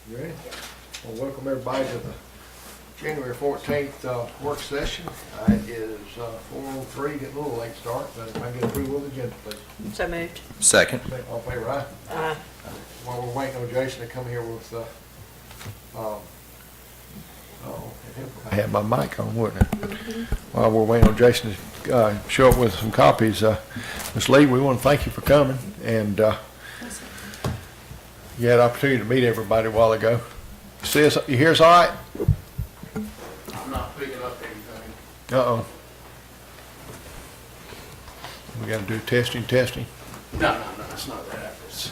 You ready? Well, welcome everybody to the January 14th work session. It is 4:03, getting a little late start, but if I get approval of the agenda, please. So moved. Second. All in favor, aye? Aye. While we're waiting on Jason to come here with, I had my mic on, wouldn't it? While we're waiting on Jason to show up with some copies, Ms. Lee, we want to thank you for coming, and you had an opportunity to meet everybody a while ago. See us, you hear us all right? I'm not picking up anything. Uh-oh. We got to do testing. No, it's not that. It's,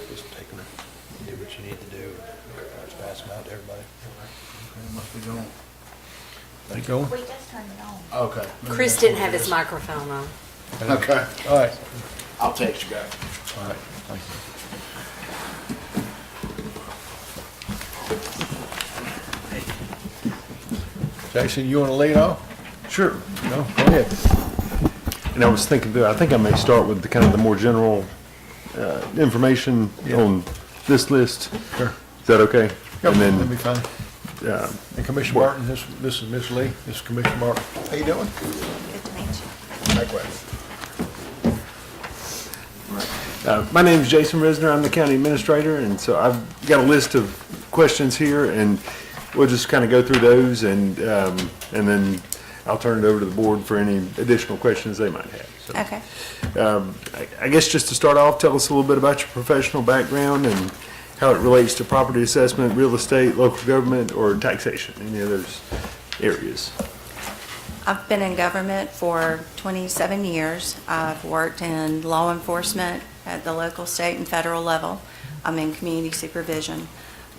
Just taking it, do what you need to do. Just pass them out to everybody. it must be going. There you go. We just turned it on. Okay. Chris didn't have his microphone on. Okay. All right. I'll text you guys. All right, thank you. Jason, you want to lead off? Sure. No, go ahead. And I was thinking that I think I may start with the kind of the more general information Yeah. on this list. Sure. Is that okay? Yep, And that'd be then, fine. And Commissioner Martin, this is Miss Lee, this is Commissioner Martin. How you doing? Good to meet you. Likewise. my name is Jason Risner. I'm the county administrator, and so I've got a list of questions here, and we'll just kind of go through those, and then I'll turn it over to the board for any additional questions they might have. So, Okay. I guess just to start off, tell us a little bit about your professional background and how it relates to property assessment, real estate, local government, or taxation, any of those areas. I've been in government for 27 years. I've worked in law enforcement at the local, state, and federal level. I'm in community supervision.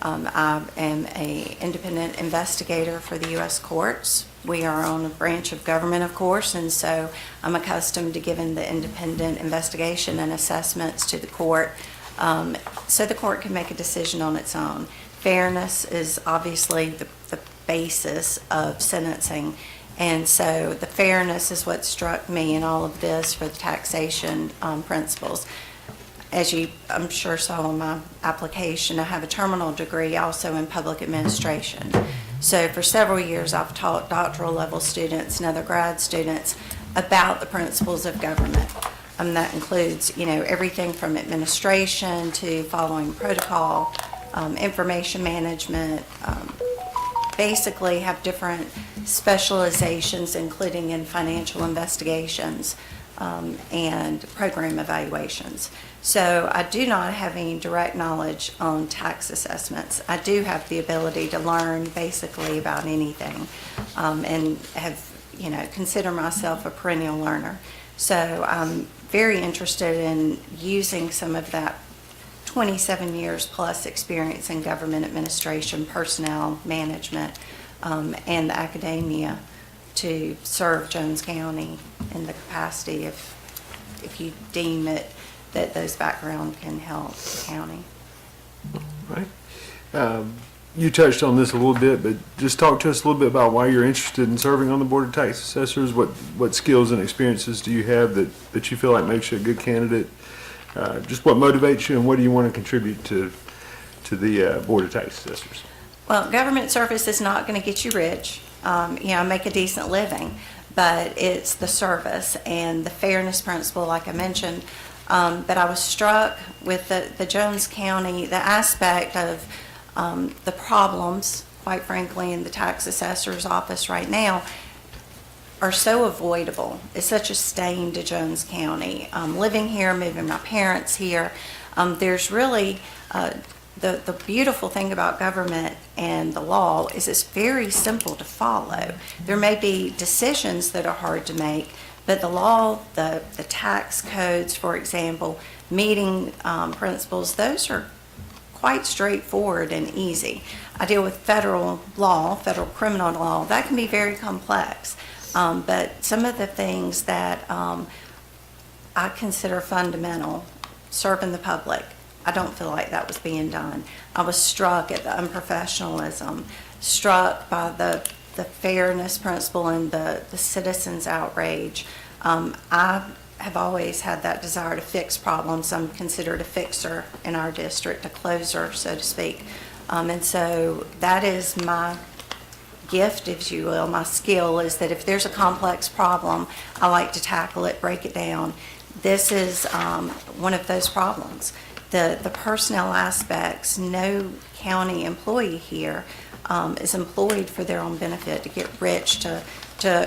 I am an independent investigator for the U.S. courts. We are on a branch of government, of course, and so I'm accustomed to giving the independent investigation and assessments to the court, so the court can make a decision on its own. Fairness is obviously the basis of sentencing, and so the fairness is what struck me in all of this for the taxation principles. As you, I'm sure, saw in my application, I have a terminal degree also in public administration. So for several years, I've taught doctoral level students and other grad students about the principles of government. That includes, everything from administration to following protocol, information management, basically have different specializations, including in financial investigations and program evaluations. So I do not have any direct knowledge on tax assessments. I do have the ability to learn basically about anything, and have, consider myself a perennial learner. So I'm very interested in using some of that 27 years plus experience in government administration, personnel management, and the academia to serve Jones County in the capacity if you deem it that those background can help the county. Right. You touched on this a little bit, but just talk to us a little bit about why you're interested in serving on the Board of Tax Assessors. What skills and experiences do you have that you feel like makes you a good candidate? Just what motivates you, and what do you want to contribute to the Board of Tax Assessors? Well, government service is not going to get you rich. I make a decent living, but it's the service and the fairness principle, like I mentioned. But I was struck with the Jones County, the aspect of the problems, quite frankly, in the tax assessor's office right now are so avoidable. It's such a stain to Jones County. Living here, moving my parents here, there's really the beautiful thing about government and the law is it's very simple to follow. There may be decisions that are hard to make, but the law, the tax codes, for example, meeting principles, those are quite straightforward and easy. I deal with federal law, federal criminal law. That can be very complex. But some of the things that I consider fundamental, serving the public, I don't feel like that was being done. I was struck at the unprofessionalism, struck by the fairness principle and the citizens' outrage. I have always had that desire to fix problems. I'm considered a fixer in our district, a closer, so to speak. And so that is my gift, if you will, my skill, is that if there's a complex problem, I like to tackle it, break it down. This is one of those problems. The personnel aspects, no county employee here is employed for their own benefit, to get rich, to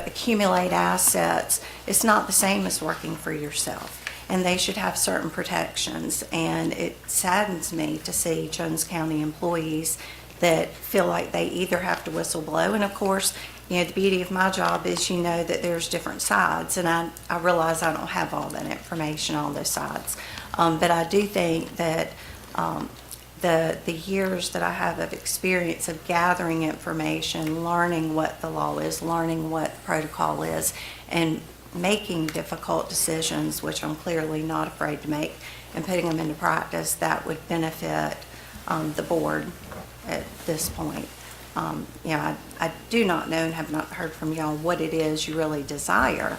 accumulate assets. It's not the same as working for yourself, and they should have certain protections. And it saddens me to see Jones County employees that feel like they either have to whistle blow, and of course, the beauty of my job is that there's different sides, and I realize I don't have all that information on those sides. But I do think that the years that I have of experience of gathering information, learning what the law is, learning what the protocol is, and making difficult decisions, which I'm clearly not afraid to make, and putting them into practice, that would benefit the board at this point. I do not know and have not heard from y'all what it is you really desire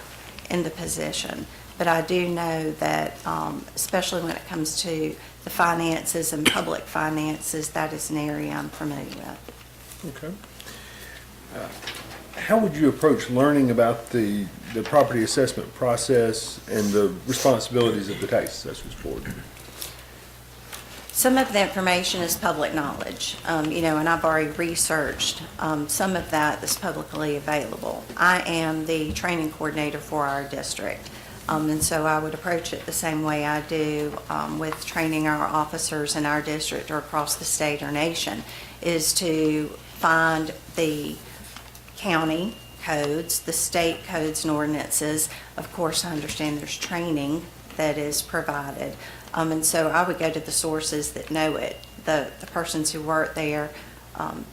in the position, but I do know that, especially when it comes to the finances and public finances, that is an area I'm familiar with. Okay. How would you approach learning about the property assessment process and the responsibilities of the tax assessors board? Some of the information is public knowledge, and I've already researched some of that that's publicly available. I am the training coordinator for our district, and so I would approach it the same way I do with training our officers in our district or across the state or nation, is to find the county codes, the state codes and ordinances. Of course, I understand there's training that is provided. And so I would go to the sources that know it, the persons who work there, and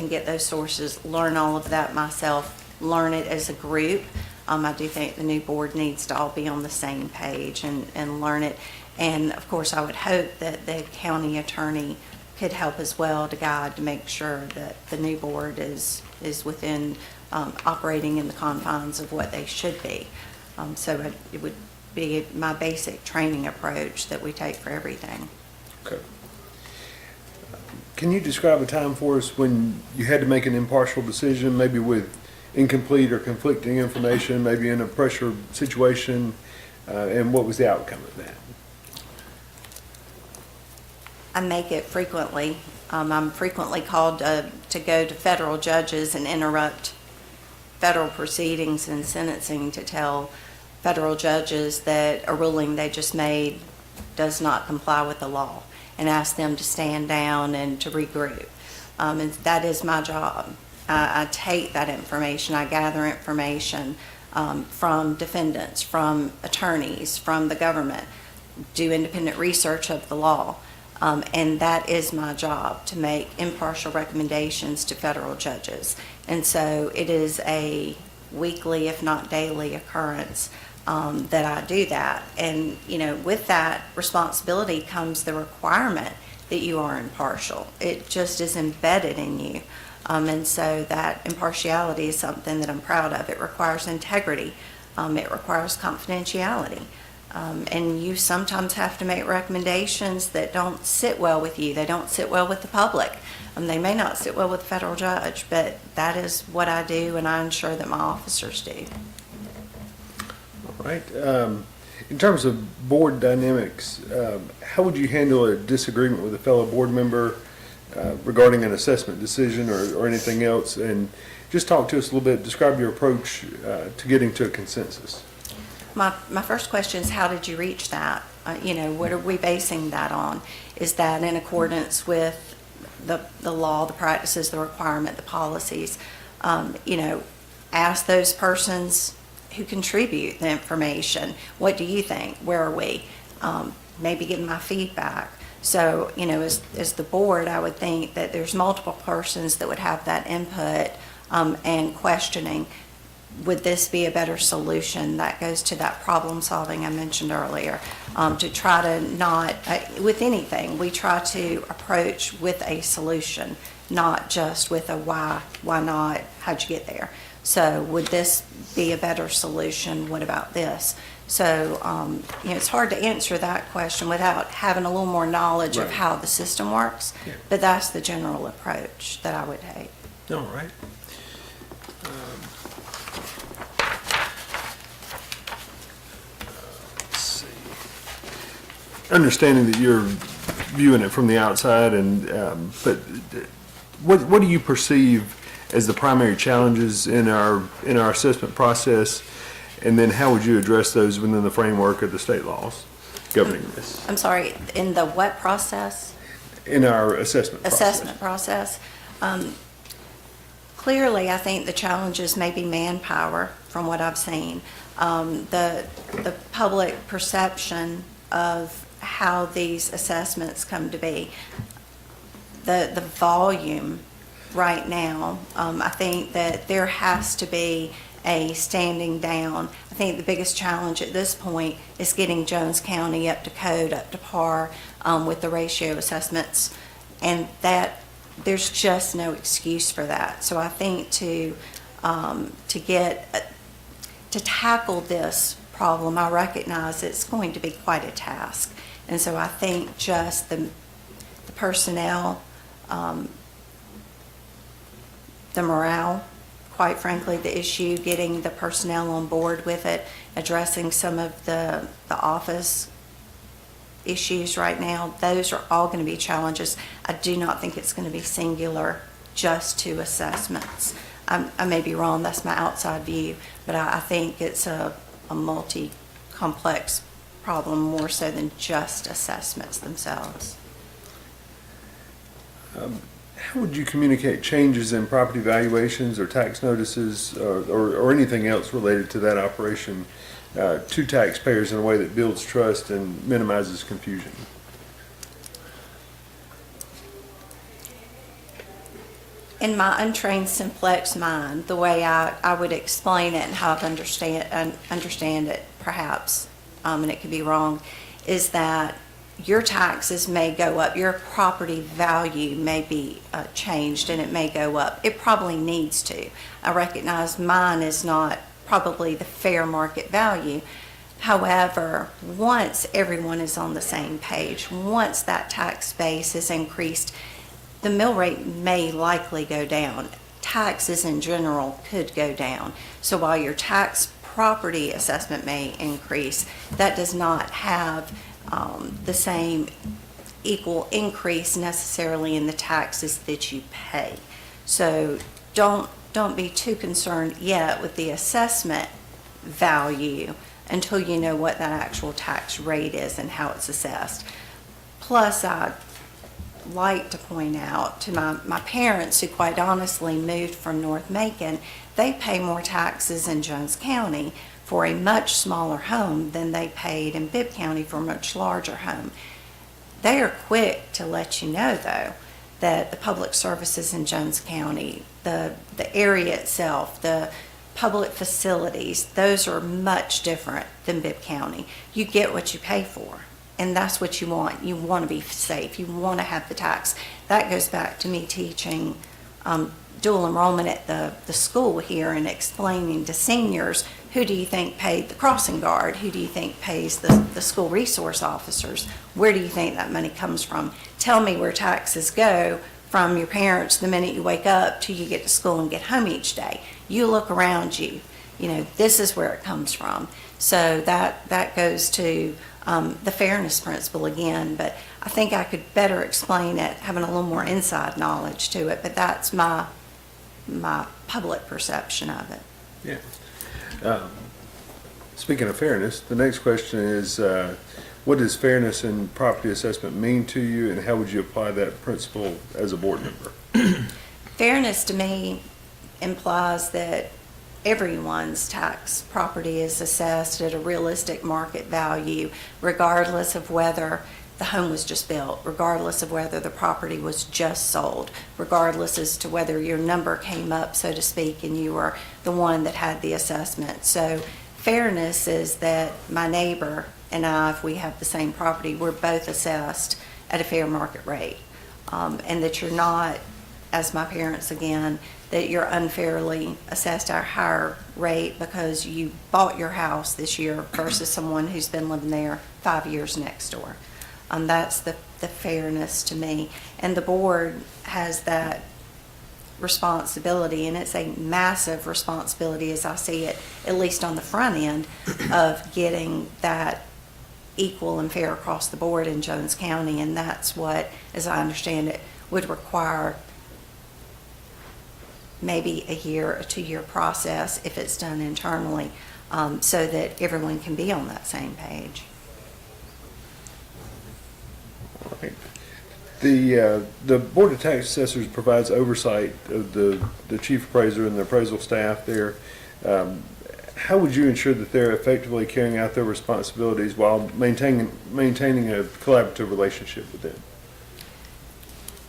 get those sources, learn all of that myself, learn it as a group. I do think the new board needs to all be on the same page and learn it. And of course, I would hope that the county attorney could help as well to guide, to make sure that the new board is within operating in the confines of what they should be. So it would be my basic training approach that we take for everything. Okay. Can you describe a time for us when you had to make an impartial decision, maybe with incomplete or conflicting information, maybe in a pressure situation, and what was the outcome of that? I make it frequently. I'm frequently called to go to federal judges and interrupt federal proceedings and sentencing to tell federal judges that a ruling they just made does not comply with the law, and ask them to stand down and to regroup. And that is my job. I take that information, I gather information from defendants, from attorneys, from the government, do independent research of the law, and that is my job, to make impartial recommendations to federal judges. And so it is a weekly, if not daily, occurrence that I do that. And, with that responsibility comes the requirement that you are impartial. It just is embedded in you. And so that impartiality is something that I'm proud of. It requires integrity. It requires confidentiality. And you sometimes have to make recommendations that don't sit well with you. They don't sit well with the public. They may not sit well with the federal judge, but that is what I do, and I ensure that my officers do. All right. In terms of board dynamics, how would you handle a disagreement with a fellow board member regarding an assessment decision or anything else? And just talk to us a little bit, describe your approach to getting to a consensus. My first question is, how did you reach that? What are we basing that on? Is that in accordance with the law, the practices, the requirement, the policies? Ask those persons who contribute the information, what do you think? Where are we? Maybe give my feedback. So, as the board, I would think that there's multiple persons that would have that input and questioning. Would this be a better solution? That goes to that problem solving I mentioned earlier. To try to not, with anything, we try to approach with a solution, not just with a why not, how'd you get there? So would this be a better solution? What about this? So, it's hard to answer that question without having a little more knowledge of Right. how the system works. Yeah. But that's the general approach that I would take. All right. Let's see. Understanding that you're viewing it from the outside, but what do you perceive as the primary challenges in our assessment process? And then how would you address those within the framework of the state laws governing this? I'm sorry, in the what process? In our assessment process? Assessment process. Clearly, I think the challenges may be manpower, from what I've seen. The public perception of how these assessments come to be. The volume right now, I think that there has to be a standing down. I think the biggest challenge at this point is getting Jones County up to code, up to par with the ratio assessments, and that there's just no excuse for that. So I think to tackle this problem, I recognize it's going to be quite a task, and so I think just the personnel, the morale, quite frankly, the issue, getting the personnel on board with it, addressing some of the office issues right now, those are all going to be challenges. I do not think it's going to be singular just to assessments. I may be wrong, that's my outside view, but I think it's a multi-complex problem more so than just assessments themselves. How would you communicate changes in property valuations or tax notices or anything else related to that operation to taxpayers in a way that builds trust and minimizes confusion? In my untrained simplex mind, the way I would explain it and how I understand it perhaps, and it could be wrong, is that your taxes may go up, your property value may be changed and it may go up. It probably needs to. I recognize mine is not probably the fair market value. However, once everyone is on the same page, once that tax base is increased, the mill rate may likely go down. Taxes in general could go down. So while your tax property assessment may increase, that does not have the same equal increase necessarily in the taxes that you pay. So don't be too concerned yet with the assessment value until you know what that actual tax rate is and how it's assessed. Plus, I'd like to point out to my parents, who quite honestly moved from North Macon, they pay more taxes in Jones County for a much smaller home than they paid in Bibb County for a much larger home. They are quick to let you know, though, that the public services in Jones County, the area itself, the public facilities, those are much different than Bibb County. You get what you pay for, and that's what you want. You want to be safe. You want to have the tax. That goes back to me teaching dual enrollment at the school here and explaining to seniors, who do you think paid the crossing guard? Who do you think pays the school resource officers? Where do you think that money comes from? Tell me where taxes go from your parents the minute you wake up till you get to school and get home each day. You look around you, this is where it comes from. So that goes to the fairness principle again, but I think I could better explain it, having a little more inside knowledge to it, but that's my public perception of it. Yeah. Speaking of fairness, the next question is, what does fairness in property assessment mean to you, and how would you apply that principle as a board member? Fairness to me implies that everyone's tax property is assessed at a realistic market value, regardless of whether the home was just built, regardless of whether the property was just sold, regardless as to whether your number came up, so to speak, and you were the one that had the assessment. So fairness is that my neighbor and I, if we have the same property, we're both assessed at a fair market rate. And that you're not, as my parents again, that you're unfairly assessed at a higher rate because you bought your house this year versus someone who's been living there 5 years next door. That's the fairness to me. And the board has that responsibility, and it's a massive responsibility as I see it, at least on the front end, of getting that equal and fair across the board in Jones County. And that's what, as I understand it, would require maybe a year or 2 year process if it's done internally, so that everyone can be on that same page. Right. The Board of Tax Assessors provides oversight of the chief appraiser and the appraisal staff there. How would you ensure that they're effectively carrying out their responsibilities while maintaining a collaborative relationship with them?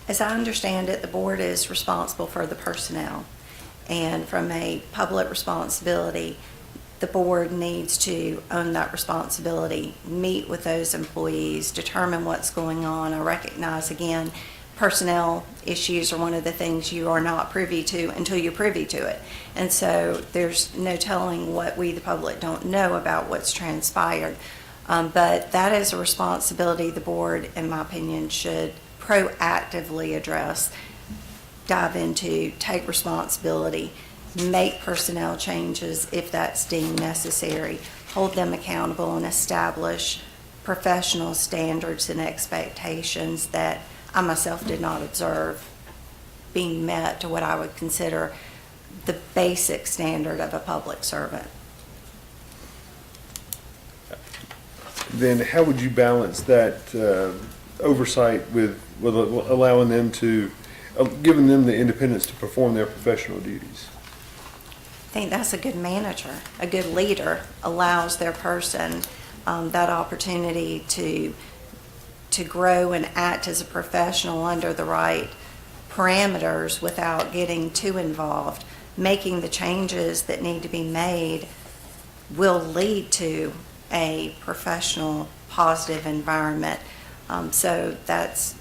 As I understand it, the board is responsible for the personnel. And from a public responsibility, the board needs to own that responsibility, meet with those employees, determine what's going on. I recognize, again, personnel issues are one of the things you are not privy to until you're privy to it. And so there's no telling what we, the public, don't know about what's transpired. But that is a responsibility the board, in my opinion, should proactively address, dive into, take responsibility, make personnel changes if that's deemed necessary, hold them accountable, and establish professional standards and expectations that I myself did not observe being met to what I would consider the basic standard of a public servant. Then how would you balance that oversight with allowing them to, giving them the independence to perform their professional duties? I think that's a good manager. A good leader allows their person that opportunity to grow and act as a professional under the right parameters without getting too involved. Making the changes that need to be made will lead to a professional, positive environment. So that's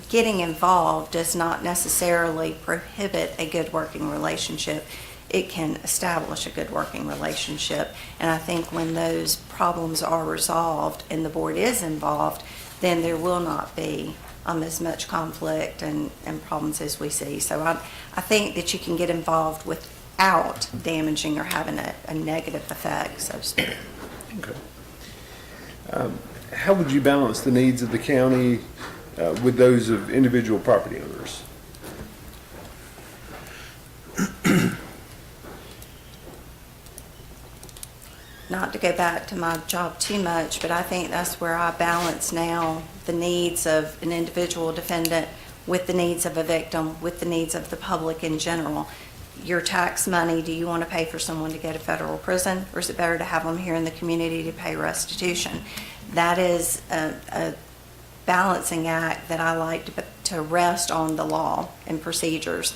getting involved does not necessarily prohibit a good working relationship. It can establish a good working relationship. And I think when those problems are resolved and the board is involved, then there will not be as much conflict and problems as we see. So I think that you can get involved without damaging or having a negative effect, so to speak. Okay. How would you balance the needs of the county with those of individual property owners? Not to go back to my job too much, but I think that's where I balance now the needs of an individual defendant with the needs of a victim, with the needs of the public in general. Your tax money, do you want to pay for someone to go to federal prison, or is it better to have them here in the community to pay restitution? That is a balancing act that I like to rest on the law and procedures.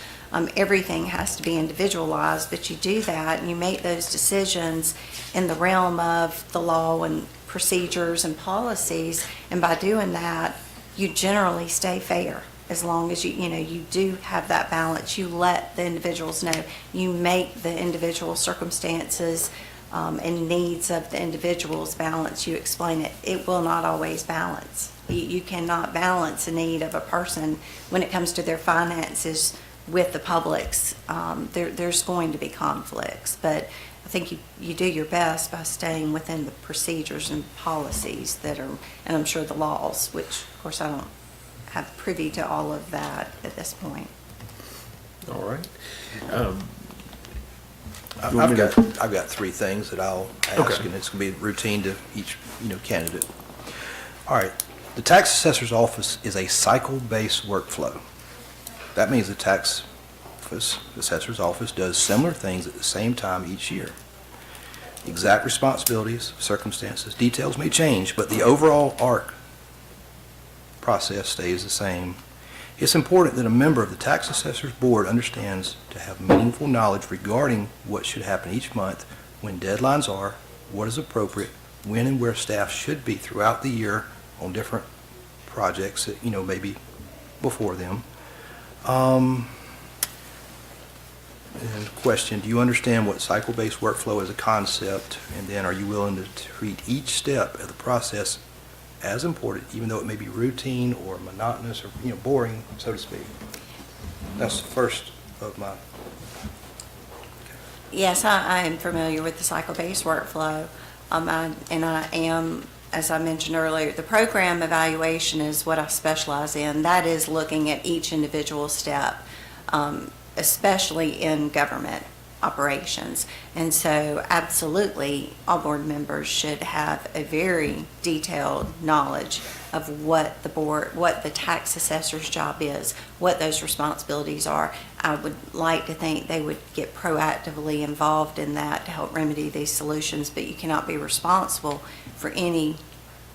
Everything has to be individualized, but you do that and you make those decisions in the realm of the law and procedures and policies, and by doing that, you generally stay fair. As long as you do have that balance, you let the individuals know, you make the individual circumstances and needs of the individuals balance, you explain it. It will not always balance. You cannot balance a need of a person when it comes to their finances with the public's. There's going to be conflicts, but I think you do your best by staying within the procedures and policies that are, and I'm sure the laws, which of course I don't have privy to all of that at this point. All right. I've got three things that I'll ask, Okay. and it's going to be routine to each candidate. All right. The tax assessor's office is a cycle-based workflow. That means the tax assessor's office does similar things at the same time each year. Exact responsibilities, circumstances, details may change, but the overall arc process stays the same. It's important that a member of the tax assessor's board understands to have meaningful knowledge regarding what should happen each month, when deadlines are, what is appropriate, when and where staff should be throughout the year on different projects that, maybe before them. And question, do you understand what cycle-based workflow is a concept? And then are you willing to treat each step of the process as important, even though it may be routine or monotonous or, boring, so to speak? That's the first of my, Yes, I am familiar with the cycle-based workflow. And I am, as I mentioned earlier, the program evaluation is what I specialize in. That is looking at each individual step, especially in government operations. And so absolutely, all board members should have a very detailed knowledge of what the tax assessor's job is, what those responsibilities are. I would like to think they would get proactively involved in that to help remedy these solutions, but you cannot be responsible for any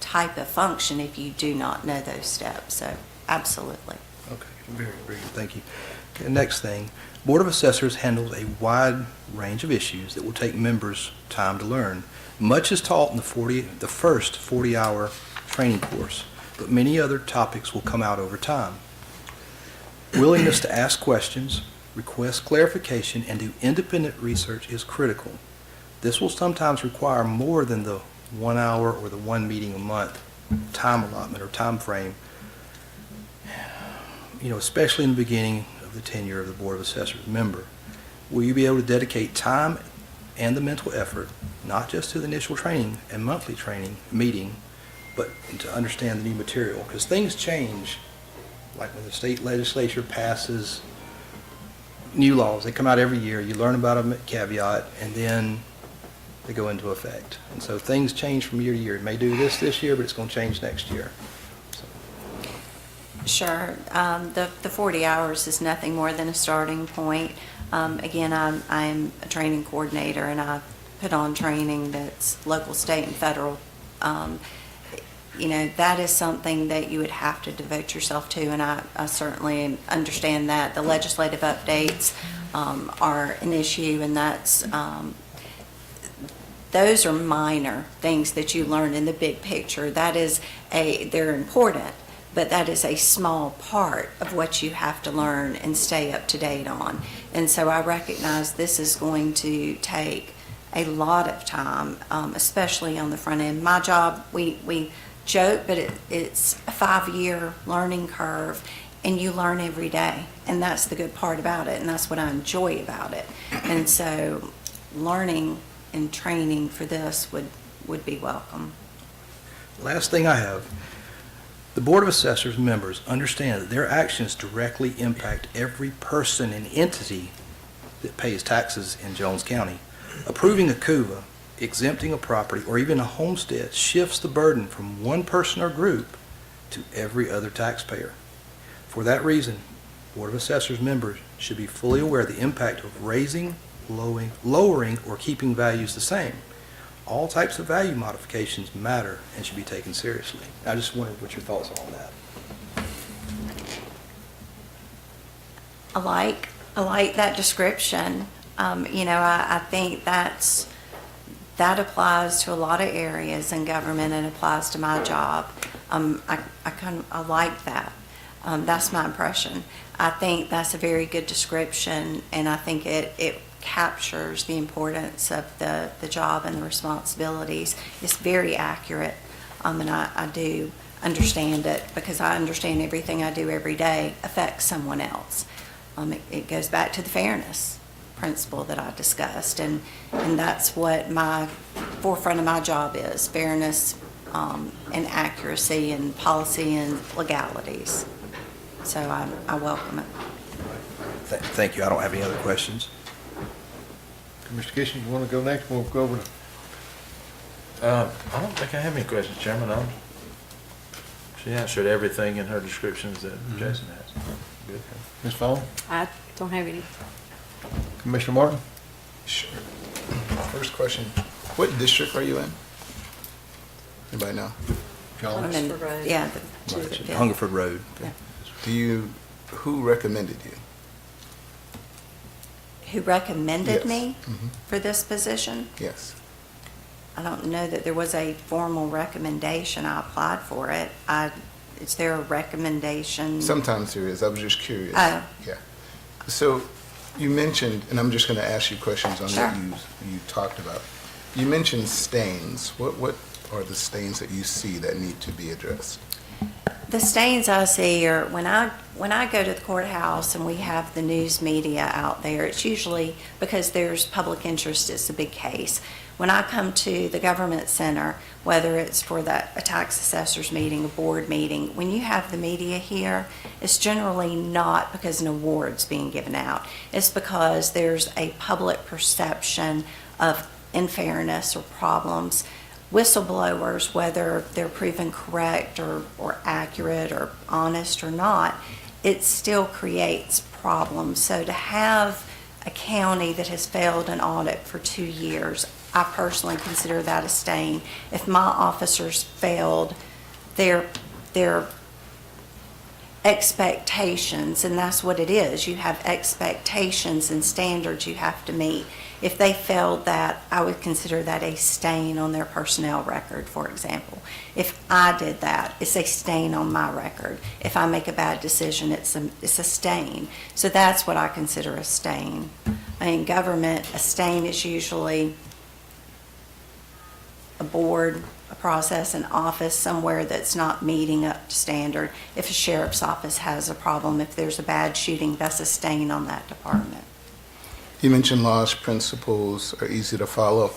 type of function if you do not know those steps. So absolutely. okay, very, very good, thank you. Okay, next thing, Board of Assessors handles a wide range of issues that will take members time to learn. Much is taught in the first 40-hour training course, but many other topics will come out over time. Willingness to ask questions, request clarification, and do independent research is critical. This will sometimes require more than the 1 hour or the 1 meeting a month time allotment or time frame, especially in the beginning of the tenure of the Board of Assessors member. Will you be able to dedicate time and the mental effort, not just to the initial training and monthly training meeting, but to understand the new material? Because things change, like when the state legislature passes new laws, they come out every year, you learn about them at caveat, and then they go into effect. And so things change from year to year. It may do this year, but it's going to change next year. Sure. The 40 hours is nothing more than a starting point. Again, I'm a training coordinator, and I put on training that's local, state, and federal. That is something that you would have to devote yourself to, and I certainly understand that. The legislative updates are an issue, and those are minor things that you learn in the big picture. They're important, but that is a small part of what you have to learn and stay up to date on. And so I recognize this is going to take a lot of time, especially on the front end. My job, we joke, but it's a 5-year learning curve, and you learn every day. And that's the good part about it, and that's what I enjoy about it. And so learning and training for this would be welcome. Last thing I have, the Board of Assessors members understand that their actions directly impact every person and entity that pays taxes in Jones County. Approving a CUVA, exempting a property, or even a homestead shifts the burden from one person or group to every other taxpayer. For that reason, Board of Assessors members should be fully aware of the impact of raising, lowering, or keeping values the same. All types of value modifications matter and should be taken seriously. I just wondered what your thoughts are on that. I like that description. I think that applies to a lot of areas in government and applies to my job. I like that. That's my impression. I think that's a very good description, and I think it captures the importance of the job and the responsibilities. It's very accurate, and I do understand it because I understand everything I do every day affects someone else. It goes back to the fairness principle that I discussed, and that's what my forefront of my job is: fairness and accuracy and policy and legalities. So I welcome it. Thank you. I don't have any other questions. Mr. Kitchen, you want to go next? We'll go over to... I don't think I have any questions, Chairman. She answered everything in her descriptions that Jason has. Good. Ms. Vaughn? I don't have any. Commissioner Martin? Sure. First question, what district are you in? Anybody know? John? I'm in- Hungerford Road. Yeah. the- Right, yeah. Hungerford Road. Who recommended you? Who recommended Yes. me Mhm. for this position? Yes. I don't know that there was a formal recommendation. I applied for it. Is there a recommendation? Sometimes there is, I was just curious. Oh. Yeah. So, You mentioned, and I'm just going to ask you questions on Sure. what you talked about. You mentioned stains. What are the stains that you see that need to be addressed? The stains I see are when I go to the courthouse and we have the news media out there, it's usually because there's public interest, it's a big case. When I come to the government center, whether it's for a tax assessor's meeting, a board meeting, when you have the media here, it's generally not because an award's being given out. It's because there's a public perception of unfairness or problems. Whistleblowers, whether they're proven correct or accurate or honest or not, it still creates problems. So to have a county that has failed an audit for 2 years, I personally consider that a stain. If my officers failed their expectations, and that's what it is, you have expectations and standards you have to meet. If they failed that, I would consider that a stain on their personnel record, for example. If I did that, it's a stain on my record. If I make a bad decision, it's a stain. So that's what I consider a stain. In government, a stain is usually a board, a process, an office, somewhere that's not meeting up to standard. If a sheriff's office has a problem, if there's a bad shooting, that's a stain on that department. You mentioned laws, principles are easy to follow.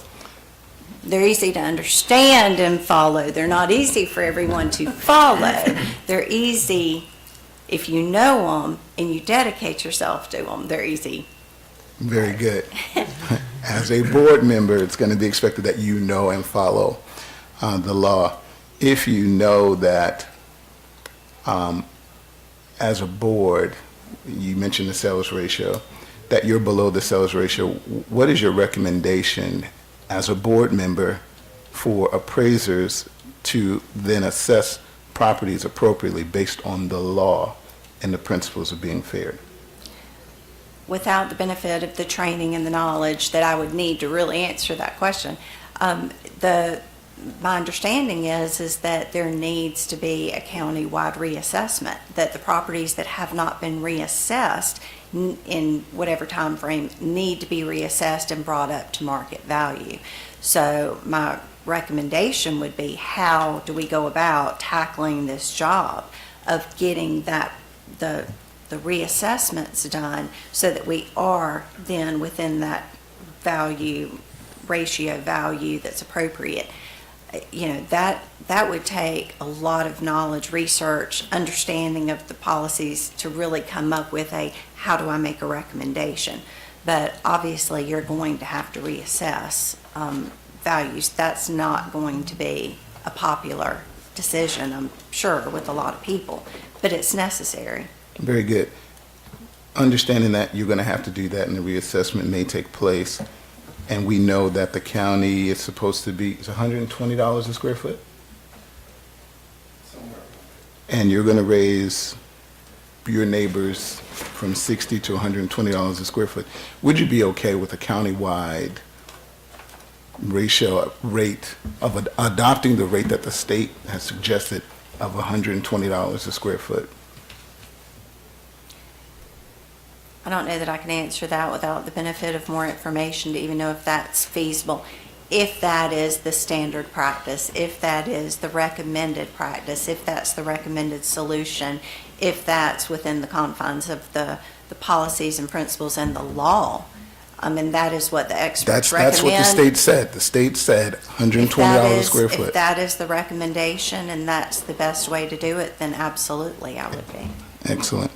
They're easy to understand and follow. They're not easy for everyone to follow. They're easy if you know them and you dedicate yourself to them. They're easy. Very good. As a board member, it's going to be expected that you know and follow the law. If you know that as a board, you mentioned the sales ratio, that you're below the sales ratio, what is your recommendation as a board member for appraisers to then assess properties appropriately based on the law and the principles of being fair? Without the benefit of the training and the knowledge that I would need to really answer that question, my understanding is that there needs to be a county-wide reassessment, that the properties that have not been reassessed in whatever time frame need to be reassessed and brought up to market value. So my recommendation would be, how do we go about tackling this job of getting the reassessments done so that we are then within that ratio value that's appropriate? You know, that would take a lot of knowledge, research, understanding of the policies to really come up with how do I make a recommendation? But obviously you're going to have to reassess values. That's not going to be a popular decision, I'm sure, with a lot of people, but it's necessary. Very good. Understanding that you're going to have to do that and the reassessment may take place, and we know that the county is supposed to be, it's $120 a square foot? And you're going to raise your neighbors from $60 to $120 a square foot. Would you be okay with a county-wide rate of adopting the rate that the state has suggested of $120 a square foot? I don't know that I can answer that without the benefit of more information to even know if that's feasible. If that is the standard practice, if that is the recommended practice, if that's the recommended solution, if that's within the confines of the policies and principles and the law. I mean, that is what the experts recommend. That's what the state said. The state said $120 a square foot. If that is the recommendation and that's the best way to do it, then absolutely I would be. Excellent.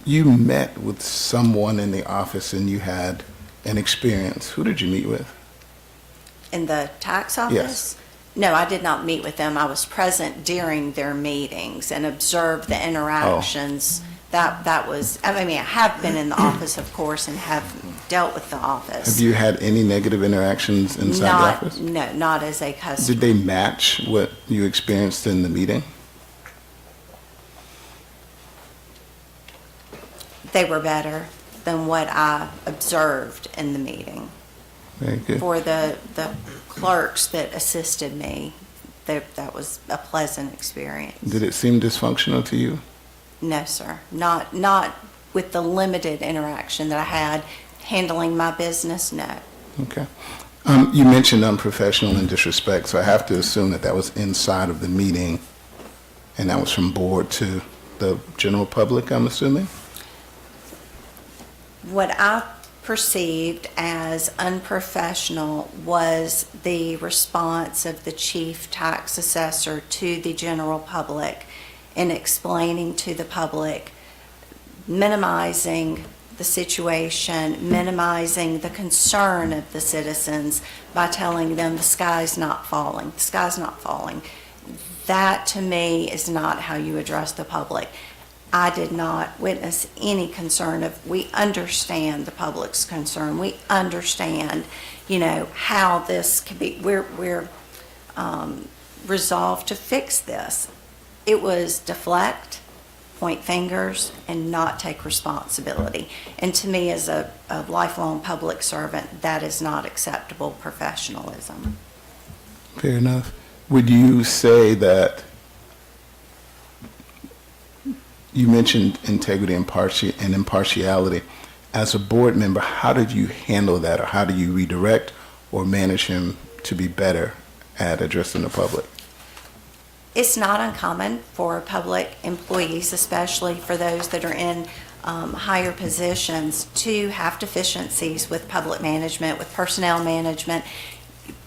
You met with someone in the office and you had an experience. Who did you meet with? In the tax office? Yes. No, I did not meet with them. I was present during their meetings and observed the interactions. That was, I mean, I have been in the office, of course, and have dealt with the office. Have you had any negative interactions inside the office? No, not as a customer. Did they match what you experienced in the meeting? They were better than what I observed in the meeting. Very good. For the clerks that assisted me, that was a pleasant experience. Did it seem dysfunctional to you? No, sir. Not with the limited interaction that I had handling my business, no. Okay. You mentioned unprofessional and disrespect, so I have to assume that that was inside of the meeting, and that was from board to the general public, I'm assuming? What I perceived as unprofessional was the response of the chief tax assessor to the general public in explaining to the public, minimizing the situation, minimizing the concern of the citizens by telling them the sky's not falling. The sky's not falling. That, to me, is not how you address the public. I did not witness any concern of, we understand the public's concern. We understand, how this could be, we're resolved to fix this. It was deflect, point fingers, and not take responsibility. And to me, as a lifelong public servant, that is not acceptable professionalism. Fair enough. Would you say that you mentioned integrity and impartiality? As a board member, how did you handle that, or how do you redirect or manage him to be better at addressing the public? It's not uncommon for public employees, especially for those that are in higher positions, to have deficiencies with public management, with personnel management.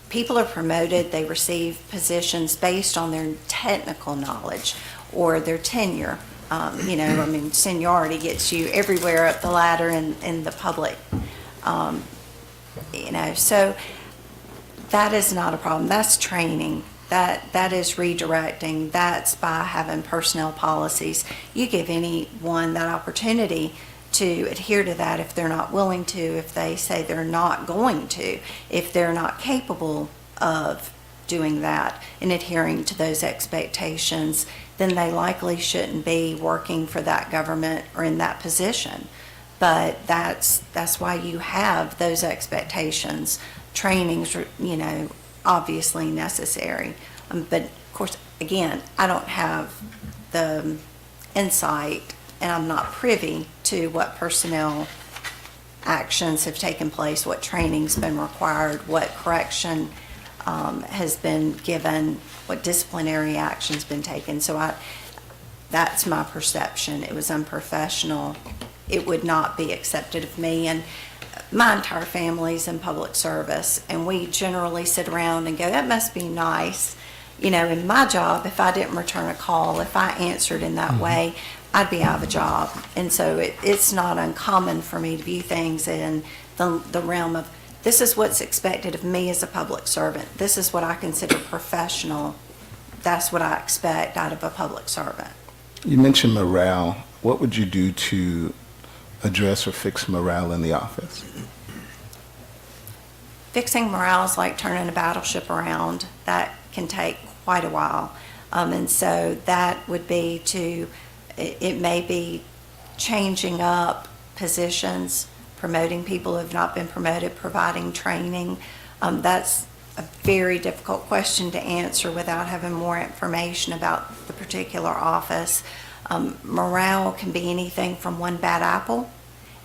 People are promoted, they receive positions based on their technical knowledge or their tenure. Seniority gets you everywhere up the ladder in the public. So that is not a problem. That's training. That is redirecting. That's by having personnel policies. You give anyone that opportunity to adhere to that if they're not willing to, if they say they're not going to, if they're not capable of doing that and adhering to those expectations, then they likely shouldn't be working for that government or in that position. But that's why you have those expectations. Trainings, obviously necessary. But of course, again, I don't have the insight, and I'm not privy to what personnel actions have taken place, what training's been required, what correction has been given, what disciplinary action's been taken. So that's my perception. It was unprofessional. It would not be accepted of me. And my entire family's in public service, and we generally sit around and go, that must be nice. In my job, if I didn't return a call, if I answered in that way, I'd be out of a job. And so it's not uncommon for me to view things in the realm of, this is what's expected of me as a public servant. This is what I consider professional. That's what I expect out of a public servant. You mentioned morale. What would you do to address or fix morale in the office? Fixing morale is like turning a battleship around. That can take quite a while. And so that would be it may be changing up positions, promoting people who have not been promoted, providing training. That's a very difficult question to answer without having more information about the particular office. Morale can be anything from one bad apple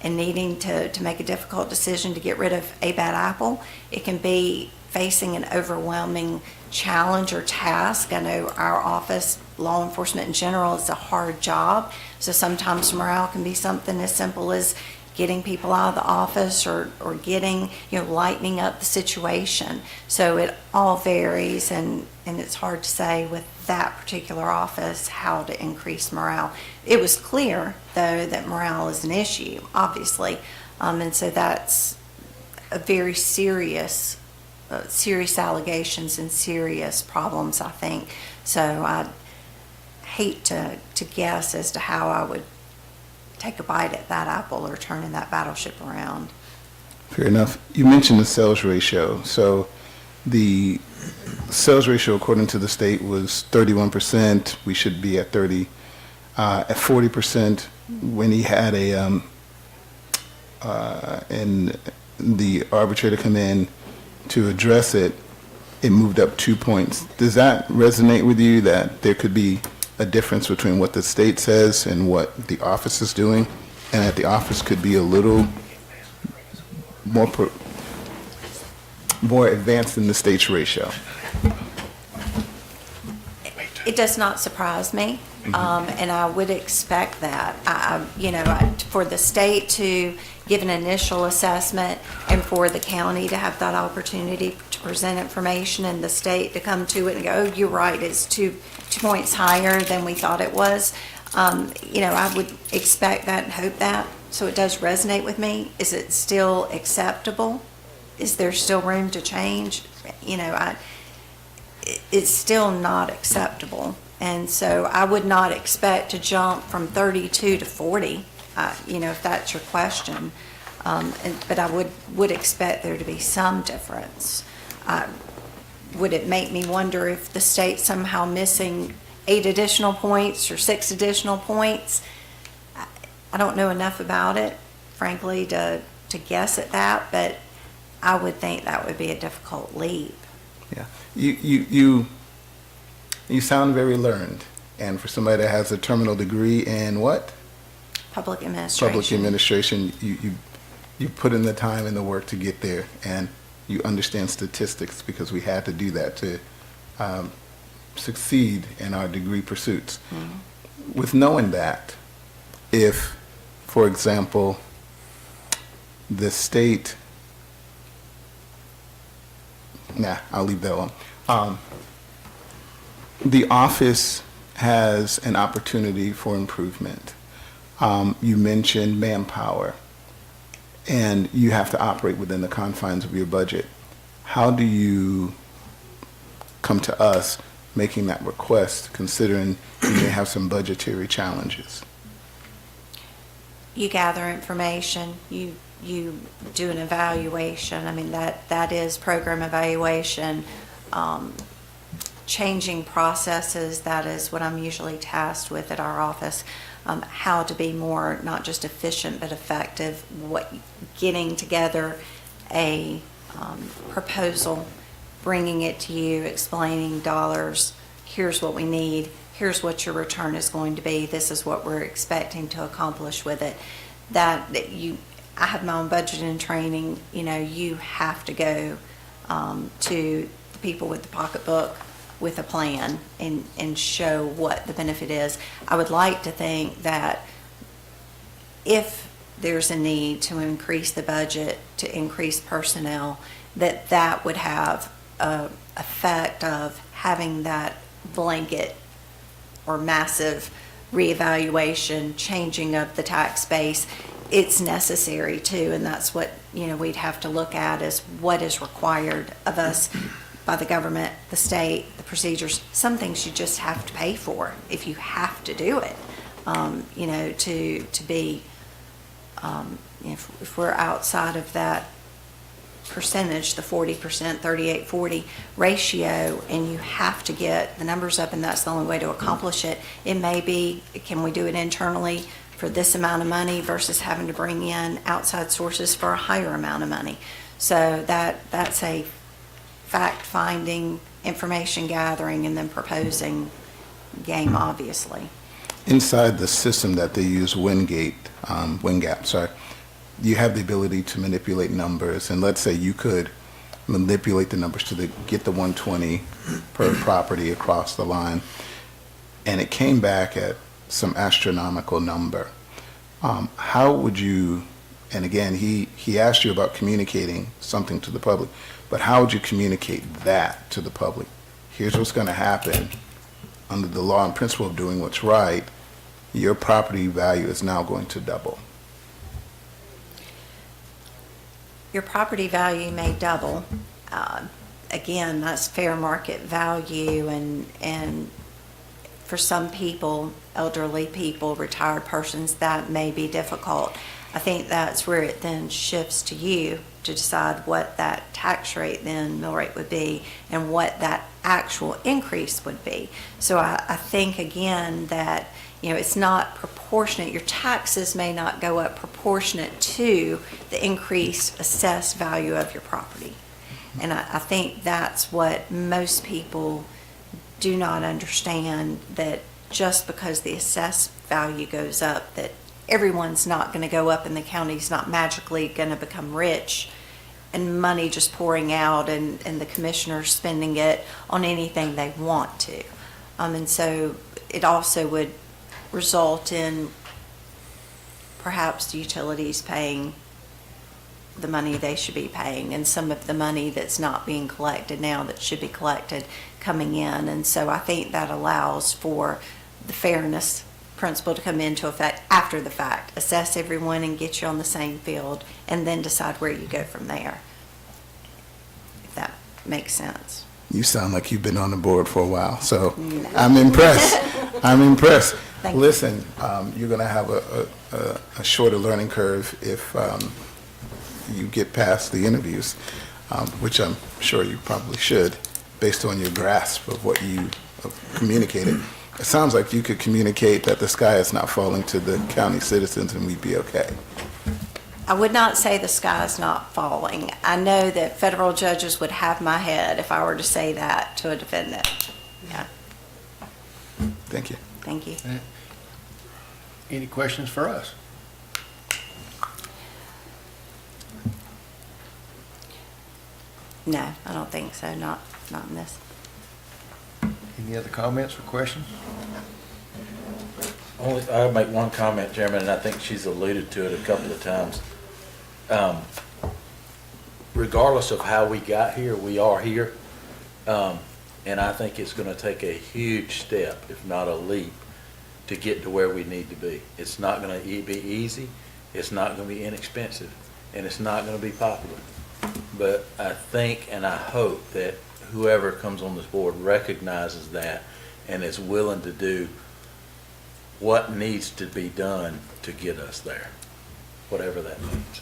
and needing to make a difficult decision to get rid of a bad apple. It can be facing an overwhelming challenge or task. I know our office, law enforcement in general, is a hard job. So sometimes morale can be something as simple as getting people out of the office or getting, lightening up the situation. So it all varies, and it's hard to say with that particular office how to increase morale. It was clear, though, that morale is an issue, obviously. And so that's a very serious allegations and serious problems, I think. So I hate to guess as to how I would take a bite at that apple or turning that battleship around. Fair enough. You mentioned the sales ratio. So the sales ratio, according to the state, was 31%. We should be at 40%. When he had and the arbitrator come in to address it, it moved up 2 points. Does that resonate with you, that there could be a difference between what the state says and what the office is doing? and that the office could be a little more advanced than the state's ratio? It does not surprise me, and I would expect that. For the state to give an initial assessment and for the county to have that opportunity to present information and the state to come to it and go, oh, you're right, it's 2 points higher than we thought it was. I would expect that and hope that. So it does resonate with me. Is it still acceptable? Is there still room to change? It's still not acceptable. And so I would not expect to jump from 32 to 40, if that's your question. But I would expect there to be some difference. Would it make me wonder if the state's somehow missing 8 additional points or 6 additional points? I don't know enough about it, frankly, to guess at that, but I would think that would be a difficult leap. Yeah. You sound very learned, and for somebody that has a terminal degree in what? Public administration. Public administration, you put in the time and the work to get there, and you understand statistics because we had to do that to succeed in our degree pursuits. Mm-hmm. With knowing that, if, for example, the state, I'll leave that alone. The office has an opportunity for improvement. You mentioned manpower, and you have to operate within the confines of your budget. How do you come to us making that request, considering you may have some budgetary challenges? You gather information, you do an evaluation. I mean, that is program evaluation. Changing processes, that is what I'm usually tasked with at our office. How to be more, not just efficient, but effective. Getting together a proposal, bringing it to you, explaining dollars, here's what we need, here's what your return is going to be, this is what we're expecting to accomplish with it. I have my own budget and training. You have to go to the people with the pocketbook with a plan and show what the benefit is. I would like to think that if there's a need to increase the budget, to increase personnel, that would have an effect of having that blanket or massive reevaluation, changing of the tax base. It's necessary too, and that's what we'd have to look at, is what is required of us by the government, the state, the procedures. Some things you just have to pay for if you have to do it. To be, if we're outside of that percentage, the 40%, 38-40 ratio, and you have to get the numbers up, and that's the only way to accomplish it. It may be, can we do it internally for this amount of money versus having to bring in outside sources for a higher amount of money? So that's a fact-finding, information gathering, and then proposing game, obviously. Inside the system that they use, WinGap, you have the ability to manipulate numbers, and let's say you could manipulate the numbers to get the 120 per property across the line, and it came back at some astronomical number. How would you, and again, he asked you about communicating something to the public, but how would you communicate that to the public? Here's what's going to happen. Under the law and principle of doing what's right, your property value is now going to double. Your property value may double. Again, that's fair market value, and for some people, elderly people, retired persons, that may be difficult. I think that's where it then shifts to you to decide what that tax rate then, mill rate, would be, and what that actual increase would be. So I think, again, that it's not proportionate. Your taxes may not go up proportionate to the increased assessed value of your property. And I think that's what most people do not understand, that just because the assessed value goes up, that everyone's not going to go up and the county's not magically going to become rich and money just pouring out and the commissioners spending it on anything they want to. And so it also would result in perhaps the utilities paying the money they should be paying and some of the money that's not being collected now that should be collected coming in. And so I think that allows for the fairness principle to come into effect after the fact, assess everyone and get you on the same field, and then decide where you go from there, if that makes sense. You sound like you've been on the board for a while, so I'm impressed. I'm impressed. Thank you. Listen, you're going to have a shorter learning curve if you get past the interviews, which I'm sure you probably should, based on your grasp of what you communicated. It sounds like you could communicate that the sky is not falling to the county citizens and we'd be okay. I would not say the sky is not falling. I know that federal judges would have my head if I were to say that to a defendant. Yeah, Thank you. thank you. Any questions for us? No, I don't think so, not in this. Any other comments or questions? I'll make one comment, Chairman, and I think she's alluded to it a couple of times. Regardless of how we got here, we are here. And I think it's going to take a huge step, if not a leap, to get to where we need to be. It's not going to be easy, it's not going to be inexpensive, and it's not going to be popular. But I think and I hope that whoever comes on this board recognizes that and is willing to do what needs to be done to get us there, whatever that means.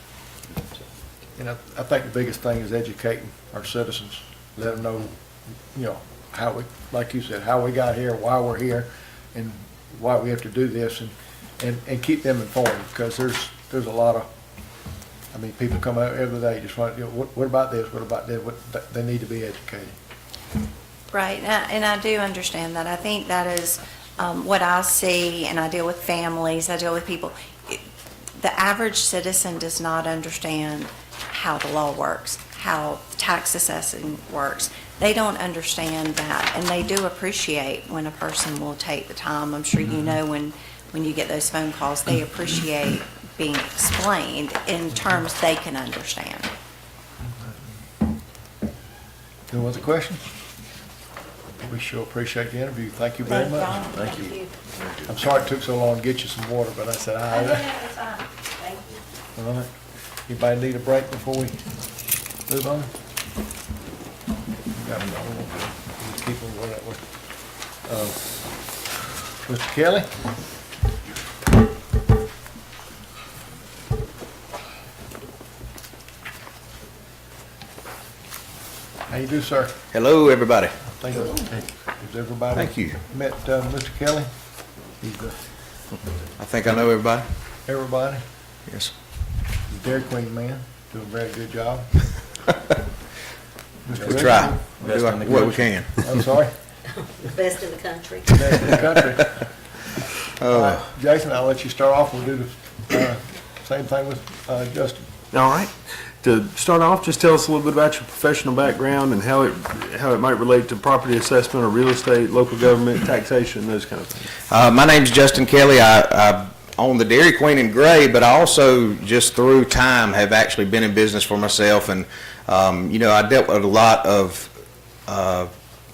And I think the biggest thing is educating our citizens, let them know, how we, like you said, how we got here, why we're here, and why we have to do this, and keep them informed, because there's a lot of, people come out every day just want, what about this, what about that, they need to be educated. Right, and I do understand that. I think that is what I see, and I deal with families, I deal with people. The average citizen does not understand how the law works, how tax assessing works. They don't understand that, and they do appreciate when a person will take the time. I'm sure you know when you get those phone calls, they appreciate being explained in terms they can understand. No other questions? We sure appreciate the interview. Thank you very much. Thank you. I'm sorry it took so long to get you some water, but I said, all right. Thank you. All right. Anybody need a break before we move on? Got 'em all. Just keep them where that was. Mr. Kelly? How you do, sir? Hello, everybody. Thank you. Is everybody? Thank you. Met Mr. Kelly? He's I think I know everybody. everybody. Yes. He's a Dairy Queen man, doing a very good job. Mr. We Rick? try. We Best do in the what we country. can. I'm sorry? Best in the country. Best in the country. All right, Jason, I'll let you start off. We'll do the same thing with Justin. All right. To start off, just tell us a little bit about your professional background and how it might relate to property assessment or real estate, local government, taxation, those kind of things. My name's Justin Kelly. I own the Dairy Queen in Gray, but I also, just through time, have actually been in business for myself. And, I dealt with a lot of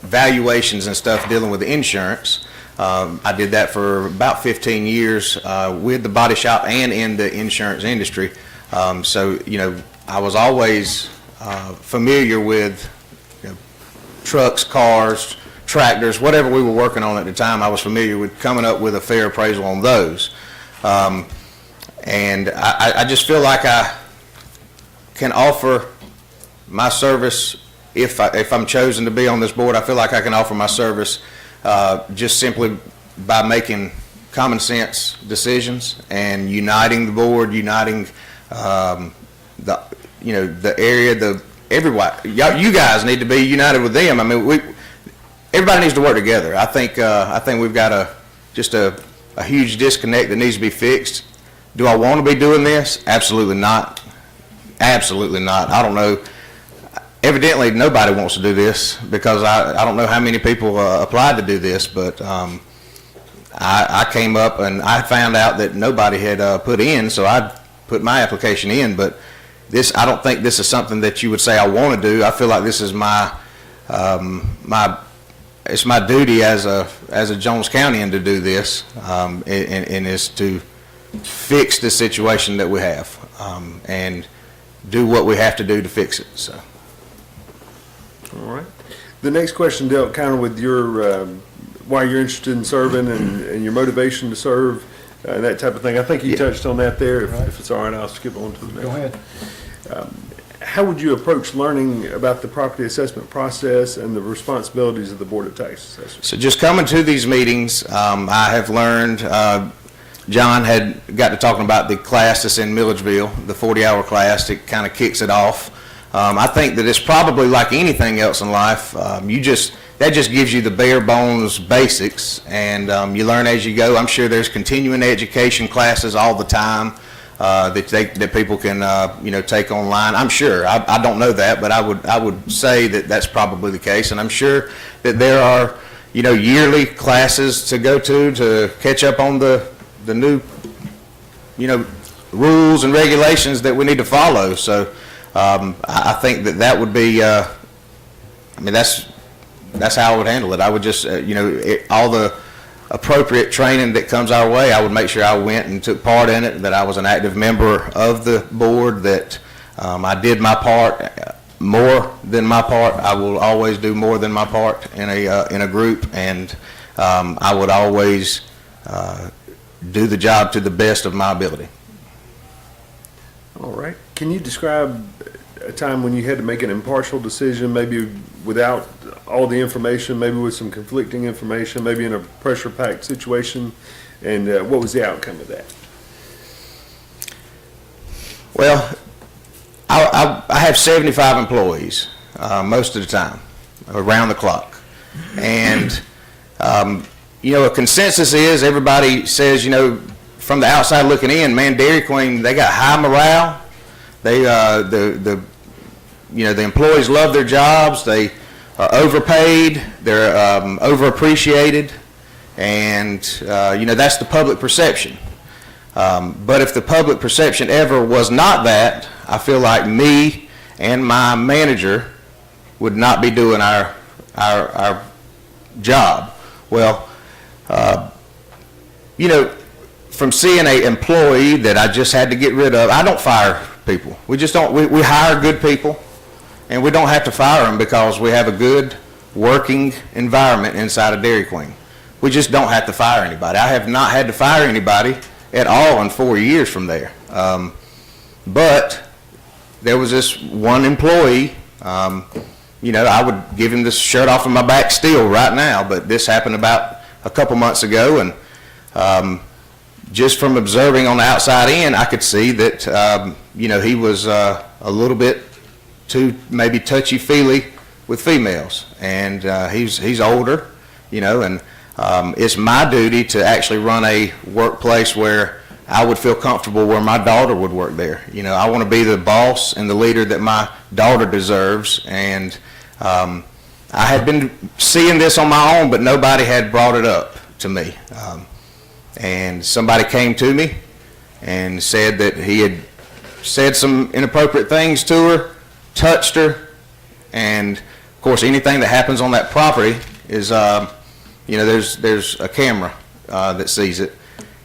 valuations and stuff dealing with insurance. I did that for about 15 years with the body shop and in the insurance industry. I was always familiar with trucks, cars, tractors, whatever we were working on at the time. I was familiar with coming up with a fair appraisal on those. And I just feel like I can offer my service, if I'm chosen to be on this board, I feel like I can offer my service just simply by making common sense decisions and uniting the board, uniting the area, everybody. You guys need to be united with them. Everybody needs to work together. I think we've got a huge disconnect that needs to be fixed. Do I want to be doing this? Absolutely not. Absolutely not. I don't know. Evidently, nobody wants to do this because I don't know how many people applied to do this, but I came up and I found out that nobody had put in, so I put my application in. But this, I don't think this is something that you would say I want to do. I feel like this is it's my duty as a Jones County to do this, and is to fix the situation that we have, and do what we have to do to fix it. So. All right. The next question dealt kind of with your, why you're interested in serving and your motivation to serve, and that type of thing. I think you touched on that there. If it's all right, I'll skip on to the next. Go ahead. How would you approach learning about the property assessment process and the responsibilities of the Board of Tax Assessors? So just coming to these meetings, I have learned, John had got to talking about the class that's in Milledgeville, the 40-hour class that kind of kicks it off. I think that it's probably like anything else in life. That just gives you the bare bones basics, and you learn as you go. I'm sure there's continuing education classes all the time that people can take online. I'm sure. I don't know that, but I would say that that's probably the case, and I'm sure that there are yearly classes to go to catch up on the new rules and regulations that we need to follow. So. I think that would be, that's how I would handle it. I would just, all the appropriate training that comes our way, I would make sure I went and took part in it, that I was an active member of the board, that I did my part, more than my part. I will always do more than my part in a group, and I would always do the job to the best of my ability. All right. Can you describe a time when you had to make an impartial decision, maybe without all the information, maybe with some conflicting information, maybe in a pressure-packed situation, and what was the outcome of that? Well, I have 75 employees most of the time, around the clock. And, a consensus is everybody says, from the outside looking in, man, Dairy Queen, they got high morale. They, the employees love their jobs. They are overpaid. They're overappreciated, and that's the public perception. But if the public perception ever was not that, I feel like me and my manager would not be doing our job. Well, from seeing an employee that I just had to get rid of, I don't fire people. We just don't. We hire good people, and we don't have to fire them because we have a good working environment inside of Dairy Queen. We just don't have to fire anybody. I have not had to fire anybody at all in 4 years from there. But there was this one employee, I would give him this shirt off of my back still right now, but this happened about a couple months ago, and just from observing on the outside in, I could see that, he was a little bit too maybe touchy-feely with females, and he's older, and it's my duty to actually run a workplace where I would feel comfortable where my daughter would work there. I want to be the boss and the leader that my daughter deserves, and I had been seeing this on my own, but nobody had brought it up to me. And somebody came to me and said that he had said some inappropriate things to her, touched her, and of course anything that happens on that property is, there's a camera that sees it.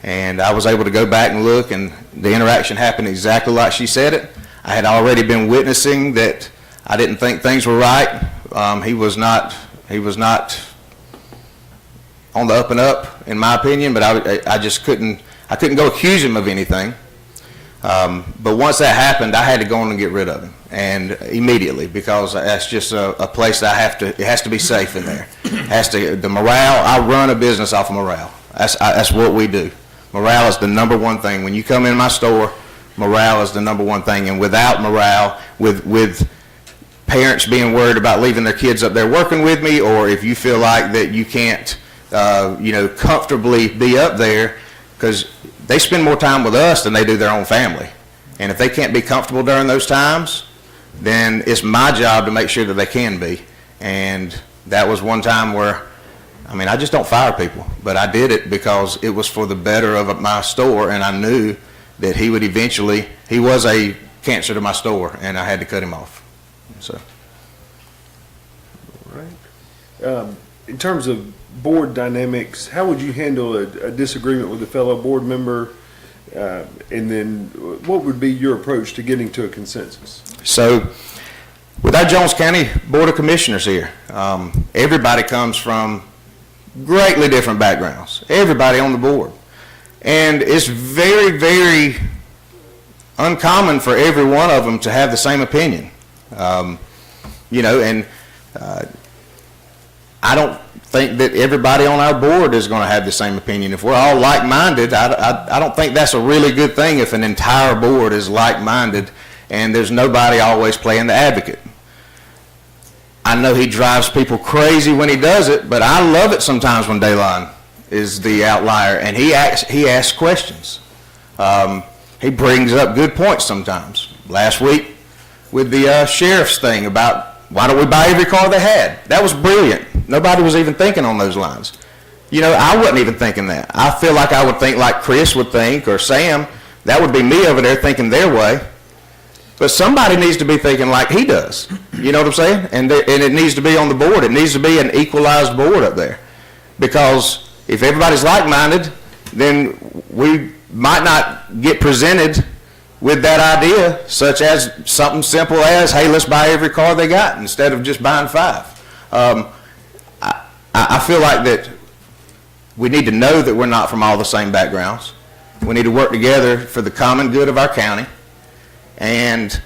And I was able to go back and look, and the interaction happened exactly like she said it. I had already been witnessing that I didn't think things were right. He was not on the up and up, in my opinion, but I just couldn't go accuse him of anything. But once that happened, I had to go on and get rid of him, and immediately, because that's just a place that it has to be safe in there. The morale, I run a business off of morale. That's what we do. Morale is the number one thing. When you come in my store, morale is the number one thing, and without morale, with parents being worried about leaving their kids up there working with me, or if you feel like that you can't comfortably be up there, because they spend more time with us than they do their own family. And if they can't be comfortable during those times, then it's my job to make sure that they can be. And that was one time where, I mean, I just don't fire people, but I did it because it was for the better of my store, and I knew that he would eventually, he was a cancer to my store, and I had to cut him off. So. In terms of board dynamics, how would you handle a disagreement with a fellow board member? And then what would be your approach to getting to a consensus? So, with our Jones County Board of Commissioners here, everybody comes from greatly different backgrounds. Everybody on the board. And it's very, very uncommon for every one of them to have the same opinion. You know, and I don't think that everybody on our board is going to have the same opinion. If we're all like-minded, I don't think that's a really good thing if an entire board is like-minded and there's nobody always playing the advocate. I know he drives people crazy when he does it, but I love it sometimes when Daylon is the outlier and he asks questions. He brings up good points sometimes. Last week with the sheriff's thing about why don't we buy every car they had? That was brilliant. Nobody was even thinking on those lines. You know, I wasn't even thinking that. I feel like I would think like Chris would think or Sam. That would be me over there thinking their way. But somebody needs to be thinking like he does. You know what I'm saying? And it needs to be on the board. It needs to be an equalized board up there. Because if everybody's like-minded, then we might not get presented with that idea, such as something simple as, hey, let's buy every car they got instead of just buying 5. I feel like that we need to know that we're not from all the same backgrounds. We need to work together for the common good of our county and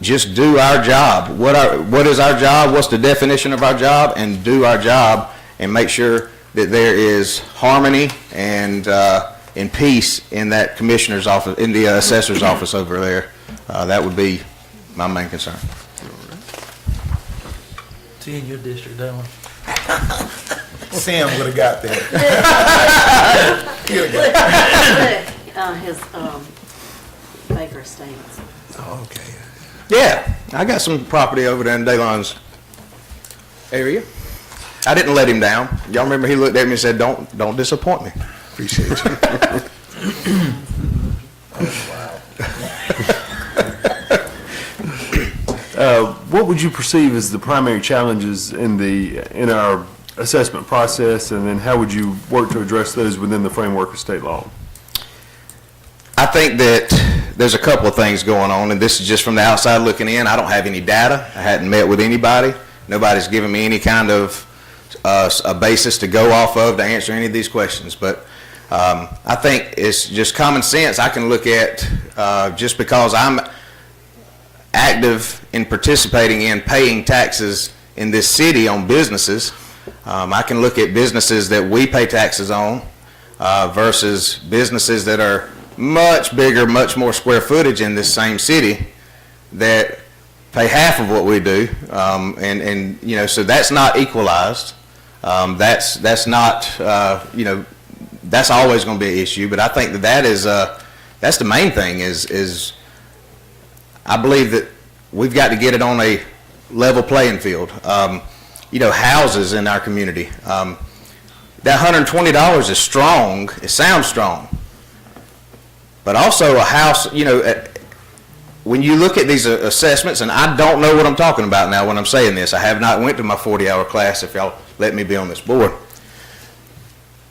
just do our job. What is our job? What's the definition of our job? And do our job and make sure that there is harmony and peace in that commissioner's office, in the assessor's office over there. That would be my main concern. See in your district, Dylan? Sam would have got there. His, Baker Estates. Oh, okay. Yeah, I got some property over there in Daylon's area. I didn't let him down. Y'all remember he looked at me and said, don't disappoint me. Appreciate you. What would you perceive as the primary challenges in our assessment process, and then how would you work to address those within the framework of state law? I think that there's a couple of things going on, and this is just from the outside looking in. I don't have any data. I hadn't met with anybody. Nobody's given me any kind of a basis to go off of to answer any of these questions. But I think it's just common sense. I can look at, just because I'm active in participating in paying taxes in this city on businesses, I can look at businesses that we pay taxes on versus businesses that are much bigger, much more square footage in this same city that pay half of what we do, and you know, so that's not equalized. That's not you know, that's always going to be an issue. But I think that is that's the main thing. Is I believe that we've got to get it on a level playing field. You know, houses in our community. That $120 is strong. It sounds strong. But also a house, you know, when you look at these assessments, and I don't know what I'm talking about now when I'm saying this. I have not went to my 40-hour class, if y'all let me be on this board.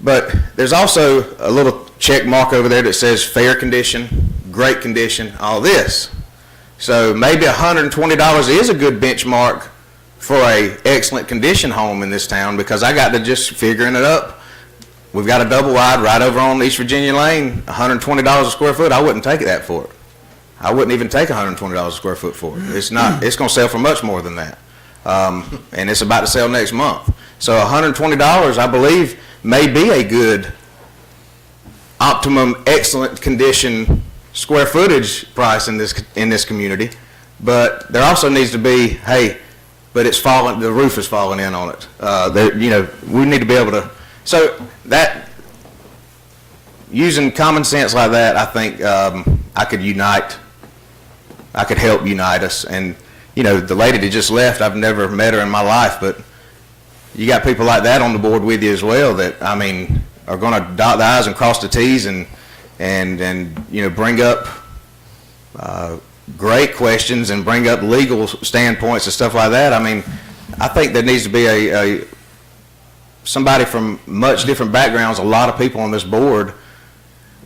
But there's also a little check mark over there that says fair condition, great condition, all this. So maybe $120 is a good benchmark for a excellent condition home in this town, because I got to just figuring it up. We've got a double wide right over on East Virginia Lane, $120 a square foot. I wouldn't take that for it. I wouldn't even take $120 a square foot for it. It's not. It's going to sell for much more than that, and it's about to sell next month. So $120, I believe, may be a good, optimum, excellent condition square footage price in this community. But there also needs to be, hey, but it's falling. The roof is falling in on it. You know, we need to be able to. So using common sense like that, I think I could help unite us. And, you know, the lady that just left, I've never met her in my life, but you got people like that on the board with you as well that, I mean, are going to dot the I's and cross the T's and you know, bring up great questions and bring up legal standpoints and stuff like that. I mean, I think there needs to be somebody from much different backgrounds, a lot of people on this board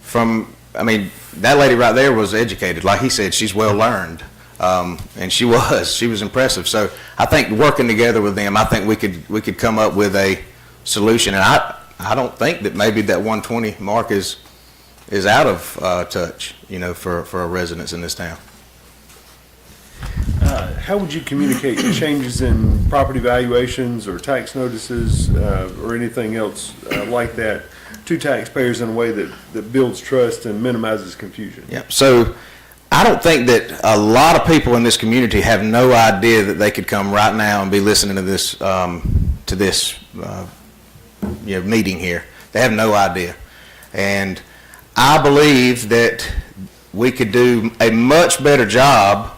from, I mean, that lady right there was educated. Like he said, she's well learned. And she was impressive. So I think working together with them, I think we could come up with a solution. And I don't think that maybe that 120 mark is out of touch, you know, for our residents in this town. How would you communicate changes in property valuations or tax notices or anything else like that to taxpayers in a way that builds trust and minimizes confusion? Yeah. So I don't think that a lot of people in this community have no idea that they could come right now and be listening to this you know, meeting here. They have no idea. And I believe that we could do a much better job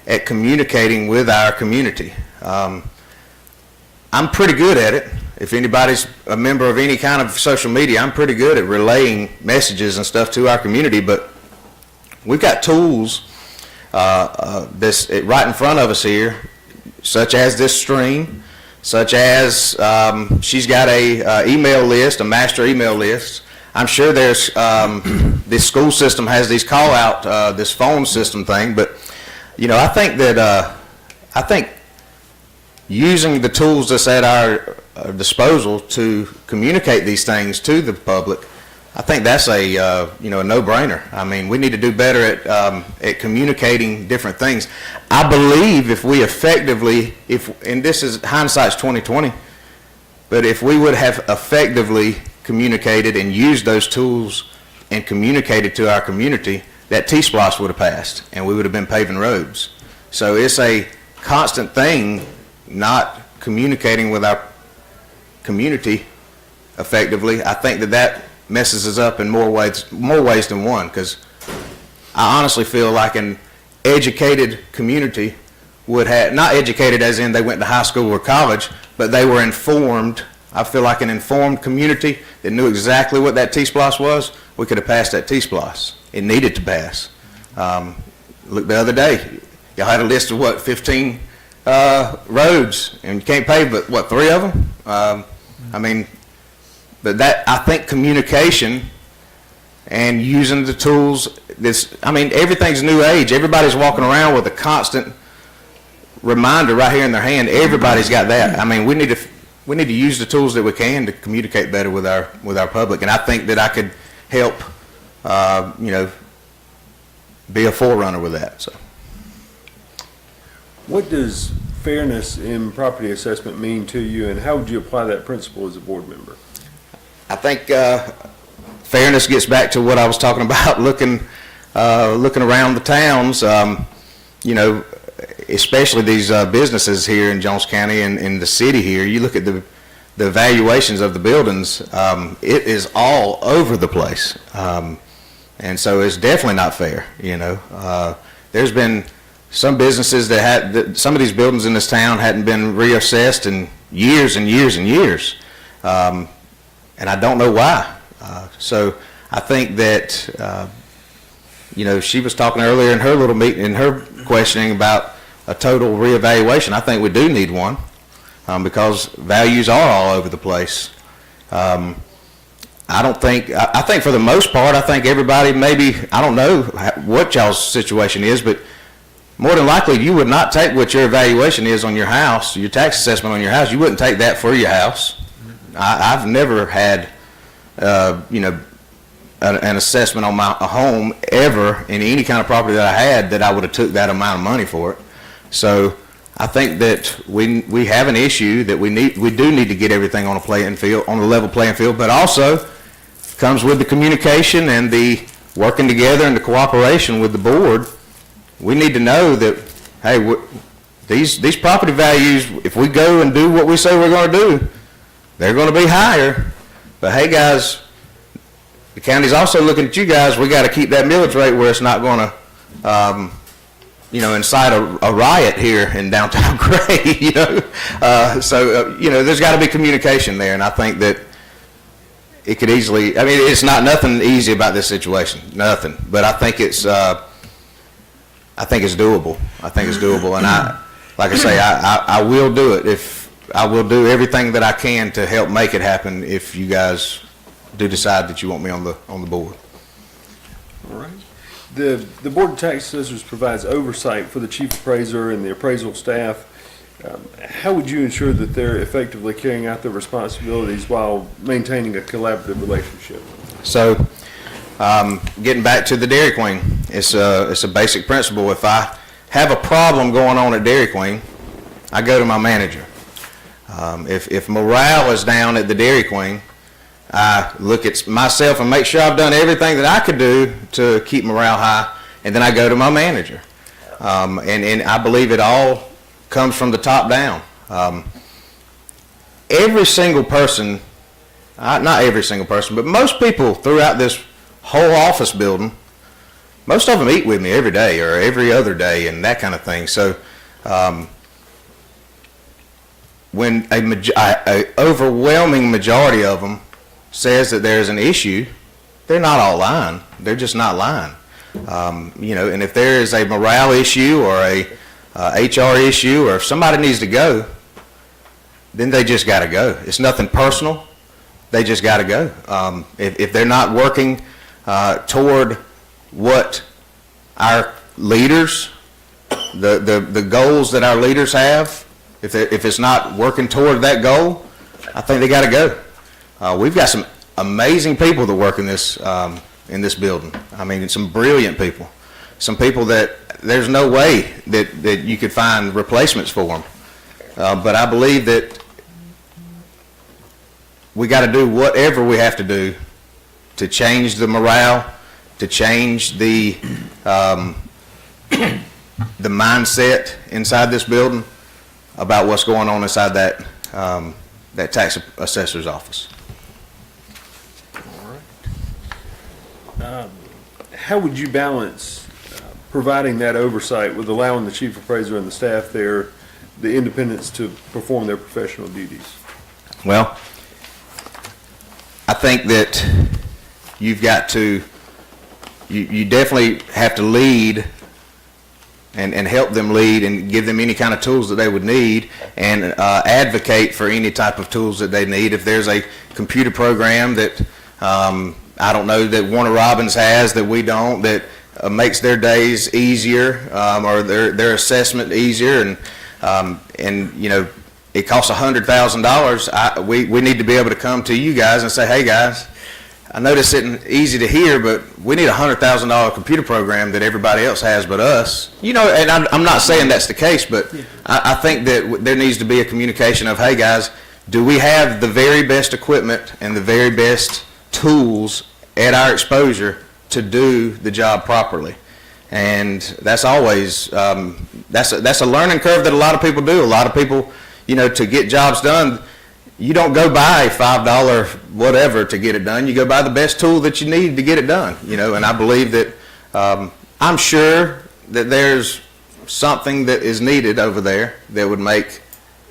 at communicating with our community. I'm pretty good at it. If anybody's a member of any kind of social media, I'm pretty good at relaying messages and stuff to our community, but we've got tools right in front of us here, such as this stream, such as she's got a email list, a master email list. I'm sure there's this school system has these call out, this phone system thing, but you know, I think using the tools that's at our disposal to communicate these things to the public, I think that's a you know, a no-brainer. I mean, we need to do better at communicating different things. I believe if we effectively, and this is hindsight's 20/20, but if we would have effectively communicated and used those tools and communicated to our community, that T-Splosh would have passed and we would have been paving roads. So it's a constant thing, not communicating with our community effectively. I think that messes us up in more ways than one, because I honestly feel like an educated community would have, not educated as in they went to high school or college, but they were informed. I feel like an informed community that knew exactly what that T-Splosh was, we could have passed that T-Splosh. It needed to pass. Look, the other day, y'all had a list of what, 15 roads, and you can't pave but what, 3 of them? I mean, but that, I think communication and using the tools, I mean, everything's new age. Everybody's walking around with a constant reminder right here in their hand. Everybody's got that. I mean, we need to use the tools that we can to communicate better with our public. And I think that I could help, you know, be a forerunner with that. So, What does fairness in property assessment mean to you, and how would you apply that principle as a board member? I think fairness gets back to what I was talking about, looking around the towns, you know, especially these businesses here in Jones County and in the city here. You look at the valuations of the buildings, it is all over the place. And so it's definitely not fair, you know. There's been some businesses some of these buildings in this town hadn't been reassessed in years and years and years. And I don't know why. So I think that, you know, she was talking earlier in her little meeting, in her questioning about a total reevaluation. I think we do need one, because values are all over the place. I think for the most part, I think everybody, maybe, I don't know what y'all's situation is, but more than likely you would not take what your evaluation is on your house, your tax assessment on your house, you wouldn't take that for your house. I've never had, you know, an assessment on a home ever in any kind of property that I had that I would have took that amount of money for it. So I think that we have an issue that we do need to get everything on a level playing field, but also comes with the communication and the working together and the cooperation with the board. We need to know that, hey, these property values, if we go and do what we say we're going to do, they're going to be higher. But hey, guys, the county's also looking at you guys. We got to keep that millage rate where it's not going to, incite a riot here in downtown Gray, there's got to be communication there, and I think that it could easily, it's nothing easy about this situation, nothing, but I think it's doable. I think it's doable, and like I say, I will do it I will do everything that I can to help make it happen if you guys do decide that you want me on the board. All right. The Board of Tax Assessors provides oversight for the chief appraiser and the appraisal staff. How would you ensure that they're effectively carrying out their responsibilities while maintaining a collaborative relationship? So, getting back to the Dairy Queen, it's a basic principle. If I have a problem going on at Dairy Queen, I go to my manager. If morale is down at the Dairy Queen, I look at myself and make sure I've done everything that I could do to keep morale high, and then I go to my manager. And I believe it all comes from the top down. Every single person, not every single person, but most people throughout this whole office building, most of them eat with me every day or every other day and that kind of thing. So when a overwhelming majority of them says that there's an issue, they're not all lying. They're just not lying. And if there is a morale issue or a HR issue, or if somebody needs to go, then they just got to go. It's nothing personal. They just got to go. If they're not working toward what our leaders, the goals that our leaders have, if it's not working toward that goal, I think they got to go. We've got some amazing people that work in this building. Some brilliant people. Some people that there's no way that you could find replacements for them. But I believe that we got to do whatever we have to do to change the morale, to change the mindset inside this building about what's going on inside that tax assessor's office. How would you balance providing that oversight with allowing the chief appraiser and the staff there the independence to perform their professional duties? Well, I think that you've got to, you definitely have to lead and help them lead and give them any kind of tools that they would need, and advocate for any type of tools that they need. If there's a computer program that I don't know that Warner Robins has that we don't, that makes their days easier, or their assessment easier, and it costs $100,000. We need to be able to come to you guys and say, hey guys, I know this isn't easy to hear, but we need a $100,000 computer program that everybody else has but us. And I'm not saying that's the case, but I think that there needs to be a communication of, hey guys, do we have the very best equipment and the very best tools at our exposure to do the job properly? And that's always, that's a learning curve that a lot of people do. A lot of people, to get jobs done, you don't go buy $5 whatever to get it done. You go buy the best tool that you need to get it done, and I believe that, I'm sure that there's something that is needed over there that would make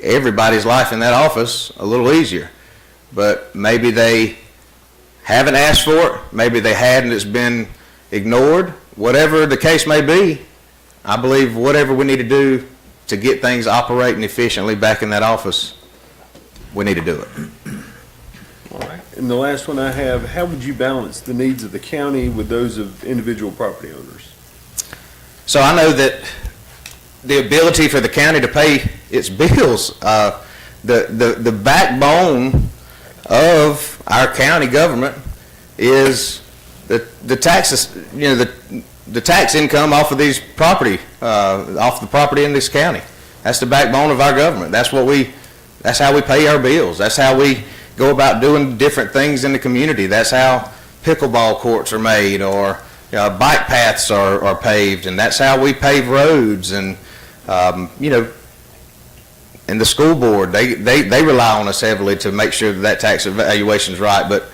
everybody's life in that office a little easier. But maybe they haven't asked for it, maybe they had and it's been ignored. Whatever the case may be, I believe whatever we need to do to get things operating efficiently back in that office, we need to do it. All right. And the last one I have, how would you balance the needs of the county with those of individual property owners? So I know that the ability for the county to pay its bills, the backbone of our county government is the taxes, the tax income off of these property, off the property in this county. That's the backbone of our government. That's how we pay our bills. That's how we go about doing different things in the community. That's how pickleball courts are made, or bike paths are paved, and that's how we pave roads. And and the school board, they rely on us heavily to make sure that tax evaluation is right. But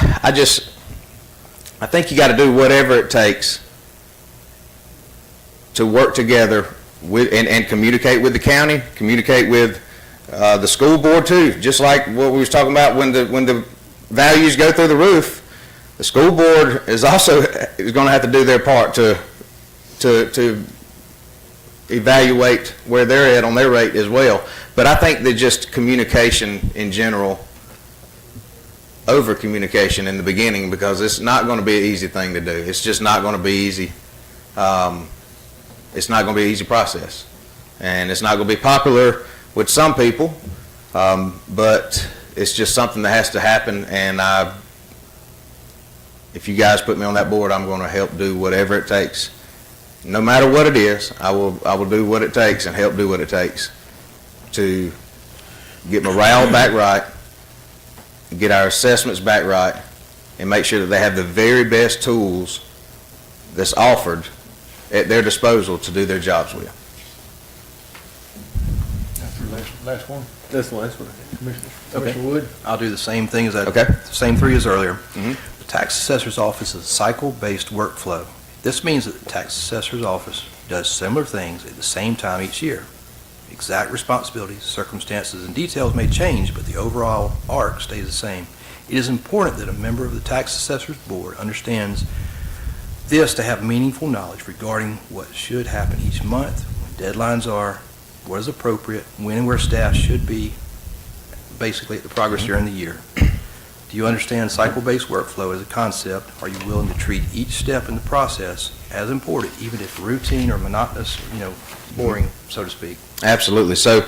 I think you got to do whatever it takes to work together with, and communicate with the county, communicate with the school board too. Just like what we was talking about when the values go through the roof, the school board is also going to have to do their part to evaluate where they're at on their rate as well. But I think that just communication in general, over communication in the beginning, because it's not going to be an easy thing to do. It's just not going to be easy. It's not going to be an easy process, and it's not going to be popular with some people, but it's just something that has to happen. And if you guys put me on that board, I'm going to help do whatever it takes. No matter what it is, I will do what it takes and help do what it takes to get morale back right, get our assessments back right, and make sure that they have the very best tools that's offered at their disposal to do their jobs with. That's your last one, That's the last one. Commissioner Wood? I'll do the same thing as Okay. same three as earlier. Mhm. The tax assessor's office is a cycle-based workflow. This means that the tax assessor's office does similar things at the same time each year. Exact responsibilities, circumstances, and details may change, but the overall arc stays the same. It is important that a member of the tax assessor's board understands this to have meaningful knowledge regarding what should happen each month, when deadlines are, what is appropriate, when and where staff should be, basically at the progress during the year. Do you understand cycle-based workflow as a concept? Are you willing to treat each step in the process as important, even if routine or monotonous, boring, so to speak? Absolutely. So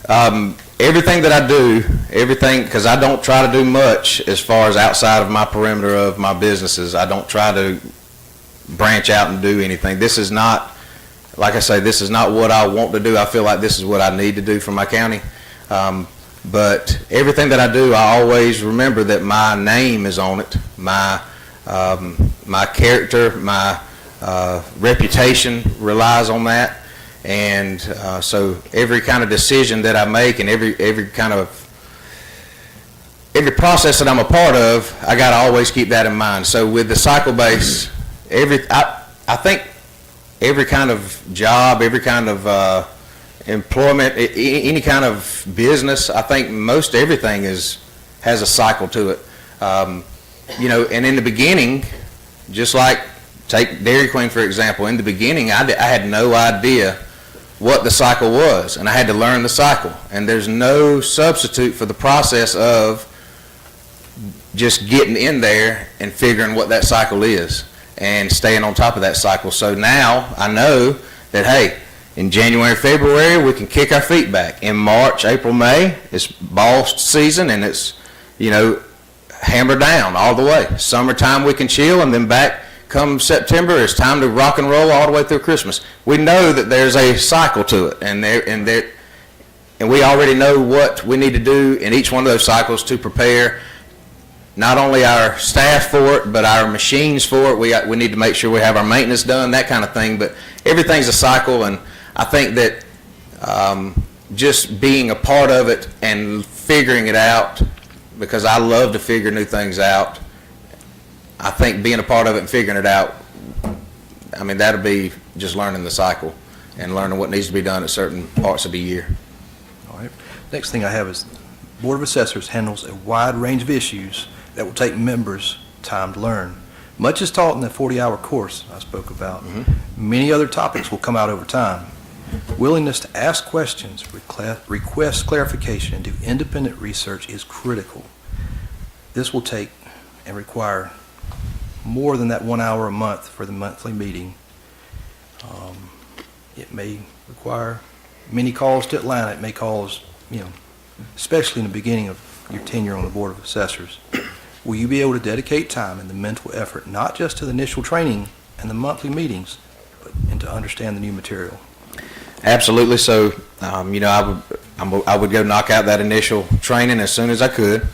everything that I do, because I don't try to do much as far as outside of my perimeter of my businesses. I don't try to branch out and do anything. This is not, like I say, this is not what I want to do. I feel like this is what I need to do for my county. But everything that I do, I always remember that my name is on it. My character, my reputation relies on that. And so every kind of decision that I make and every process that I'm a part of, I got to always keep that in mind. So with the cycle base, I think every kind of job, every kind of employment, any kind of business, I think most everything has a cycle to it. And in the beginning, just like take Dairy Queen for example, in the beginning I had no idea what the cycle was, and I had to learn the cycle. And there's no substitute for the process of just getting in there and figuring what that cycle is and staying on top of that cycle. So now I know that, hey, in January, February, we can kick our feet back. In March, April, May, it's ball season, and it's, hammer down all the way. Summertime, we can chill, and then back come September, it's time to rock and roll all the way through Christmas. We know that there's a cycle to it, and we already know what we need to do in each one of those cycles to prepare not only our staff for it, but our machines for it. We need to make sure we have our maintenance done, that kind of thing. But everything's a cycle, and I think that just being a part of it and figuring it out, because I love to figure new things out, I think being a part of it and figuring it out, that'll be just learning the cycle and learning what needs to be done at certain parts of the year. All right. Next thing I have is Board of Assessors handles a wide range of issues that will take members time to learn. Much is taught in the 40-hour course I spoke about. Many other topics will come out over time. Willingness to ask questions, request clarification, and do independent research is critical. This will take and require more than that 1 hour a month for the monthly meeting. It may require many calls to Atlanta. It may cause, especially in the beginning of your tenure on the Board of Assessors. Will you be able to dedicate time and the mental effort, not just to the initial training and the monthly meetings, and to understand the new material? Absolutely. So, I would go knock out that initial training as soon as I could.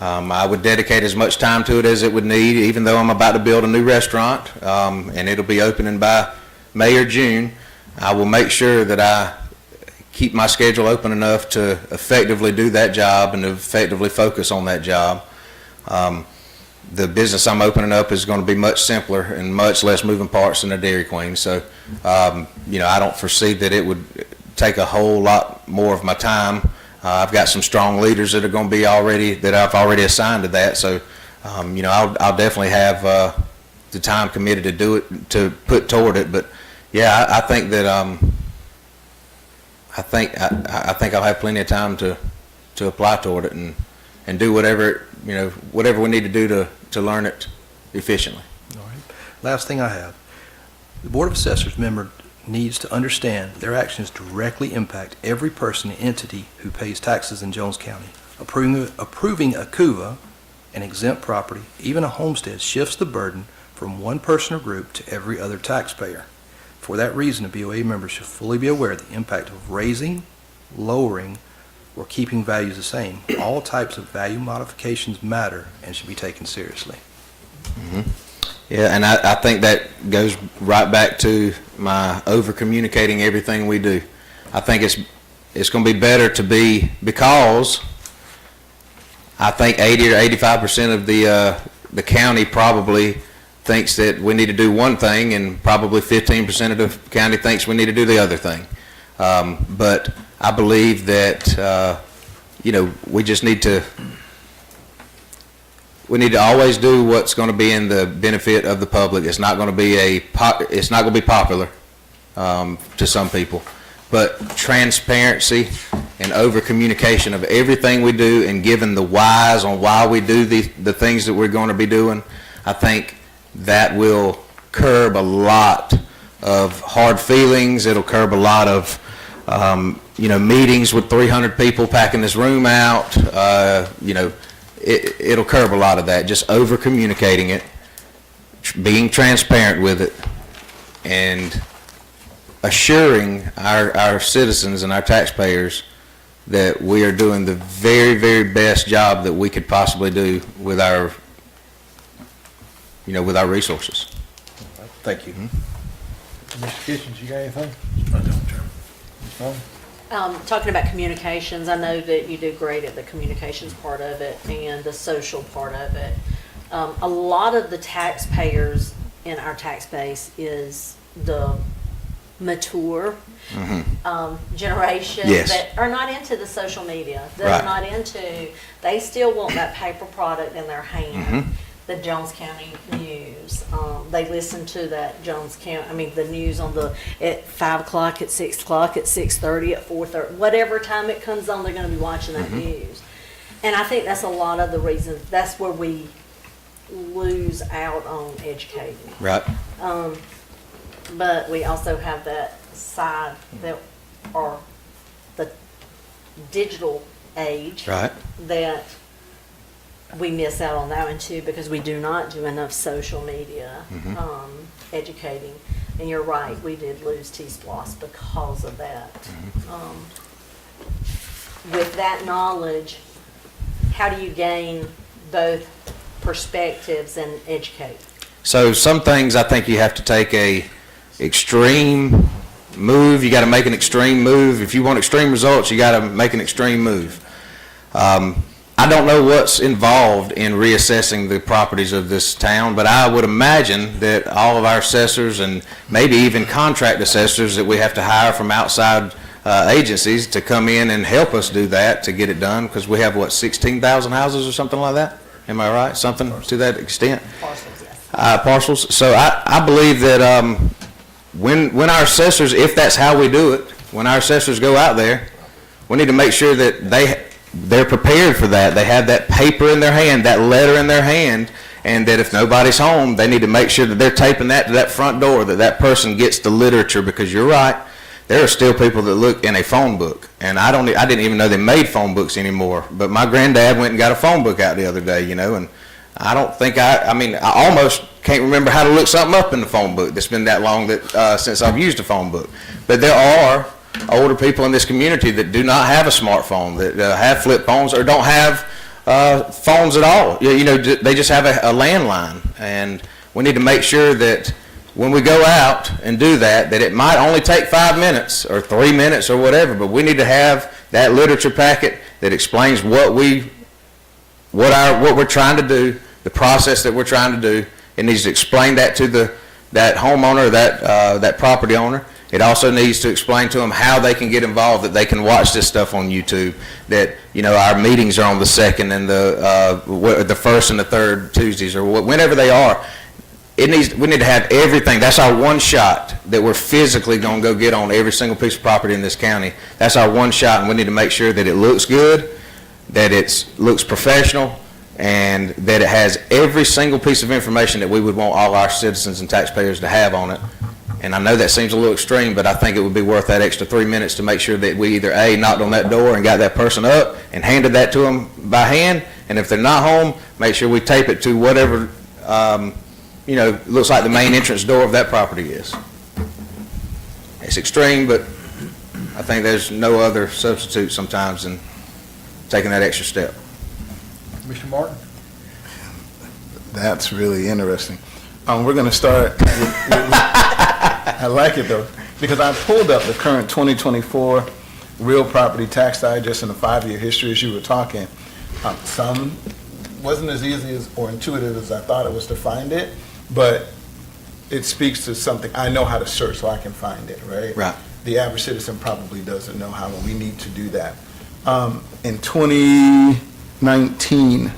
I would dedicate as much time to it as it would need, even though I'm about to build a new restaurant, and it'll be opening by May or June. I will make sure that I keep my schedule open enough to effectively do that job and effectively focus on that job. the business I'm opening up is going to be much simpler and much less moving parts than a Dairy Queen. So, I don't foresee that it would take a whole lot more of my time. I've got some strong leaders that are going to be that I've already assigned to that. So, I'll definitely have the time committed to do it, to put toward it. But yeah, I think that I think I'll have plenty of time to apply toward it and do whatever we need to do to learn it efficiently. All right. Last thing I have, the Board of Assessors member needs to understand their actions directly impact every person and entity who pays taxes in Jones County. Approving a CUVA, an exempt property, even a homestead, shifts the burden from one person or group to every other taxpayer. For that reason, a BOA member should fully be aware of the impact of raising, lowering, or keeping values the same. All types of value modifications matter and should be taken seriously. Yeah, and I think that goes right back to my over-communicating everything we do. I think it's going to be better to be, because I think 80 or 85% of the county probably thinks that we need to do one thing, and probably 15% of the county thinks we need to do the other thing. But I believe that we just need to always do what's going to be in the benefit of the public. It's not going to be popular to some people, but transparency and over communication of everything we do, and giving the whys on why we do the things that we're going to be doing, I think that will curb a lot of hard feelings. It'll curb a lot of meetings with 300 people packing this room out. It'll curb a lot of that. Just over communicating it, being transparent with it, and assuring our citizens and our taxpayers that we are doing the very, very best job that we could possibly do with our resources. Thank you. Mr. Kitchens, you got anything? I don't, Chairman. Ms. Vaughn? Talking about communications, I know that you do great at the communications part of it and the social part of it. A lot of the taxpayers in our tax base is the mature generation Yes. that are not into the social media. They're Right. not into, they still want that paper product in their hand. The Jones County news. They listen to that the news at 5 o'clock, at 6 o'clock, at 6:30, at 4:30, whatever time it comes on, they're going to be watching that news. And I think that's a lot of the reasons. That's where we lose out on educating. Right. But we also have that side that are the digital age. Right. That we miss out on that one too, because we do not do enough social media educating. And you're right, we did lose T-SPLOS because of that. With that knowledge, how do you gain both perspectives and educate? So some things I think you have to take a extreme move. You got to make an extreme move. If you want extreme results, you got to make an extreme move. I don't know what's involved in reassessing the properties of this town, but I would imagine that all of our assessors, and maybe even contract assessors that we have to hire from outside agencies to come in and help us do that, to get it done, because we have, 16,000 houses or something like that? Am I right? Something to that extent? Parcels, yes. Parcels. So I believe that when our assessors, if that's how we do it, when our assessors go out there, we need to make sure that they're prepared for that. They have that paper in their hand, that letter in their hand, and that if nobody's home, they need to make sure that they're taping that to that front door, that person gets the literature, because you're right, there are still people that look in a phone book, and I didn't even know they made phone books anymore, but my granddad went and got a phone book out the other day, and I don't think I almost can't remember how to look something up in the phone book. It's been that long since I've used a phone book. But there are older people in this community that do not have a smartphone, that have flip phones, or don't have phones at all. They just have a landline, and we need to make sure that when we go out and do that it might only take 5 minutes or 3 minutes or whatever, but we need to have that literature packet that explains what we're trying to do the process that we're trying to do. It needs to explain that to that homeowner, that property owner. It also needs to explain to them how they can get involved, that they can watch this stuff on YouTube, that, our meetings are on the second and the first and the third Tuesdays, or whenever they are. We need to have everything. That's our one shot that we're physically going to go get on every single piece of property in this county. That's our one shot, and we need to make sure that it looks good, that it looks professional, and that it has every single piece of information that we would want all our citizens and taxpayers to have on it. And I know that seems a little extreme, but I think it would be worth that extra 3 minutes to make sure that we either A, knocked on that door and got that person up and handed that to them by hand, and if they're not home, make sure we tape it to whatever, looks like the main entrance door of that property is. It's extreme, but I think there's no other substitute sometimes in taking that extra step. Mr. Martin? That's really interesting. We're going to start. I like it though, because I pulled up the current 2024 real property tax digest in the 5-year history as you were talking. Some wasn't as easy or intuitive as I thought it was to find it, but it speaks to something. I know how to search, so I can find it, right? Right. The average citizen probably doesn't know how, and we need to do that. In 2019,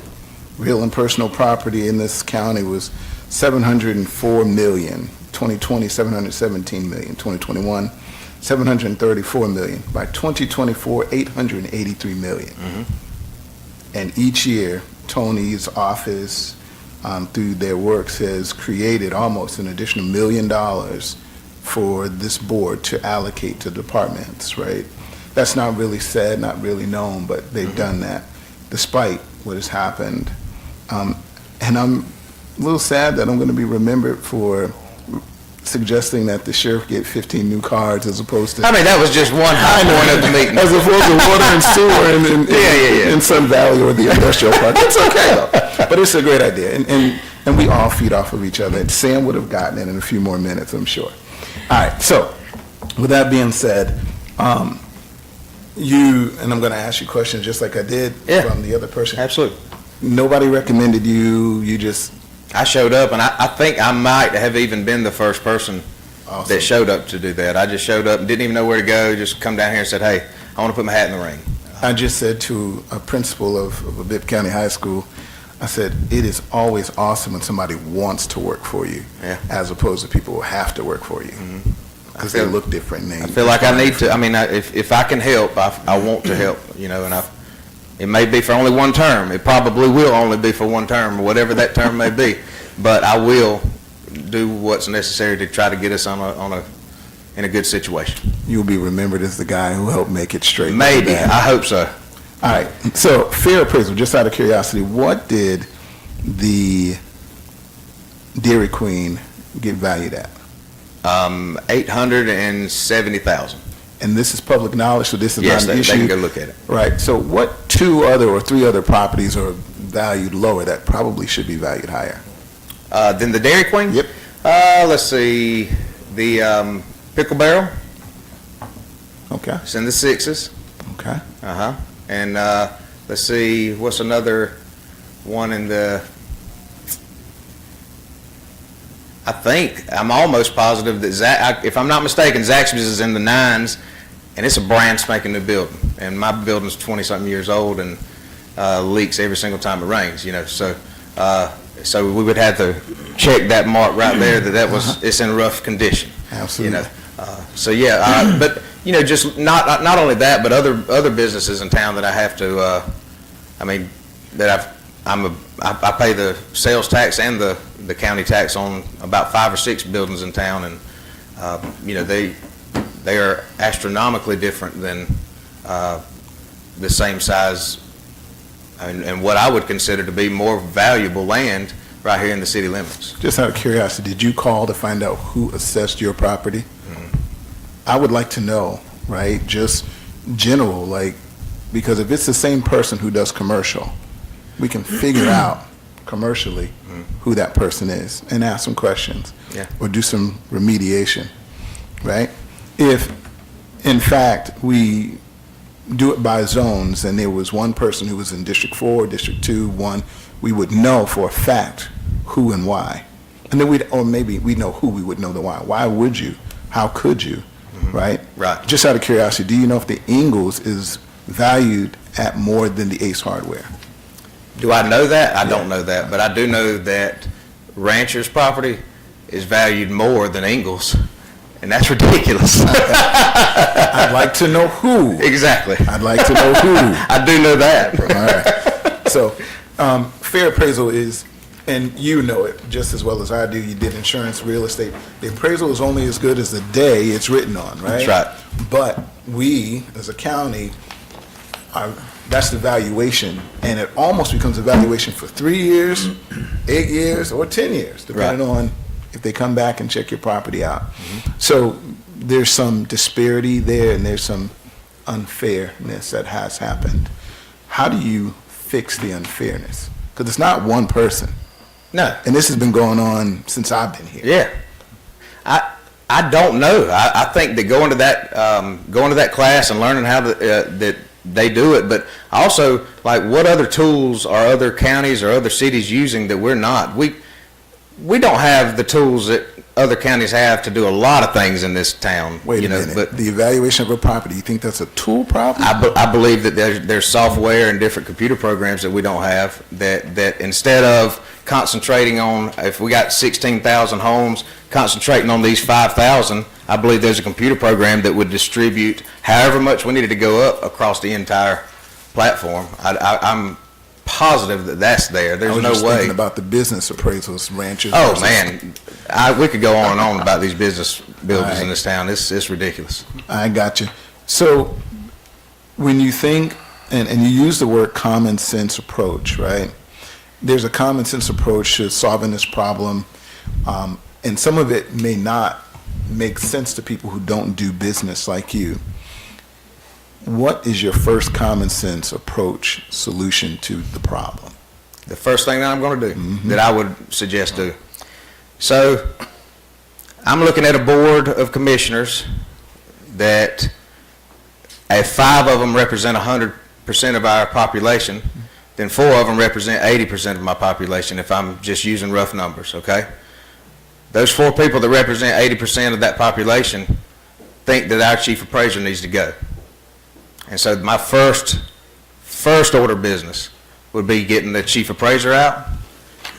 real and personal property in this county was 704 million. 2020, 717 million. 2021, 734 million. By 2024, 883 million. Mm-hmm. And each year, Tony's office, through their works, has created almost an additional $1 million for this board to allocate to departments, right? That's not really said, not really known, but they've done that despite what has happened. And I'm a little sad that I'm going to be remembered for suggesting that the sheriff get 15 new cards as opposed to... I mean, that was just one high point of the meeting. As opposed to water and sewer in Sun Valley or the industrial park. It's okay, though. But it's a great idea. And we all feed off of each other. And Sam would have gotten it in a few more minutes, I'm sure. All right, so with that being said, you, and I'm going to ask you questions just like I did from the other person. Absolutely. Nobody recommended you just... I showed up, and I think I might have even been the first person Awesome. that showed up to do that. I just showed up and didn't even know where to go, just come down here and said, hey, I want to put my hat in the ring. I just said to a principal of a Bibb County High School, I said, it is always awesome when somebody wants to work for you, as opposed to people who have to work for you, because they look different. I feel like I need to. I mean, if I can help, I want to help. And it may be for only one term. It probably will only be for one term, or whatever that term may be. But I will do what's necessary to try to get us in a good situation. You'll be remembered as the guy who helped make it straight. Maybe. I hope so. All right. So, fair appraisal, just out of curiosity, what did the Dairy Queen get valued at? $870,000. And this is public knowledge, so this is Yes, not an they issue. can go look at it. Right. So, what 2 other or 3 other properties are valued lower that probably should be valued higher? Then the Dairy Queen? Yep. Let's see. The Pickle Barrel. Okay. It's in the 6s. Okay. Uh-huh. And let's see, what's another one in the... I'm almost positive that if I'm not mistaken, Zaxby's is in the 9s, and it's a brand spanking new building. And my building's 20-something years old and leaks every single time it rains, so we would have to check that mark right there it's in rough condition. Absolutely. But just not only that, but other businesses in town that I have to, I pay the sales tax and the county tax on about 5 or 6 buildings in town, and they are astronomically different than the same size and what I would consider to be more valuable land right here in the city limits. Just out of curiosity, did you call to find out who assessed your property? Mm-hmm. I would like to know, right? Just general, because if it's the same person who does commercial, we can figure out commercially who that person is and ask some questions or do some remediation, right? If, in fact, we do it by zones, and there was one person who was in District 4, District 2, 1, we would know for a fact who and why. And then or maybe we know who, we would know the why. Why would you? How could you? Right? Right. Just out of curiosity, do you know if the Ingalls is valued at more than the Ace Hardware? Do I know that? I don't know that, but I do know that Rancher's property is valued more than Ingalls, and that's ridiculous. I'd like to know who. Exactly. I'd like to know who. I do know that. All right. So, fair appraisal is, and you know it just as well as I do, you did insurance, real estate. The appraisal is only as good as the day it's written on, right? That's right. But we, as a county, that's the valuation, and it almost becomes a valuation for 3 years, 8 years, or 10 years, depending on if they come back and check your property out. So there's some disparity there, and there's some unfairness that has happened. How do you fix the unfairness? Because it's not one person, No. and this has been going on since I've been here. Yeah. I don't know. I think that going to that class and learning how that they do it, but also, like, what other tools are other counties or other cities using that we're not? We don't have the tools that other counties have to do a lot of things in this town. Wait a minute. But the evaluation of a property, you think that's a tool problem? I believe that there's software and different computer programs that we don't have that instead of concentrating on, if we got 16,000 homes, concentrating on these 5,000, I believe there's a computer program that would distribute however much we needed to go up across the entire platform. I'm positive that that's there. There's I was no just way. thinking about the business appraisals, ranchers. Oh, versus- man, we could go on and on about these business buildings All right. in this town. It's ridiculous. I got you. So when you think, and you use the word common sense approach, right? There's a common sense approach to solving this problem, and some of it may not make sense to people who don't do business like you. What is your first common sense approach solution to the problem? The first thing that I'm going to do, that I would suggest do. So I'm looking at a board of commissioners that if 5 of them represent 100% of our population, then 4 of them represent 80% of my population if I'm just using rough numbers, okay? Those 4 people that represent 80% of that population think that our chief appraiser needs to go. And so my first order of business would be getting the chief appraiser out.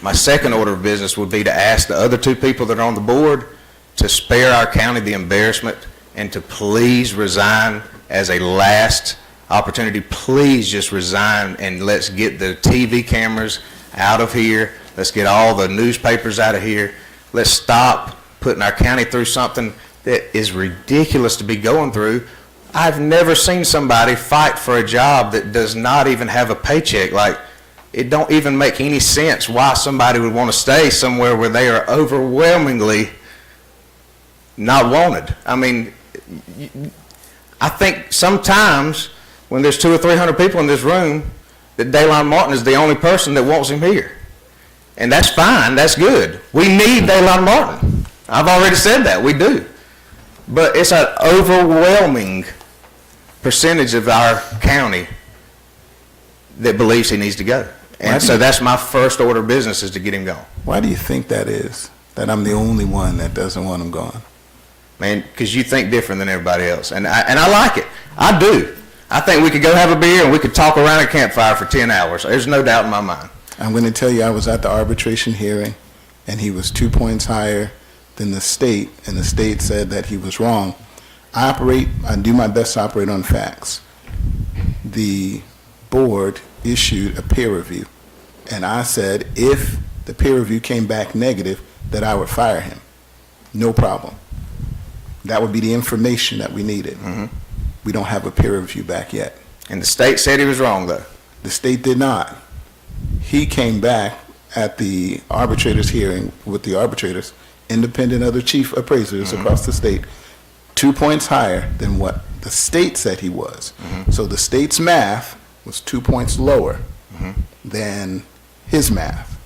My second order of business would be to ask the other 2 people that are on the board to spare our county the embarrassment and to please resign as a last opportunity. Please just resign, and let's get the TV cameras out of here. Let's get all the newspapers out of here. Let's stop putting our county through something that is ridiculous to be going through. I've never seen somebody fight for a job that does not even have a paycheck. Like, it don't even make any sense why somebody would want to stay somewhere where they are overwhelmingly not wanted. I mean, I think sometimes when there's 200 or 300 people in this room, that Daylon Martin is the only person that wants him here. And that's fine, that's good. We need Daylon Martin. I've already said that, we do. But it's an overwhelming percentage of our county that believes he needs to go. And so that's my first order of business, is to get him gone. Why do you think that is? That I'm the only one that doesn't want him gone? Man, because you think different than everybody else. And I like it. I do. I think we could go have a beer and we could talk around a campfire for 10 hours. There's no doubt in my mind. I'm going to tell you, I was at the arbitration hearing, and he was 2 points higher than the state, and the state said that he was wrong. I do my best to operate on facts. The board issued a peer review, and I said if the peer review came back negative, that I would fire him. No problem. That would be the information that we needed. We don't have a peer review back yet. And the state said he was wrong, though. The state did not. He came back at the arbitrators hearing with the arbitrators, independent other chief appraisers across the state, 2 points higher than what the state said he was. So the state's math was 2 points lower than his math.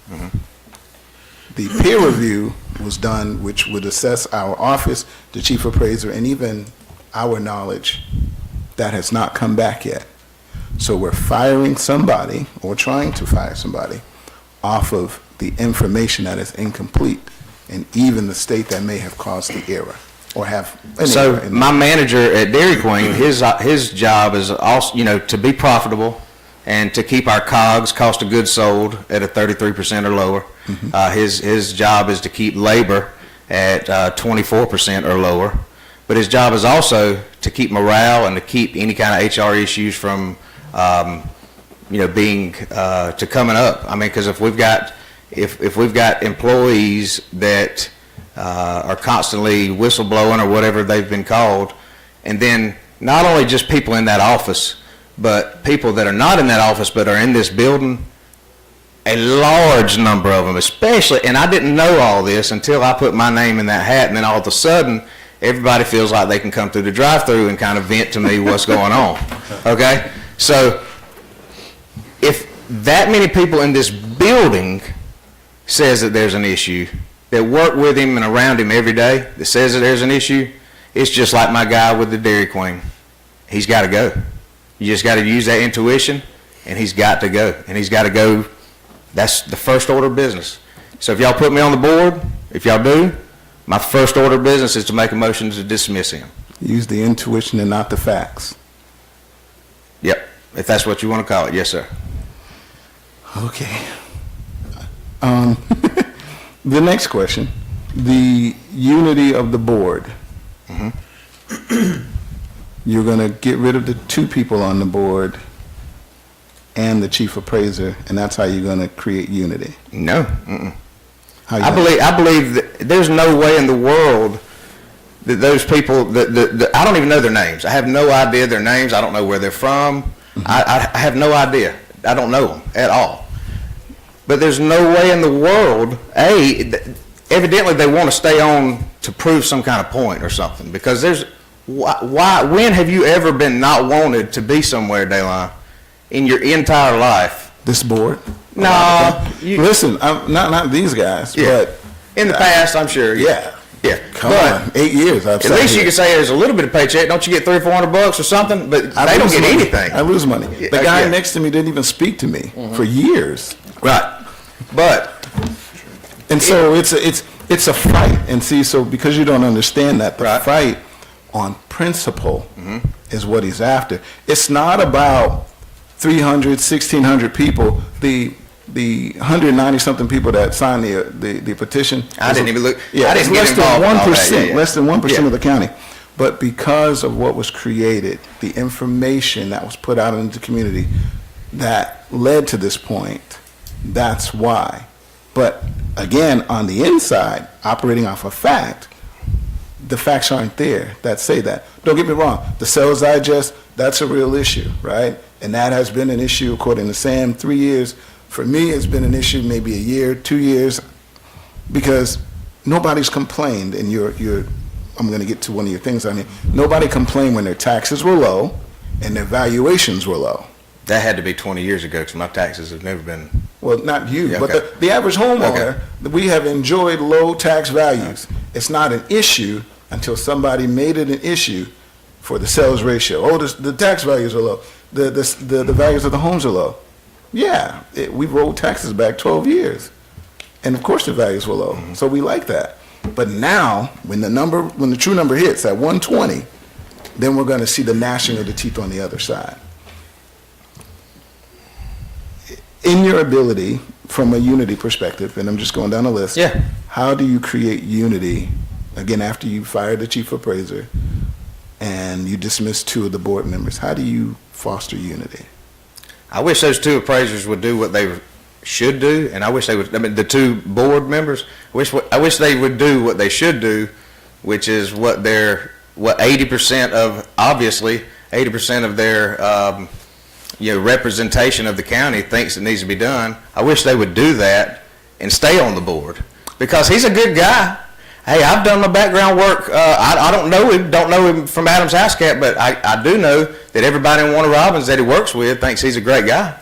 The peer review was done, which would assess our office, the chief appraiser, and even our knowledge That has not come back yet. So we're firing somebody, or trying to fire somebody, off of the information that is incomplete, and even the state that may have caused the error, or have an error So in my manager at Dairy Queen, his job is also, to be profitable and to keep our COGS, cost of goods sold, at a 33% or lower. His job is to keep labor at 24% or lower. But his job is also to keep morale and to keep any kind of HR issues from, being, to coming up. I mean, because if we've got employees that are constantly whistleblowing or whatever they've been called, and then not only just people in that office, but people that are not in that office but are in this building, a large number of them, especially, and I didn't know all this until I put my name in that hat, and then all of a sudden, everybody feels like they can come through the drive-through and kind of vent to me what's going on, okay? So if that many people in this building says that there's an issue, that work with him and around him every day, that says that there's an issue, it's just like my guy with the Dairy Queen. He's got to go. You just got to use that intuition, and he's got to go. And he's got to go. That's the first order of business. So if y'all put me on the board, if y'all do, my first order of business is to make a motion to dismiss him. Use the intuition and not the facts. Yep, if that's what you want to call it. Yes, sir. Okay. The next question, the unity of the board. You're going to get rid of the 2 people on the board and the chief appraiser, and that's how you're going to create unity. No. How you I believe that there's no way in the world that those people, I don't even know their names. I have no idea their names. I don't know where they're from. I have no idea. I don't know them at all. But there's no way in the world, evidently they want to stay on to prove some kind of point or something, because when have you ever been not wanted to be somewhere, Daylon, in your entire life? This board? No. Listen, not these guys, Yeah. but In the past, I'm sure. yeah. Yeah. Come But on, 8 years I've at sat least you here. can say there's a little bit of paycheck. Don't you get $300 or $400 or something? But I they don't lose get money. anything. I lose money. Yeah, The guy yeah. next to me didn't even speak to me for years. Right. But And so it's a fight. And see, so because you don't understand that, the Right. fight on principle is what he's after. It's not about 300, 1,600 people. The 190-something people that signed the petition. I didn't even look. Yeah, I it's didn't get less than involved in all that. 1%, Yeah. less than 1% Yeah. of the county. But because of what was created, the information that was put out into the community that led to this point, that's why. But again, on the inside, operating off of fact, the facts aren't there that say that. Don't get me wrong, the sales digest, that's a real issue, right? And that has been an issue, according to Sam, 3 years. For me, it's been an issue maybe a year, 2 years, because nobody's complained, and I'm going to get to one of your things on here. Nobody complained when their taxes were low and their valuations were low. That had to be 20 years ago because my taxes have never been. Well, not you, Yeah, but okay. the average homeowner, we have enjoyed low tax values. It's not an issue until somebody made it an issue for the sales ratio. Oh, the tax values are low. The values of the homes are low. Yeah, we've rolled taxes back 12 years. And of course the values were low. So we like that. But now, when the true number hits at 120, then we're going to see the gnashing of the teeth on the other side. In your ability, from a unity perspective, and I'm just going down the list, Yeah. how do you create unity, again, after you fire the chief appraiser and you dismiss 2 of the board members? How do you foster unity? I wish those 2 appraisers would do what they should do, and I wish they would. I mean, the 2 board members. I wish they would do what they should do, which is what 80% of, obviously 80% of their representation of the county thinks it needs to be done. I wish they would do that and stay on the board, because he's a good guy. Hey, I've done my background work. I don't know him from Adam's House Cat, but I do know that everybody in Warner Robins that he works with thinks he's a great guy.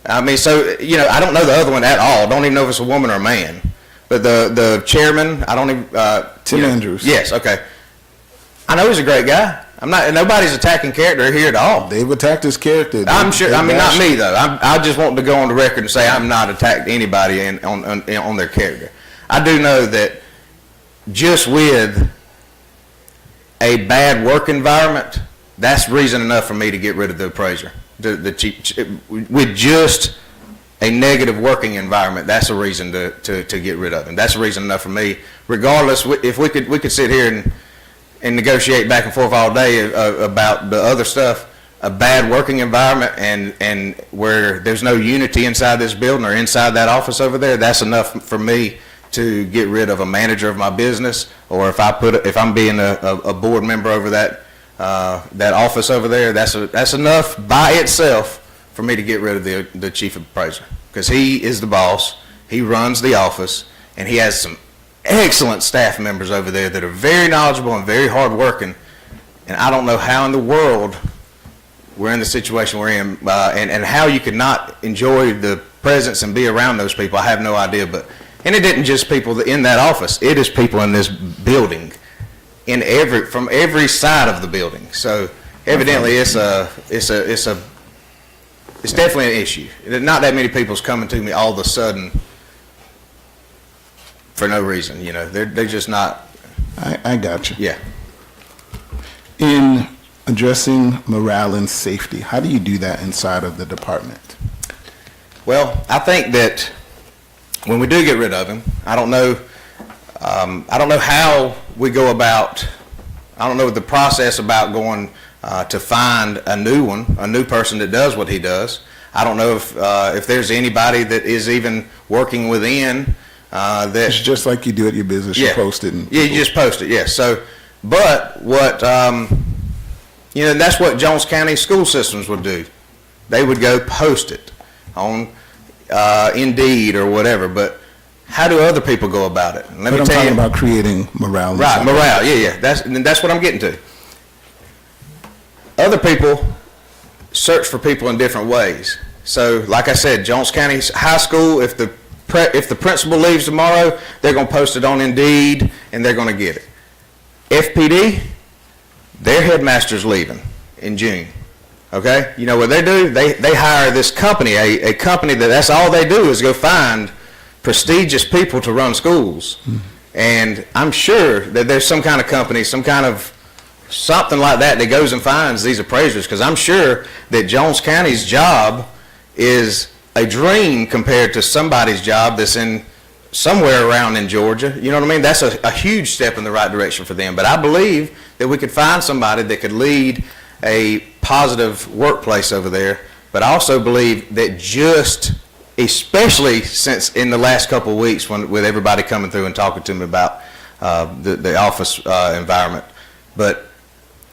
I mean, so, I don't know the other one at all. Don't even know if it's a woman or a man. But the chairman, I don't even... Tim Andrews. Yes, okay. I know he's a great guy. I'm not, nobody's attacking character here at all. They've attacked his character. I'm sure, I mean, not bashed- me though. I just want to go on the record and say I'm not attacked anybody on their character. I do know that just with a bad work environment, that's reason enough for me to get rid of the appraiser. The chief, with just a negative working environment, that's a reason to get rid of him. That's a reason enough for me. Regardless, if we could sit here and negotiate back and forth all day about the other stuff. A bad working environment and where there's no unity inside this building or inside that office over there, that's enough for me to get rid of a manager of my business, or if I'm being a board member over that office over there, that's enough by itself for me to get rid of the chief appraiser, because he is the boss, he runs the office, and he has some excellent staff members over there that are very knowledgeable and very hardworking, and I don't know how in the world we're in the situation we're in, and how you could not enjoy the presence and be around those people, I have no idea. And it isn't just people in that office, it is people in this building, from every side of the building. So evidently it's definitely an issue. Not that many people's coming to me all of a sudden for no reason, you know. They're just not. I got you. Yeah. In addressing morale and safety, how do you do that inside of the department? Well, I think that when we do get rid of him, I don't know how we go about. I don't know the process about going to find a new person that does what he does. I don't know if there's anybody that is even working within that. It's just like you do at your business. You post it. Yeah, you just post it. Yes. So, but what that's what Jones County school systems would do. They would go post it on Indeed or whatever. But how do other people go about it? Let me I'm tell talking you about creating morale. Right, morale. Yeah. That's what I'm getting to. Other people search for people in different ways. So, like I said, Jones County High School, if the principal leaves tomorrow, they're going to post it on Indeed, and they're going to get it. FPD, their headmaster's leaving in June. Okay? You know what they do? They hire this company, a company that's all they do is go find prestigious people to run schools. And I'm sure that there's some kind of company, something like that goes and finds these appraisers, because I'm sure that Jones County's job is a dream compared to somebody's job that's in somewhere around in Georgia. You know what I mean? That's a huge step in the right direction for them. But I believe that we could find somebody that could lead a positive workplace over there. But I also believe that especially since in the last couple of weeks with everybody coming through and talking to me about the office environment. But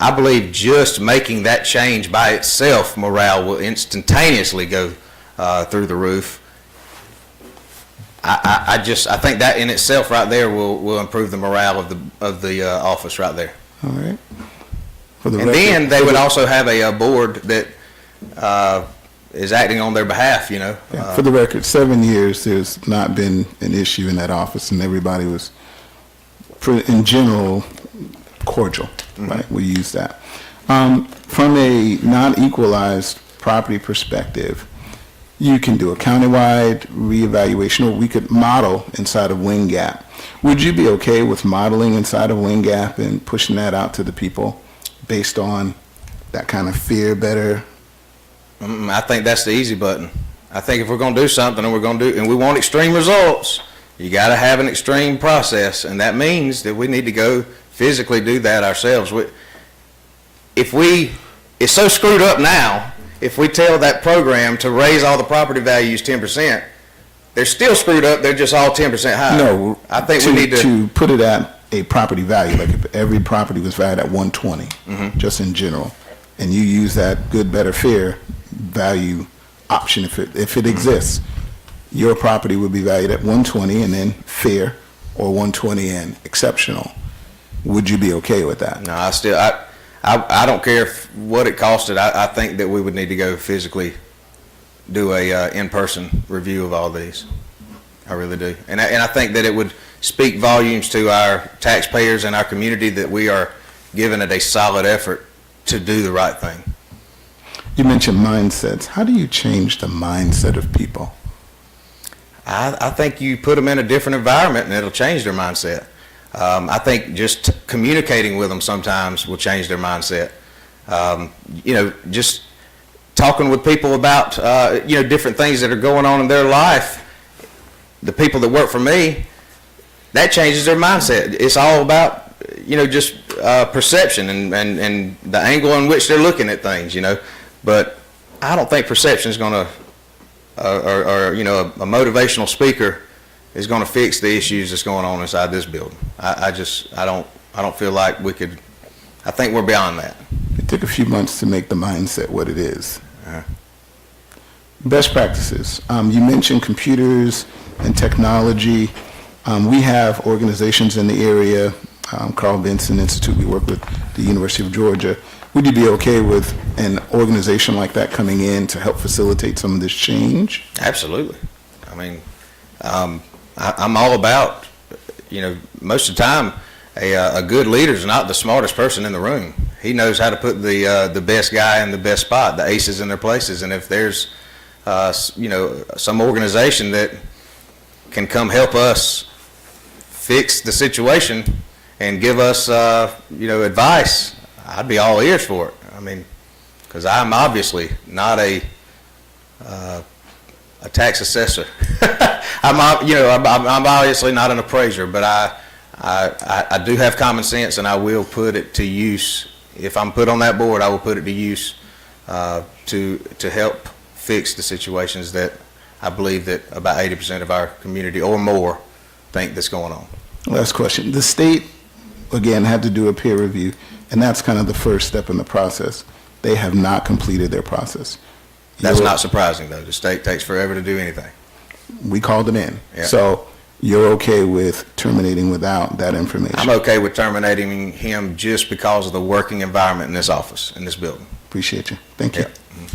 I believe just making that change by itself, morale will instantaneously go through the roof. I think that in itself right there will improve the morale of the office right there. All right. Then they would also have a board that is acting on their behalf, you know. Yeah, for the record, 7 years, there's not been an issue in that office, and everybody was, in general, cordial, right? We use that. From a non-equalized property perspective, you can do a countywide reevaluation, or we could model inside of Wing Gap. Would you be okay with modeling inside of Wing Gap and pushing that out to the people based on that kind of fear better? I think that's the easy button. I think if we're going to do something and we want extreme results, you got to have an extreme process, and that means that we need to go physically do that ourselves. It's so screwed up now. If we tell that program to raise all the property values 10%, they're still screwed up. They're just all 10% higher. No, I think we need to put it at a property value, like if every property was valued at 120, just in general, and you use that good, better, fair value option, if it exists, your property would be valued at 120 and then fair, or 120 and exceptional. Would you be okay with that? No, I don't care what it costed. I think that we would need to go physically do a in-person review of all these. I really do. And I think that it would speak volumes to our taxpayers and our community that we are giving it a solid effort to do the right thing. You mentioned mindsets. How do you change the mindset of people? I think you put them in a different environment and it'll change their mindset. I think just communicating with them sometimes will change their mindset. Just talking with people about, different things that are going on in their life, the people that work for me, that changes their mindset. It's all about, just perception and the angle in which they're looking at things, But I don't think perception is going to, a motivational speaker is going to fix the issues that's going on inside this building. I don't feel like we could. I think we're beyond that. It took a few months to make the mindset what it is. Best practices. You mentioned computers and technology. We have organizations in the area, Carl Vinson Institute, we work with the University of Georgia. Would you be okay with an organization like that coming in to help facilitate some of this change? Absolutely. I mean, I'm all about, most of the time, a good leader is not the smartest person in the room. He knows how to put the best guy in the best spot, the aces in their places. And if there's, some organization that can come help us fix the situation and give us, advice, I'd be all ears for it. I mean, because I'm obviously not a tax assessor. I'm obviously not an appraiser, but I do have common sense, and I will put it to use. If I'm put on that board, I will put it to use to help fix the situations that I believe that about 80% of our community or more think that's going on. Last question. The state, again, had to do a peer review, and that's kind of the first step in the process. They have not completed their process. That's not surprising, though. The state takes forever to do anything. We called it in. Yeah. So you're okay with terminating without that information? I'm okay with terminating him just because of the working environment in this office, in this building. Appreciate you. Thank you. Yeah.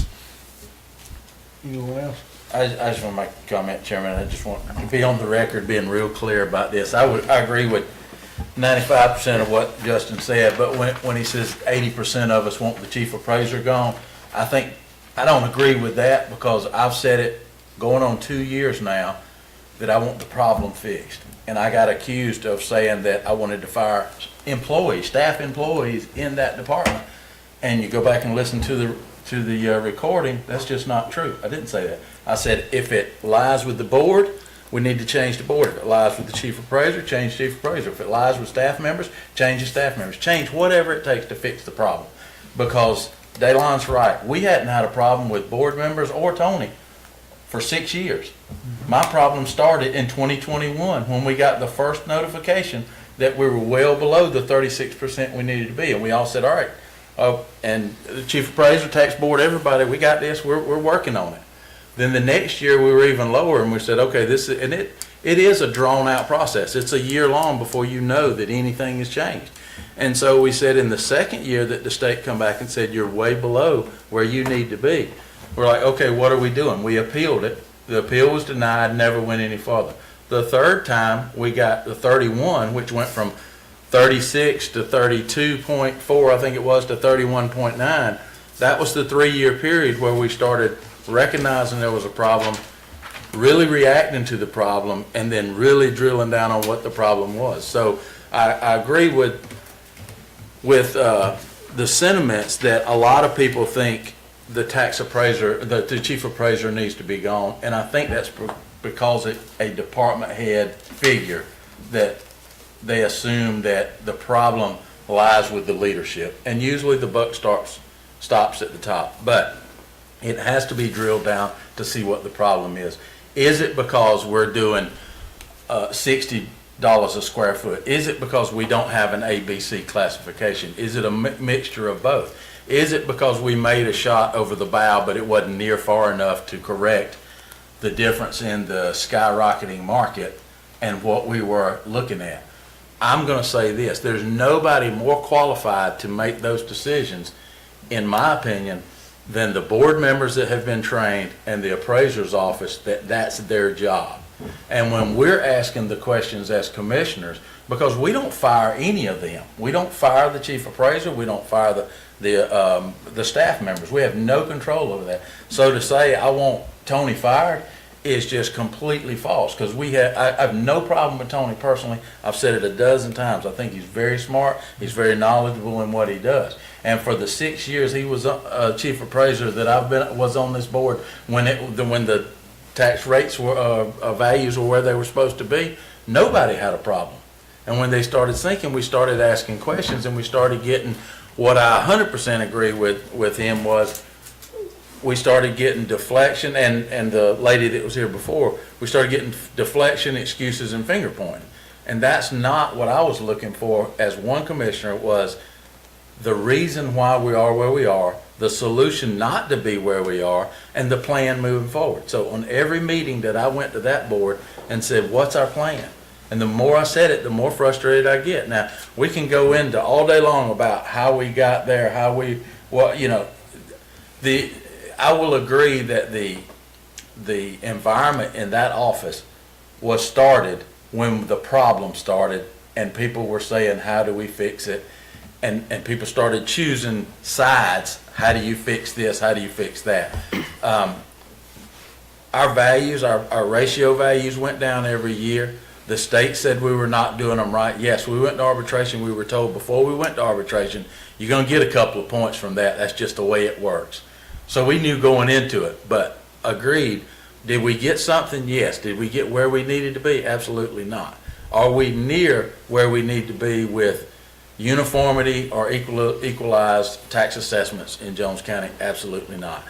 Anyone else? I just want to make a comment, Chairman. I just want to be on the record being real clear about this. I agree with 95% of what Justin said, but when he says 80% of us want the chief appraiser gone, I don't agree with that, because I've said it going on 2 years now that I want the problem fixed. And I got accused of saying that I wanted to fire staff employees in that department. And you go back and listen to the recording, that's just not true. I didn't say that. I said if it lies with the board, we need to change the board. If it lies with the chief appraiser, change the chief appraiser. If it lies with staff members, change the staff members. Change whatever it takes to fix the problem. Because Daylon's right. We hadn't had a problem with board members or Tony for 6 years. My problem started in 2021 when we got the first notification that we were well below the 36% we needed to be. And we all said, all right, and the chief appraiser, tax board, everybody, we got this, we're working on it. Then the next year we were even lower, and we said, okay, it is a drawn out process. It's a year long before you know that anything has changed. And so we said in the second year that the state come back and said, you're way below where you need to be. We're like, okay, what are we doing? We appealed it. The appeal was denied, never went any further. The third time we got the 31, which went from 36 to 32.4, I think it was, to 31.9. That was the 3-year period where we started recognizing there was a problem, really reacting to the problem, and then really drilling down on what the problem was. So I agree with the sentiments that a lot of people think the tax appraiser, the chief appraiser needs to be gone, and I think that's because it's a department head figure that they assume that the problem lies with the leadership, and usually the buck stops at the top. But it has to be drilled down to see what the problem is. Is it because we're doing $60 a square foot? Is it because we don't have an ABC classification? Is it a mixture of both? Is it because we made a shot over the bow but it wasn't near far enough to correct the difference in the skyrocketing market and what we were looking at? I'm going to say this. There's nobody more qualified to make those decisions, in my opinion, than the board members that have been trained and the appraiser's office, that's their job. And when we're asking the questions as commissioners, because we don't fire any of them. We don't fire the chief appraiser, we don't fire the staff members. We have no control over that. So to say I want Tony fired is just completely false, because I have no problem with Tony personally. I've said it a dozen times. I think he's very smart, he's very knowledgeable in what he does. And for the 6 years he was chief appraiser that was on this board, when the tax rates were values were where they were supposed to be, nobody had a problem. And when they started sinking, we started asking questions, and we started getting what I 100% agree with him was, we started getting deflection, and the lady that was here before, we started getting deflection, excuses, and finger pointing. And that's not what I was looking for as one commissioner. It was the reason why we are where we are, the solution not to be where we are, and the plan moving forward. So on every meeting that I went to that board and said, what's our plan? And the more I said it, the more frustrated I get. Now, we can go into all day long about how we got there, I will agree that the environment in that office was started when the problem started, and people were saying, how do we fix it? And people started choosing sides. How do you fix this? How do you fix that? Our values, our ratio values went down every year. The state said we were not doing them right. Yes, we went to arbitration. We were told before we went to arbitration, you're going to get a couple of points from that. That's just the way it works. So we knew going into it, but agreed. Did we get something? Yes. Did we get where we needed to be? Absolutely not. Are we near where we need to be with uniformity or equalized tax assessments in Jones County? Absolutely not.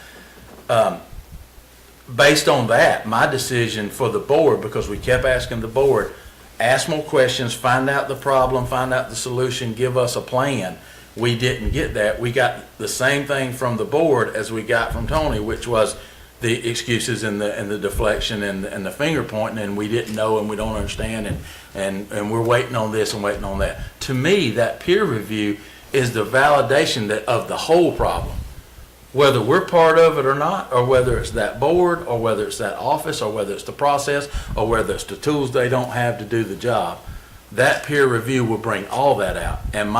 Based on that, my decision for the board, because we kept asking the board, ask more questions, find out the problem, find out the solution, give us a plan. We didn't get that. We got the same thing from the board as we got from Tony, which was the excuses and the deflection and the finger pointing, and we didn't know and we don't understand, and we're waiting on this and waiting on that. To me, that peer review is the validation of the whole problem. Whether we're part of it or not, or whether it's that board, or whether it's that office, or whether it's the process, or whether it's the tools they don't have to do the job, that peer review will bring all that out. And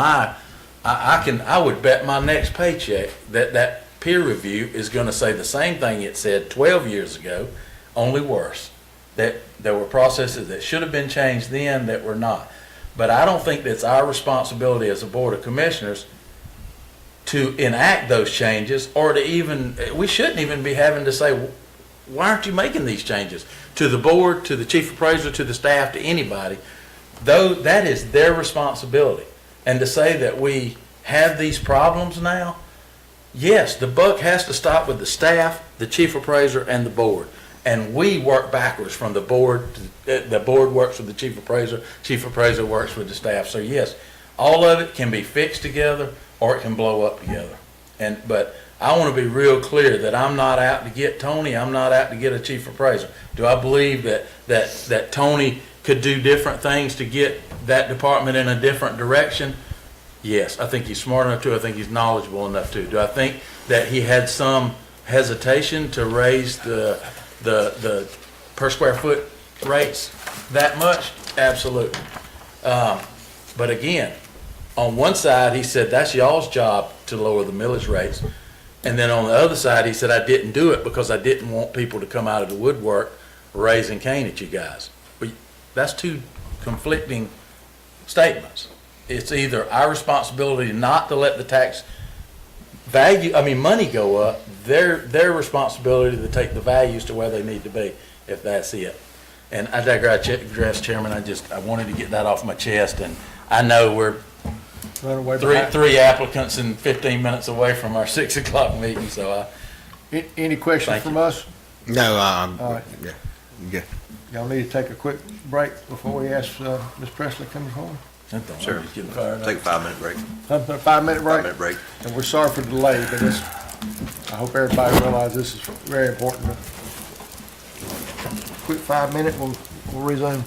I would bet my next paycheck that peer review is going to say the same thing it said 12 years ago, only worse. That there were processes that should have been changed then that were not. But I don't think that's our responsibility as a board of commissioners to enact those changes, or we shouldn't even be having to say, why aren't you making these changes? To the board, to the chief appraiser, to the staff, to anybody. Though that is their responsibility. And to say that we have these problems now, yes, the buck has to stop with the staff, the chief appraiser, and the board. And we work backwards from the board. The board works with the chief appraiser works with the staff. So yes, all of it can be fixed together, or it can blow up together. But I want to be real clear that I'm not out to get Tony. I'm not out to get a chief appraiser. Do I believe that Tony could do different things to get that department in a different direction? Yes, I think he's smart enough to. I think he's knowledgeable enough to. Do I think that he had some hesitation to raise the per square foot rates that much? Absolutely. But again, on one side, he said, that's y'all's job to lower the millage rates. And then on the other side, he said, I didn't do it because I didn't want people to come out of the woodwork raising Cain at you guys. But that's two conflicting statements. It's either our responsibility not to let the tax money go up, their responsibility to take the values to where they need to be, if that's it. And I digress, Chairman. I wanted to get that off my chest, and I know we're Run away behind. three applicants and 15 minutes away from our 6 o'clock meeting, so Any questions Thank from you. us? No, All right. yeah. Y'all need to take a quick break before we ask Ms. Presley to come home? Sure. Getting fired up. Take a 5-minute break. Something, a 5-minute break? 5-minute break. And we're sorry for the delay, but I hope everybody realizes this is very important. Quick 5-minute, we'll resume.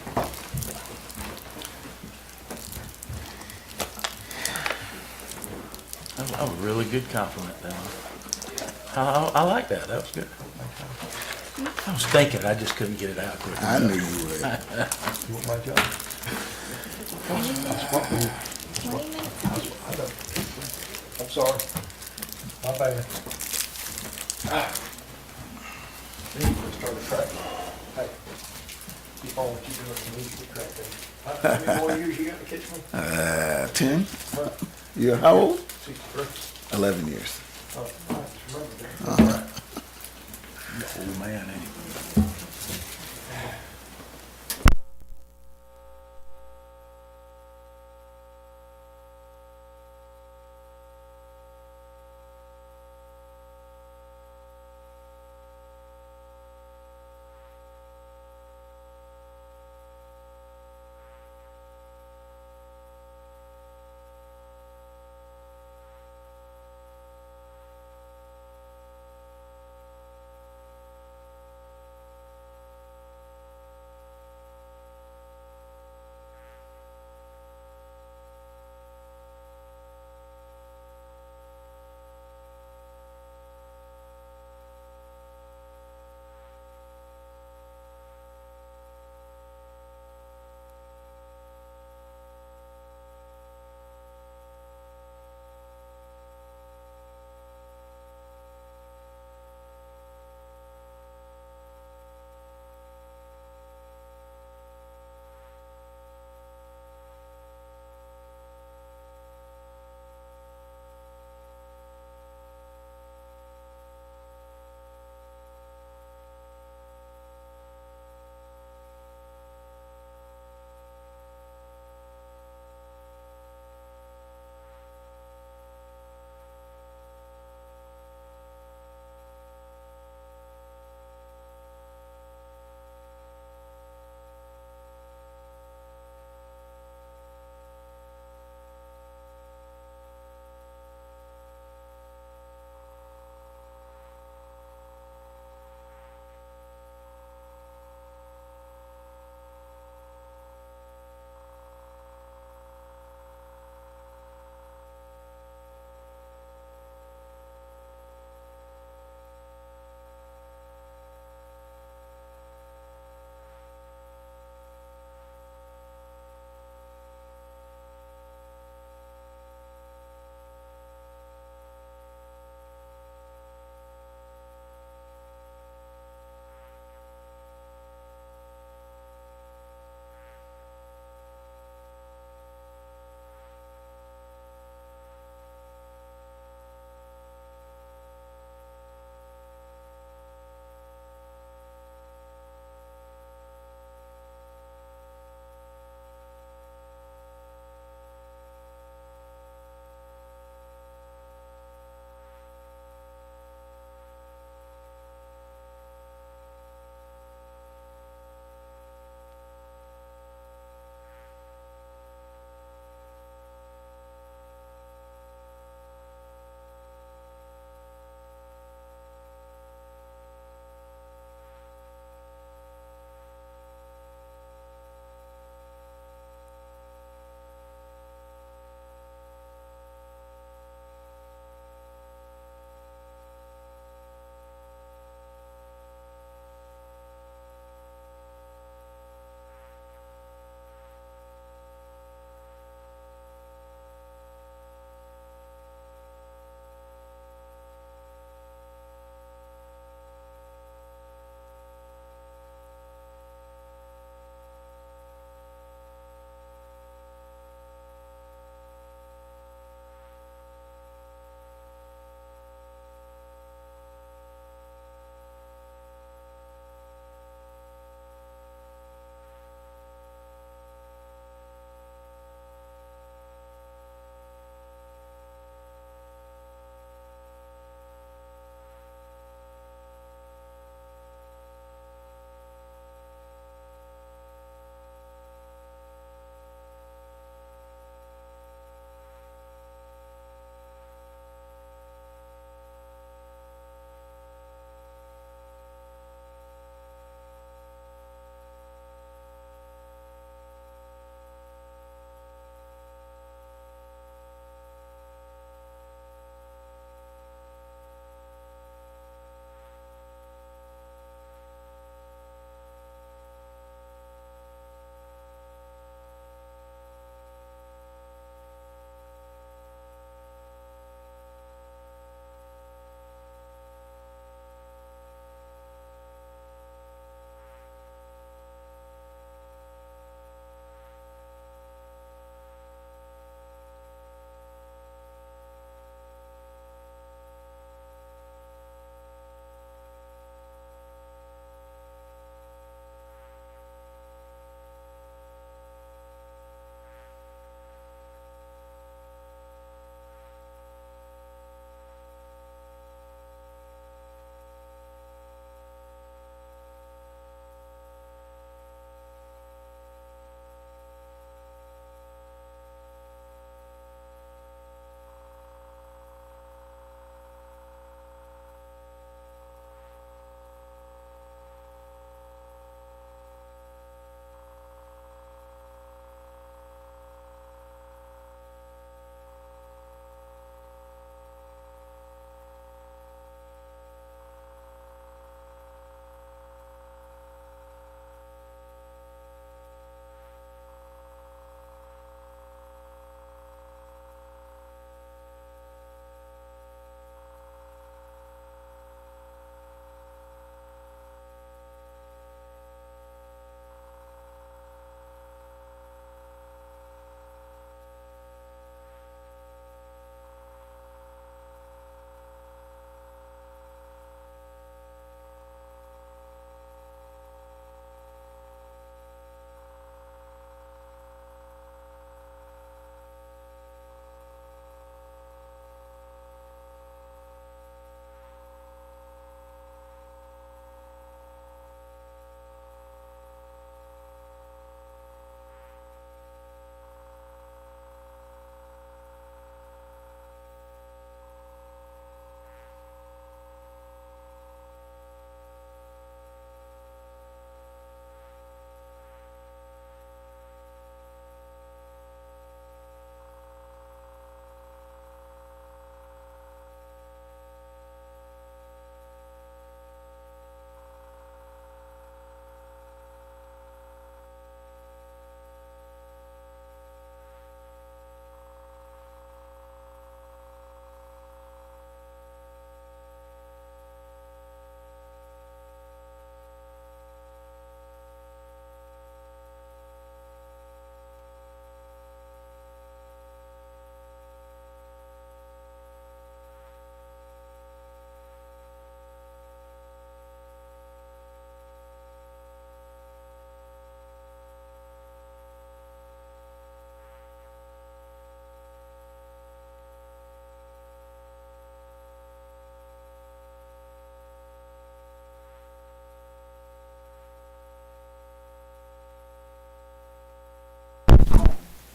That was a really good compliment, Dan. I like that. That was good. I was thinking, I just couldn't get it out quick. I knew you would. You want my job? I'm sorry. My bad. Start a track. Hey, keep on what you're doing, you need to get cracked. How many more years you got to catch me? 10? You're how old? 63. 11 years. Oh, I just remember that. Old man, ain't he?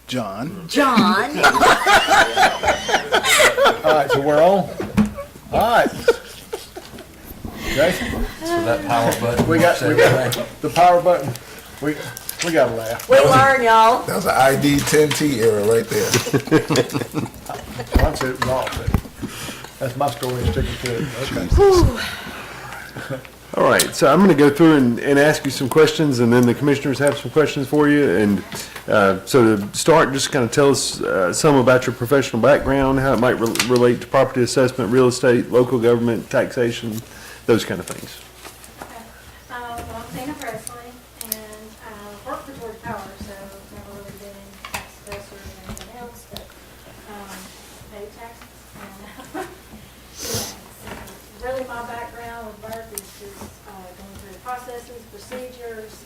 John. John. All right, so we're on? All right. Jason, So that power button. we got the power button. We gotta laugh. We learn, y'all. That was an ID 10T era right there. Once it was off, that's my story, sticking to it. Okay. All right, so I'm going to go through and ask you some questions, and then the commissioners have some questions for you. And so to start, just kind of tell us some about your professional background, how it might relate to property assessment, real estate, local government, taxation, those kind of things. Well, I'm Presley, and I work for Georgia Power, so never really been in tax assessor or anything else, but pay taxes. And really my background with work is just going through the processes, procedures,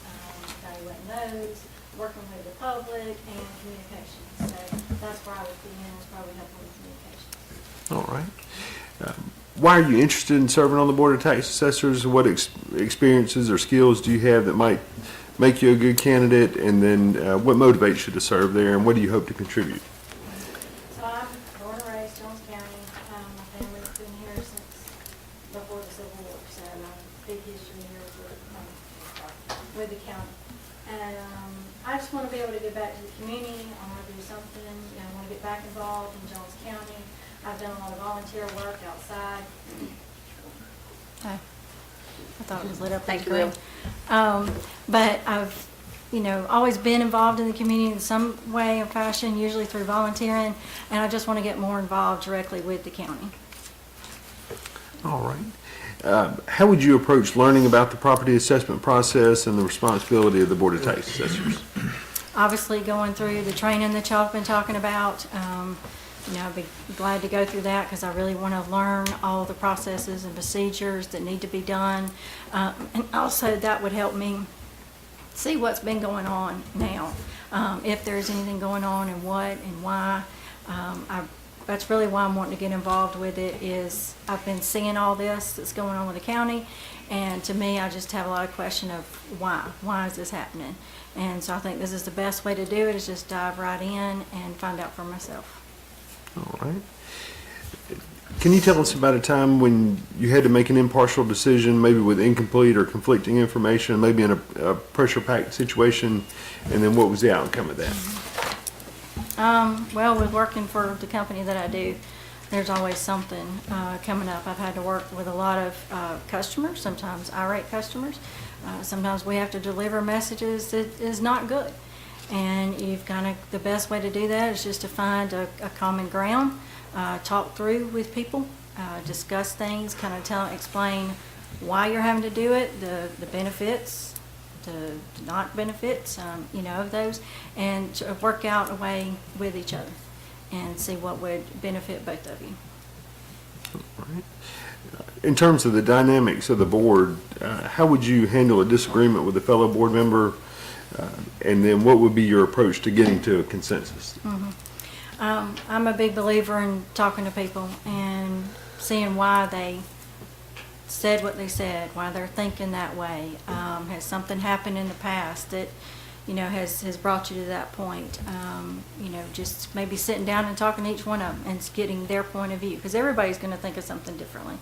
evaluating those, working with the public, and communications. So that's where I would be in, is probably helping with communications. All right. Why are you interested in serving on the Board of Tax Assessors? What experiences or skills do you have that might make you a good candidate? And then what motivates you to serve there, and what do you hope to contribute? So I'm born and raised Jones County. My family's been here since before the Civil War, so big history here with the county. And I just want to be able to give back to the community. I want to do something, I want to get back involved in Jones County. I've done a lot of volunteer work outside. I thought it was lit up. Thank on the you. screen. But I've, always been involved in the community in some way or fashion, usually through volunteering, and I just want to get more involved directly with the county. All right. How would you approach learning about the property assessment process and the responsibility of the Board of Tax Assessors? Obviously, going through the training that y'all have been talking about, I'd be glad to go through that because I really want to learn all the processes and procedures that need to be done. And also that would help me see what's been going on now, if there's anything going on and what and why. That's really why I'm wanting to get involved with it, is I've been seeing all this that's going on with the county, and to me, I just have a lot of question of why. Why is this happening? And so I think this is the best way to do it, is just dive right in and find out for myself. All right. Can you tell us about a time when you had to make an impartial decision, maybe with incomplete or conflicting information, maybe in a pressure-packed situation, and then what was the outcome of that? Well, with working for the company that I do, there's always something coming up. I've had to work with a lot of customers, sometimes irate customers. Sometimes we have to deliver messages that is not good. And the best way to do that is just to find a common ground, talk through with people, discuss things, explain why you're having to do it, the benefits, the not benefits, of those, and to work out a way with each other and see what would benefit both of you. All right. In terms of the dynamics of the board, how would you handle a disagreement with a fellow board member? And then what would be your approach to getting to a consensus? I'm a big believer in talking to people and seeing why they said what they said, why they're thinking that way. Has something happened in the past that, has brought you to that point? Just maybe sitting down and talking to each one of them and getting their point of view, because everybody's going to think of something differently.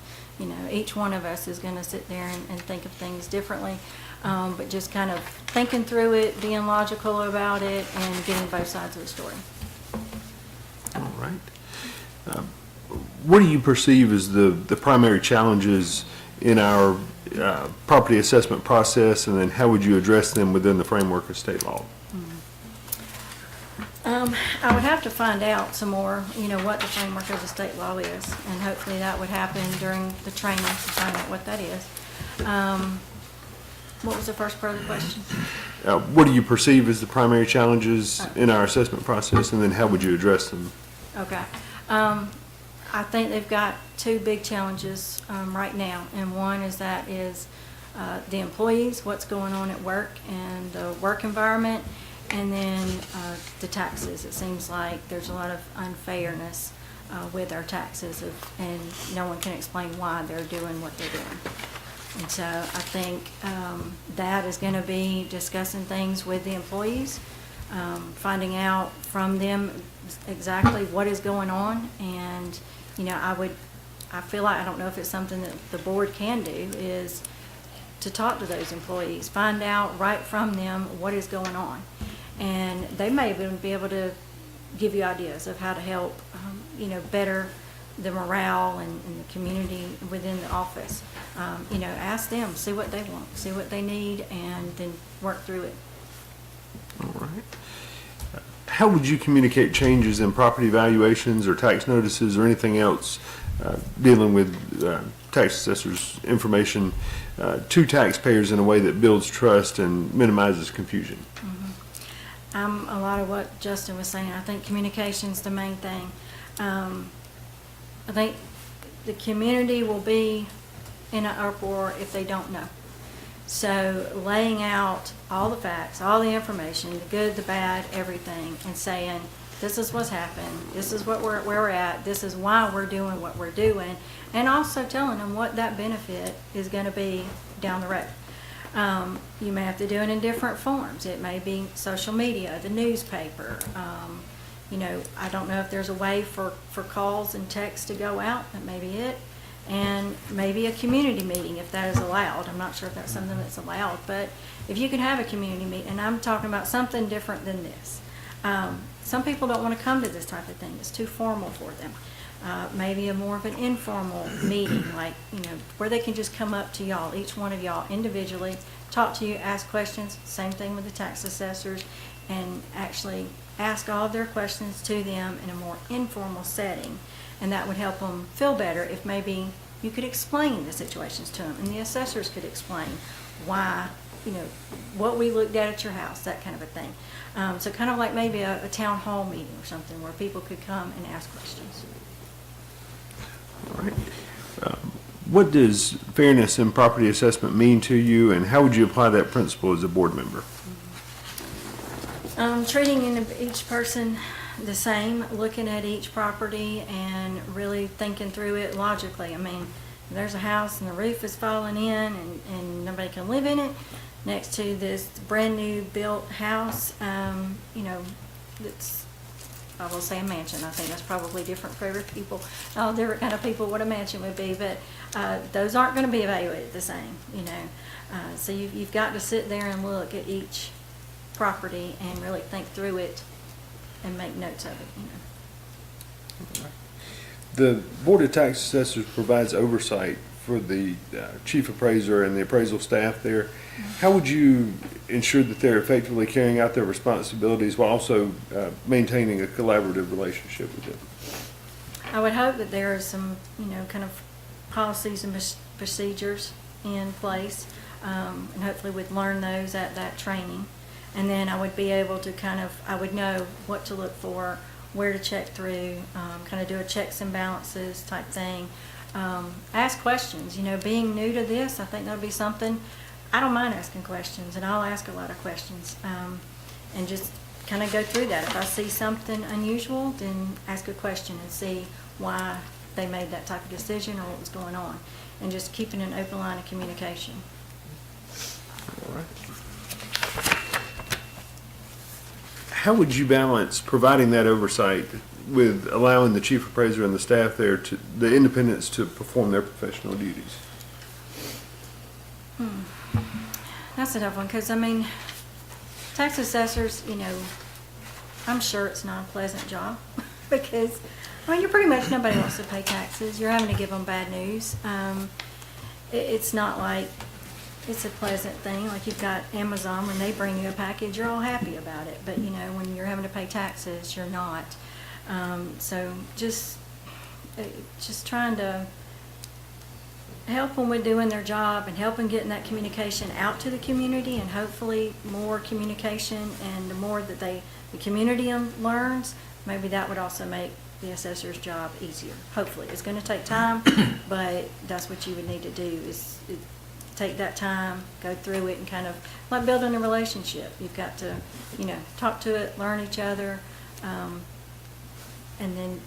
Each one of us is going to sit there and think of things differently. But just kind of thinking through it, being logical about it, and getting both sides of the story. All right. What do you perceive as the primary challenges in our property assessment process, and then how would you address them within the framework of state law? I would have to find out some more, what the framework of the state law is, and hopefully that would happen during the training to find out what that is. What was the first part of the question? What do you perceive as the primary challenges in our assessment process, and then how would you address them? Okay. I think they've got two big challenges right now, and one is the employees, what's going on at work and the work environment, and then the taxes. It seems like there's a lot of unfairness with our taxes, and no one can explain why they're doing what they're doing. And so I think that is going to be discussing things with the employees, finding out from them exactly what is going on. And, you know, I feel like, I don't know if it's something that the board can do, is to talk to those employees, find out right from them what is going on. And they may even be able to give you ideas of how to help, you know, better the morale and the community within the office. You know, ask them, see what they want, see what they need, and then work through it. All right. How would you communicate changes in property valuations or tax notices or anything else dealing with tax assessors' information to taxpayers in a way that builds trust and minimizes confusion? A lot of what Justin was saying, I think communication's the main thing. I think the community will be in an uproar if they don't know. So laying out all the facts, all the information, the good, the bad, everything, and saying, this is what's happened, this is what where we're at, this is why we're doing what we're doing, and also telling them what that benefit is going to be down the road. You may have to do it in different forms. It may be social media, the newspaper. You know, I don't know if there's a way for calls and texts to go out. That may be it. And maybe a community meeting if that is allowed. I'm not sure if that's something that's allowed, but if you can have a community meeting, and I'm talking about something different than this. Some people don't want to come to this type of thing. It's too formal for them. Maybe a more of an informal meeting, like, you know, where they can just come up to y'all, each one of y'all individually, talk to you, ask questions. Same thing with the tax assessors, and actually ask all of their questions to them in a more informal setting. And that would help them feel better if maybe you could explain the situations to them, and the assessors could explain why, you know, what we looked at your house, that kind of a thing. So kind of like maybe a town hall meeting or something where people could come and ask questions. All right. What does fairness in property assessment mean to you, and how would you apply that principle as a board member? Treating each person the same, looking at each property and really thinking through it logically. I mean, there's a house and the roof is falling in and nobody can live in it next to this brand new built house, you know, that's, I will say a mansion. I think that's probably different for every people, all different kind of people what a mansion would be, but those aren't going to be evaluated the same, you know. So you've got to sit there and look at each property and really think through it and make notes of it, you know. The Board of Tax Assessors provides oversight for the chief appraiser and the appraisal staff there. How would you ensure that they're effectively carrying out their responsibilities while also maintaining a collaborative relationship with them? I would hope that there are some, you know, kind of policies and procedures in place, and hopefully we'd learn those at that training. And then I would be able to I would know what to look for, where to check through, kind of do a checks and balances type thing. Ask questions. You know, being new to this, I think that'll be something. I don't mind asking questions, and I'll ask a lot of questions, and just kind of go through that. If I see something unusual, then ask a question and see why they made that type of decision or what was going on, and just keeping an open line of communication. All right. How would you balance providing that oversight with allowing the chief appraiser and the staff there to the independence to perform their professional duties? That's a tough one, because I mean, tax assessors, you know, I'm sure it's not a pleasant job because, I mean, you're pretty much, nobody wants to pay taxes. You're having to give them bad news. It's not like it's a pleasant thing. Like you've got Amazon, when they bring you a package, you're all happy about it. But, you know, when you're having to pay taxes, you're not. So just trying to help them with doing their job and help them getting that communication out to the community, and hopefully more communication, and the more that the community learns, maybe that would also make the assessor's job easier. Hopefully. It's going to take time, but that's what you would need to do is take that time, go through it, and kind of like building a relationship. You've got to, you know, talk to it, learn each other, and then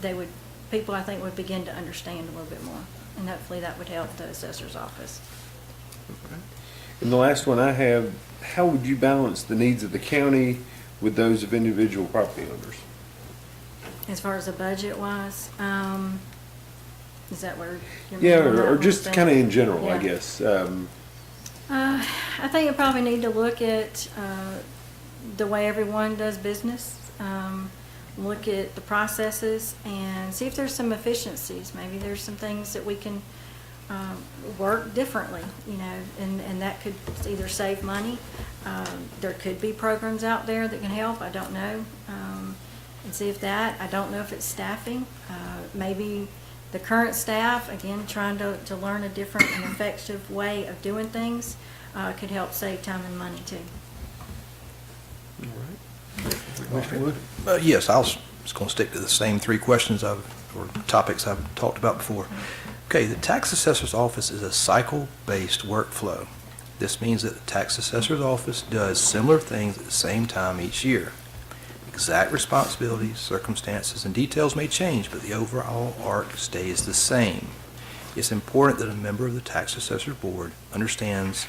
people I think would begin to understand a little bit more, and hopefully that would help the assessor's office. Okay. And the last one I have, how would you balance the needs of the county with those of individual property owners? As far as the budget wise, is that where you're? Yeah, moving that or one just thing? kind of in general, I Yeah. guess. I think you probably need to look at the way everyone does business, look at the processes and see if there's some efficiencies. Maybe there's some things that we can work differently, you know, and that could either save money. There could be programs out there that can help, I don't know. And see if that, I don't know if it's staffing. Maybe the current staff, again, trying to learn a different and effective way of doing things, could help save time and money too. Commissioner Wood? Yes, I was just going to stick to the same three questions or topics I've talked about before. Okay, the tax assessor's office is a cycle-based workflow. This means that the tax assessor's office does similar things at the same time each year. Exact responsibilities, circumstances, and details may change, but the overall arc stays the same. It's important that a member of the tax assessor's board understands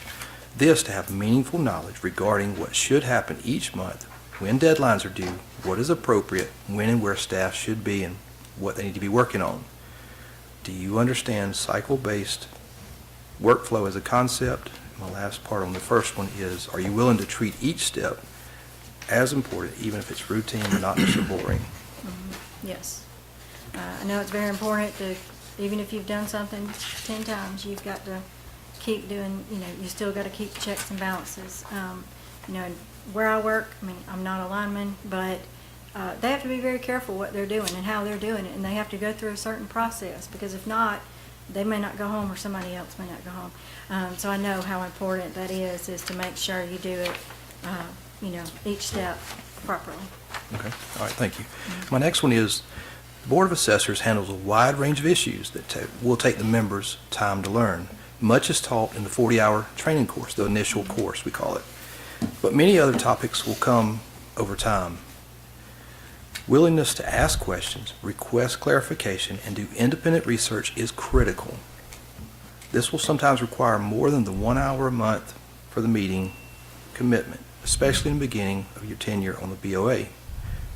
this to have meaningful knowledge regarding what should happen each month, when deadlines are due, what is appropriate, when and where staff should be, and what they need to be working on. Do you understand cycle-based workflow as a concept? My last part on the first one is, are you willing to treat each step as important, even if it's routine, monotonous, or boring? Yes. I know it's very important to, even if you've done something 10 times, you've got to keep doing, you know, you still got to keep checks and balances. You know, where I work, I mean, I'm not a lineman, but they have to be very careful what they're doing and how they're doing it, and they have to go through a certain process, because if not, they may not go home or somebody else may not go home. So I know how important that is to make sure you do it, you know, each step properly. Okay, all right, thank you. My next one is, the Board of Assessors handles a wide range of issues that will take the members time to learn. Much is taught in the 40-hour training course, the initial course, we call it. But many other topics will come over time. Willingness to ask questions, request clarification, and do independent research is critical. This will sometimes require more than the 1 hour a month for the meeting commitment, especially in the beginning of your tenure on the BOA.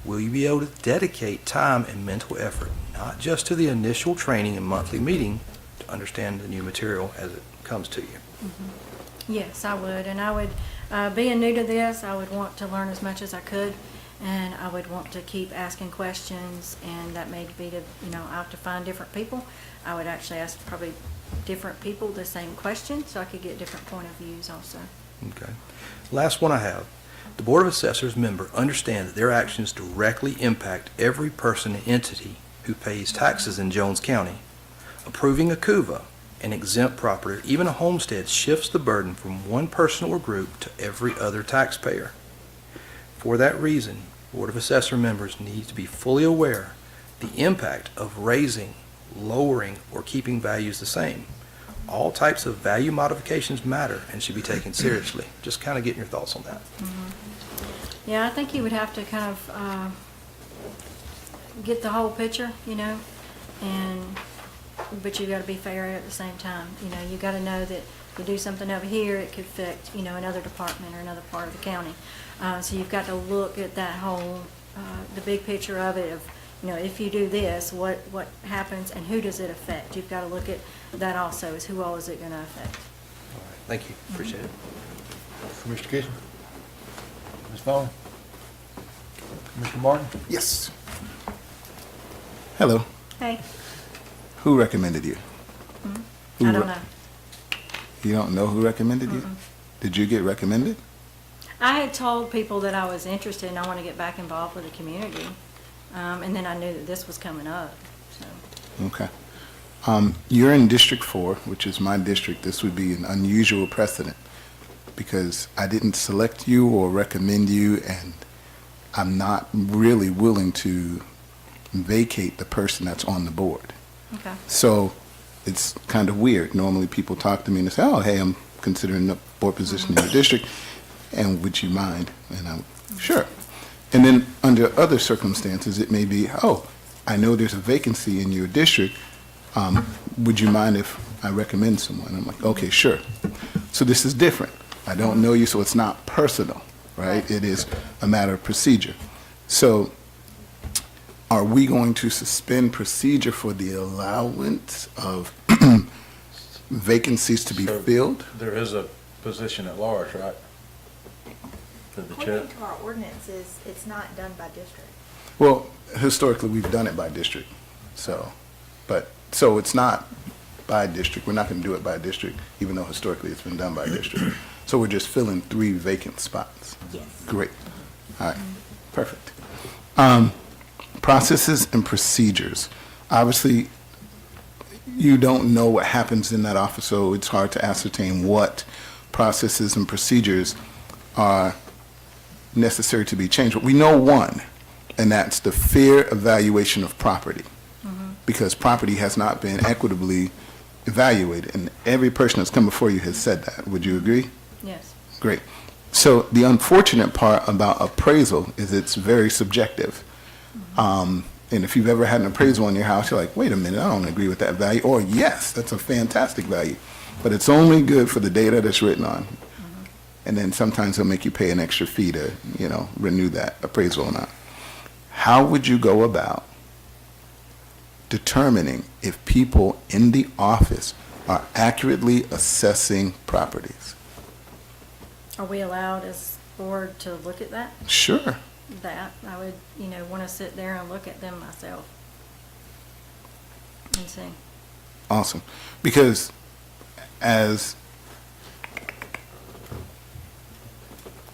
Will you be able to dedicate time and mental effort, not just to the initial training and monthly meeting, to understand the new material as it comes to you? Mm-hmm. Yes, I would, and I would, being new to this, I would want to learn as much as I could, and I would want to keep asking questions, and that may be to, you know, I have to find different people. I would actually ask probably different people the same question, so I could get different point of views also. Okay. Last one I have. The Board of Assessors member understand that their actions directly impact every person and entity who pays taxes in Jones County. Approving a CUVA, an exempt property, even a homestead, shifts the burden from one person or group to every other taxpayer. For that reason, Board of Assessor members need to be fully aware the impact of raising, lowering, or keeping values the same. All types of value modifications matter and should be taken seriously. Just kind of getting your thoughts on that. Mm-hmm. Yeah, I think you would have to kind of get the whole picture, you know, but you got to be fair at the same time. You know, you got to know that if you do something over here, it could affect, you know, another department or another part of the county. So you've got to look at that whole, the big picture of it, of, you know, if you do this, what happens and who does it affect? You've got to look at that also, is who all is it going to affect. All right. Thank you. Appreciate it. Commissioner Kitchen? Ms. Vaughn? Commissioner Martin? Yes. Hello. Hey. Who recommended you? Who I don't re- know. You don't know who recommended you? Did you get recommended? I had told people that I was interested and I want to get back involved with the community. And then I knew that this was coming up, so. Okay. You're in District 4, which is my district. This would be an unusual precedent because I didn't select you or recommend you, and I'm not really willing to vacate the person that's on the board. Okay. So it's kind of weird. Normally people talk to me and say, oh, hey, I'm considering a board position in your district, and would you mind? And I'm, sure. And then under other circumstances, it may be, oh, I know there's a vacancy in your district. Would you mind if I recommend someone? I'm like, okay, sure. So this is different. I don't know you, so it's not personal, right? It is a matter of procedure. So are we going to suspend procedure for the allowance of vacancies to be So- filled? There is a position at large, right? For the chair. According to our ordinances, it's not done by district. Well, historically, we've done it by district, so it's not by district. We're not going to do it by district, even though historically it's been done by district. So we're just filling 3 vacant spots. Yes. Great. All right, perfect. Processes and procedures. Obviously, you don't know what happens in that office, so it's hard to ascertain what processes and procedures are necessary to be changed. But we know one, and that's the fair evaluation of property, because property has not been equitably evaluated, and every person that's come before you has said that. Would you agree? Yes. Great. So the unfortunate part about appraisal is it's very subjective. And if you've ever had an appraisal in your house, you're like, wait a minute, I don't agree with that value, or yes, that's a fantastic value. But it's only good for the data that's written on. And then sometimes they'll make you pay an extra fee to, renew that appraisal amount. How would you go about determining if people in the office are accurately assessing properties? Are we allowed as board to look at that? Sure. That, I would, want to sit there and look at them myself and see. Awesome. Because as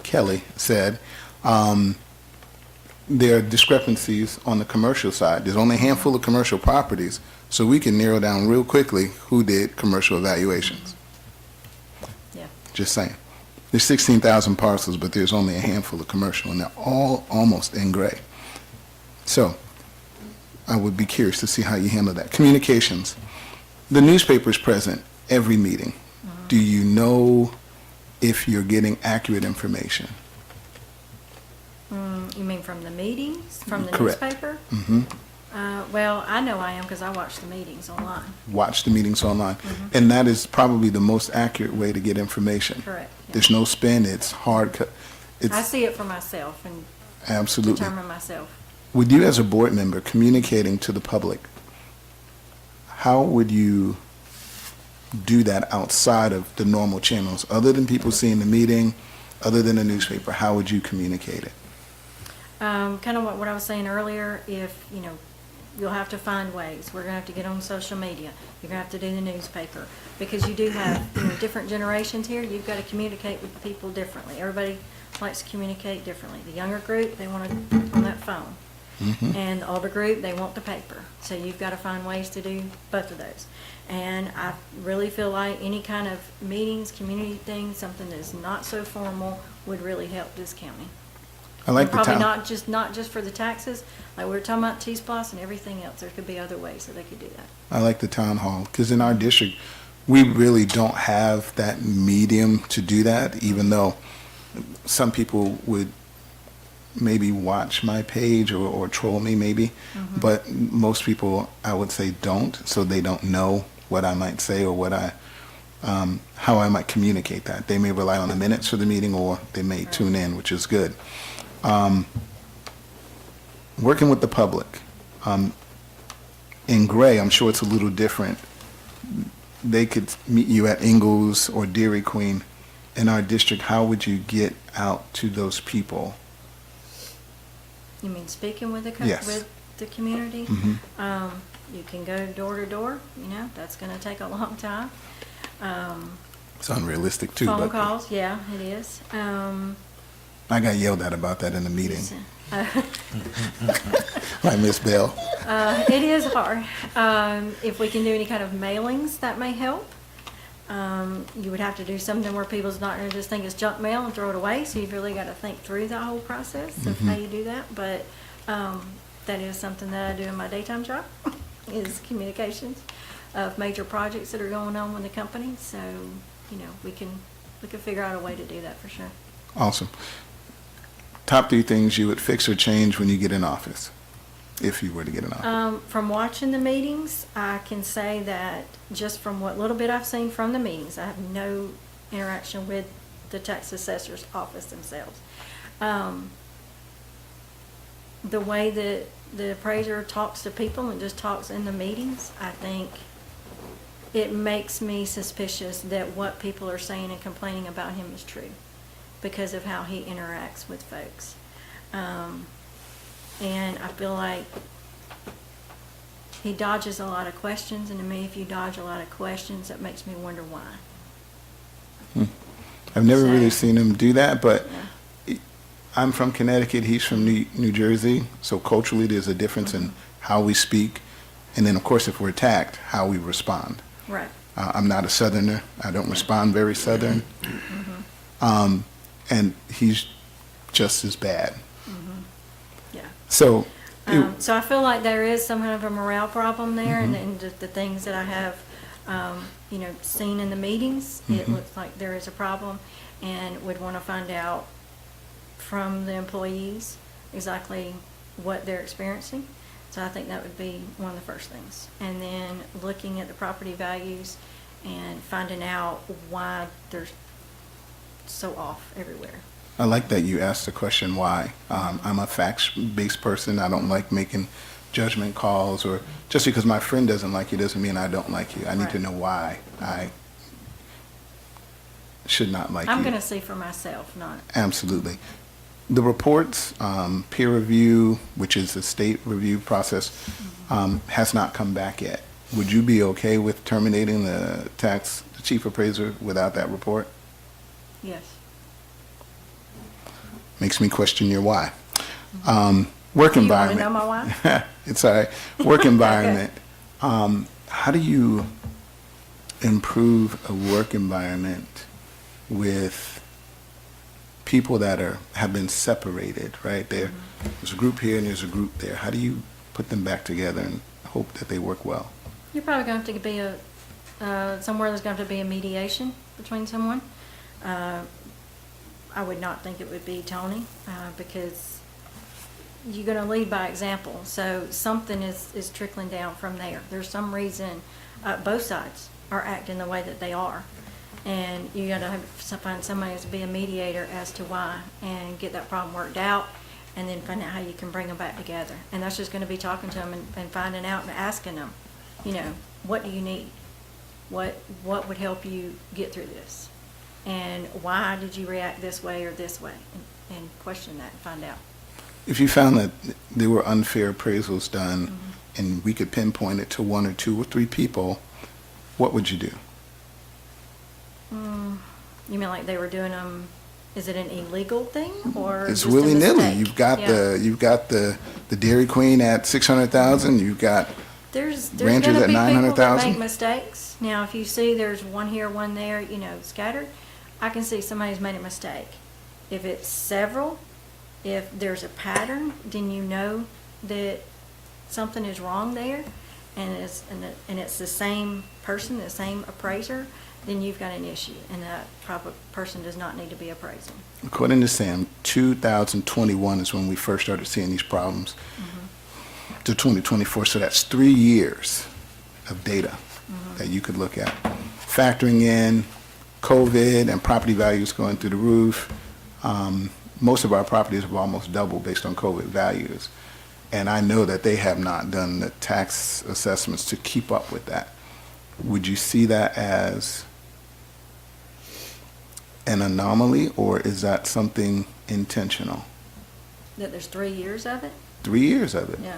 Kelly said, there are discrepancies on the commercial side. There's only a handful of commercial properties, so we can narrow down real quickly who did commercial evaluations. Yeah. Just saying. There's 16,000 parcels, but there's only a handful of commercial, and they're all almost in gray. So I would be curious to see how you handle that. Communications. The newspaper is present every meeting. Do you know if you're getting accurate information? You mean from the meetings, from the Correct. newspaper? Mm-hmm. Well, I know I am because I watch the meetings online. Watch the meetings online. And that is probably the most accurate way to get information. Correct. Yeah. There's no spin, it's hard cut. I It's see it for myself and absolutely. determine myself. With you as a board member communicating to the public, how would you do that outside of the normal channels? Other than people seeing the meeting, other than the newspaper, how would you communicate it? Kind of what I was saying earlier, if, you'll have to find ways. We're gonna have to get on social media. You're gonna have to do the newspaper. Because you do have, different generations here, you've got to communicate with people differently. Everybody likes to communicate differently. The younger group, they want to on that phone. And the older group, they want the paper. So you've got to find ways to do both of those. And I really feel like any kind of meetings, community things, something that's not so formal would really help this county. I like And the probably town. not just for the taxes, like we were talking about T-Splosh and everything else. There could be other ways that they could do that. I like the town hall, because in our district, we really don't have that medium to do that, even though some people would maybe watch my page or troll me maybe, but most people, I would say, don't, so they don't know what I might say or what how I might communicate that. They may rely on the minutes for the meeting, or they may tune in, which is good. Working with the public. In Gray, I'm sure it's a little different. They could meet you at Ingles or Dairy Queen. In our district, how would you get out to those people? You mean speaking with Yes. with the community? Mhm. You can go door to door, that's gonna take a long time. It's unrealistic too, Phone but calls, yeah, it is. I got yelled at about that in the meeting by Miss Bell. It is hard. If we can do any kind of mailings, that may help. You would have to do something where people's not gonna just think it's junk mail and throw it away, so you've really gotta think through the whole process of how you do that. But, that is something that I do in my daytime job, is communications of major projects that are going on with the company. So, we can figure out a way to do that for sure. Awesome. Top 3 things you would fix or change when you get in office, if you were to get in office. From watching the meetings, I can say that just from what little bit I've seen from the meetings, I have no interaction with the tax assessor's office themselves. The way that the appraiser talks to people and just talks in the meetings, I think it makes me suspicious that what people are saying and complaining about him is true because of how he interacts with folks. And I feel like he dodges a lot of questions, and to me, if you dodge a lot of questions, that makes me wonder why. I've never So- really seen him do that, but Yeah. I'm from Connecticut, he's from New Jersey, so culturally there's a difference in how we speak, and then of course if we're attacked, how we respond. Right. I'm not a Southerner, I don't respond very Southern, and he's just as bad. Yeah. So, So I feel like there is some kind of a morale problem there, and the things that I have, seen in the meetings, it looks like there is a problem, and would want to find out from the employees exactly what they're experiencing. So I think that would be one of the first things. And then looking at the property values and finding out why they're so off everywhere. I like that you asked the question why. I'm a facts-based person. I don't like making judgment calls, or just because my friend doesn't like you doesn't mean I don't like you. I need to Right. know why I should not like you. I'm going to see for myself, not. Absolutely. The reports, peer review, which is the state review process, has not come back yet. Would you be okay with terminating the chief appraiser without that report? Yes. Makes me question your why. Work Do you want to environment. know my why? It's all right. Work environment. How do you improve a work environment with people that have been separated, right? There's a group here and there's a group there. How do you put them back together and hope that they work well? You're probably going to have to be somewhere there's going to be a mediation between someone. I would not think it would be Tony, because you're going to lead by example. So something is trickling down from there. There's some reason both sides are acting the way that they are. And you got to find somebody to be a mediator as to why, and get that problem worked out, and then find out how you can bring them back together. And that's just going to be talking to them and finding out and asking them, what do you need? What would help you get through this? And why did you react this way or this way? And question that and find out. If you found that there were unfair appraisals done and we could pinpoint it to one or two or three people, what would you do? You mean like they were doing them, is it an illegal thing or It's just a willy-nilly. mistake? You've got Yeah. the Dairy Queen at 600,000. You've got There's ranchers gonna at be people that 900,000? make mistakes. Now, if you see there's one here, one there, scattered, I can see somebody's made a mistake. If it's several, if there's a pattern, then you know that something is wrong there, and it's the same person, the same appraiser, then you've got an issue, and that proper person does not need to be appraising. According to Sam, 2021 is when we first started seeing these problems, to 2024. So that's 3 years of data that you could look at. Factoring in COVID and property values going through the roof, most of our properties have almost doubled based on COVID values. And I know that they have not done the tax assessments to keep up with that. Would you see that as an anomaly, or is that something intentional? That there's 3 years of it? 3 years of it. Yeah.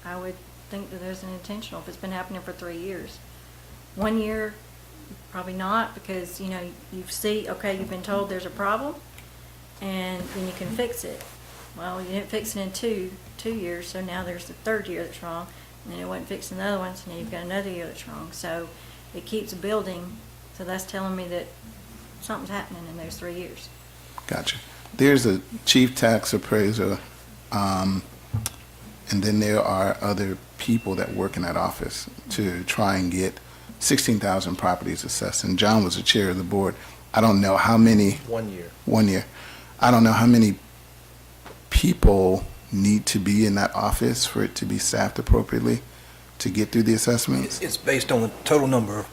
I would think that there's an intentional if it's been happening for 3 years. 1 year, probably not, because, you see, okay, you've been told there's a problem, and then you can fix it. Well, you didn't fix it in two years, so now there's the third year that's wrong, and then it wasn't fixing the other one, so now you've got another year that's wrong. So it keeps building, so that's telling me that something's happening in those 3 years. Gotcha. There's a chief tax appraiser, and then there are other people that work in that office to try and get 16,000 properties assessed. And John was the chair of the board. I don't know how many. 1 year. 1 year. I don't know how many people need to be in that office for it to be staffed appropriately to get through the assessments. It's based on the total number of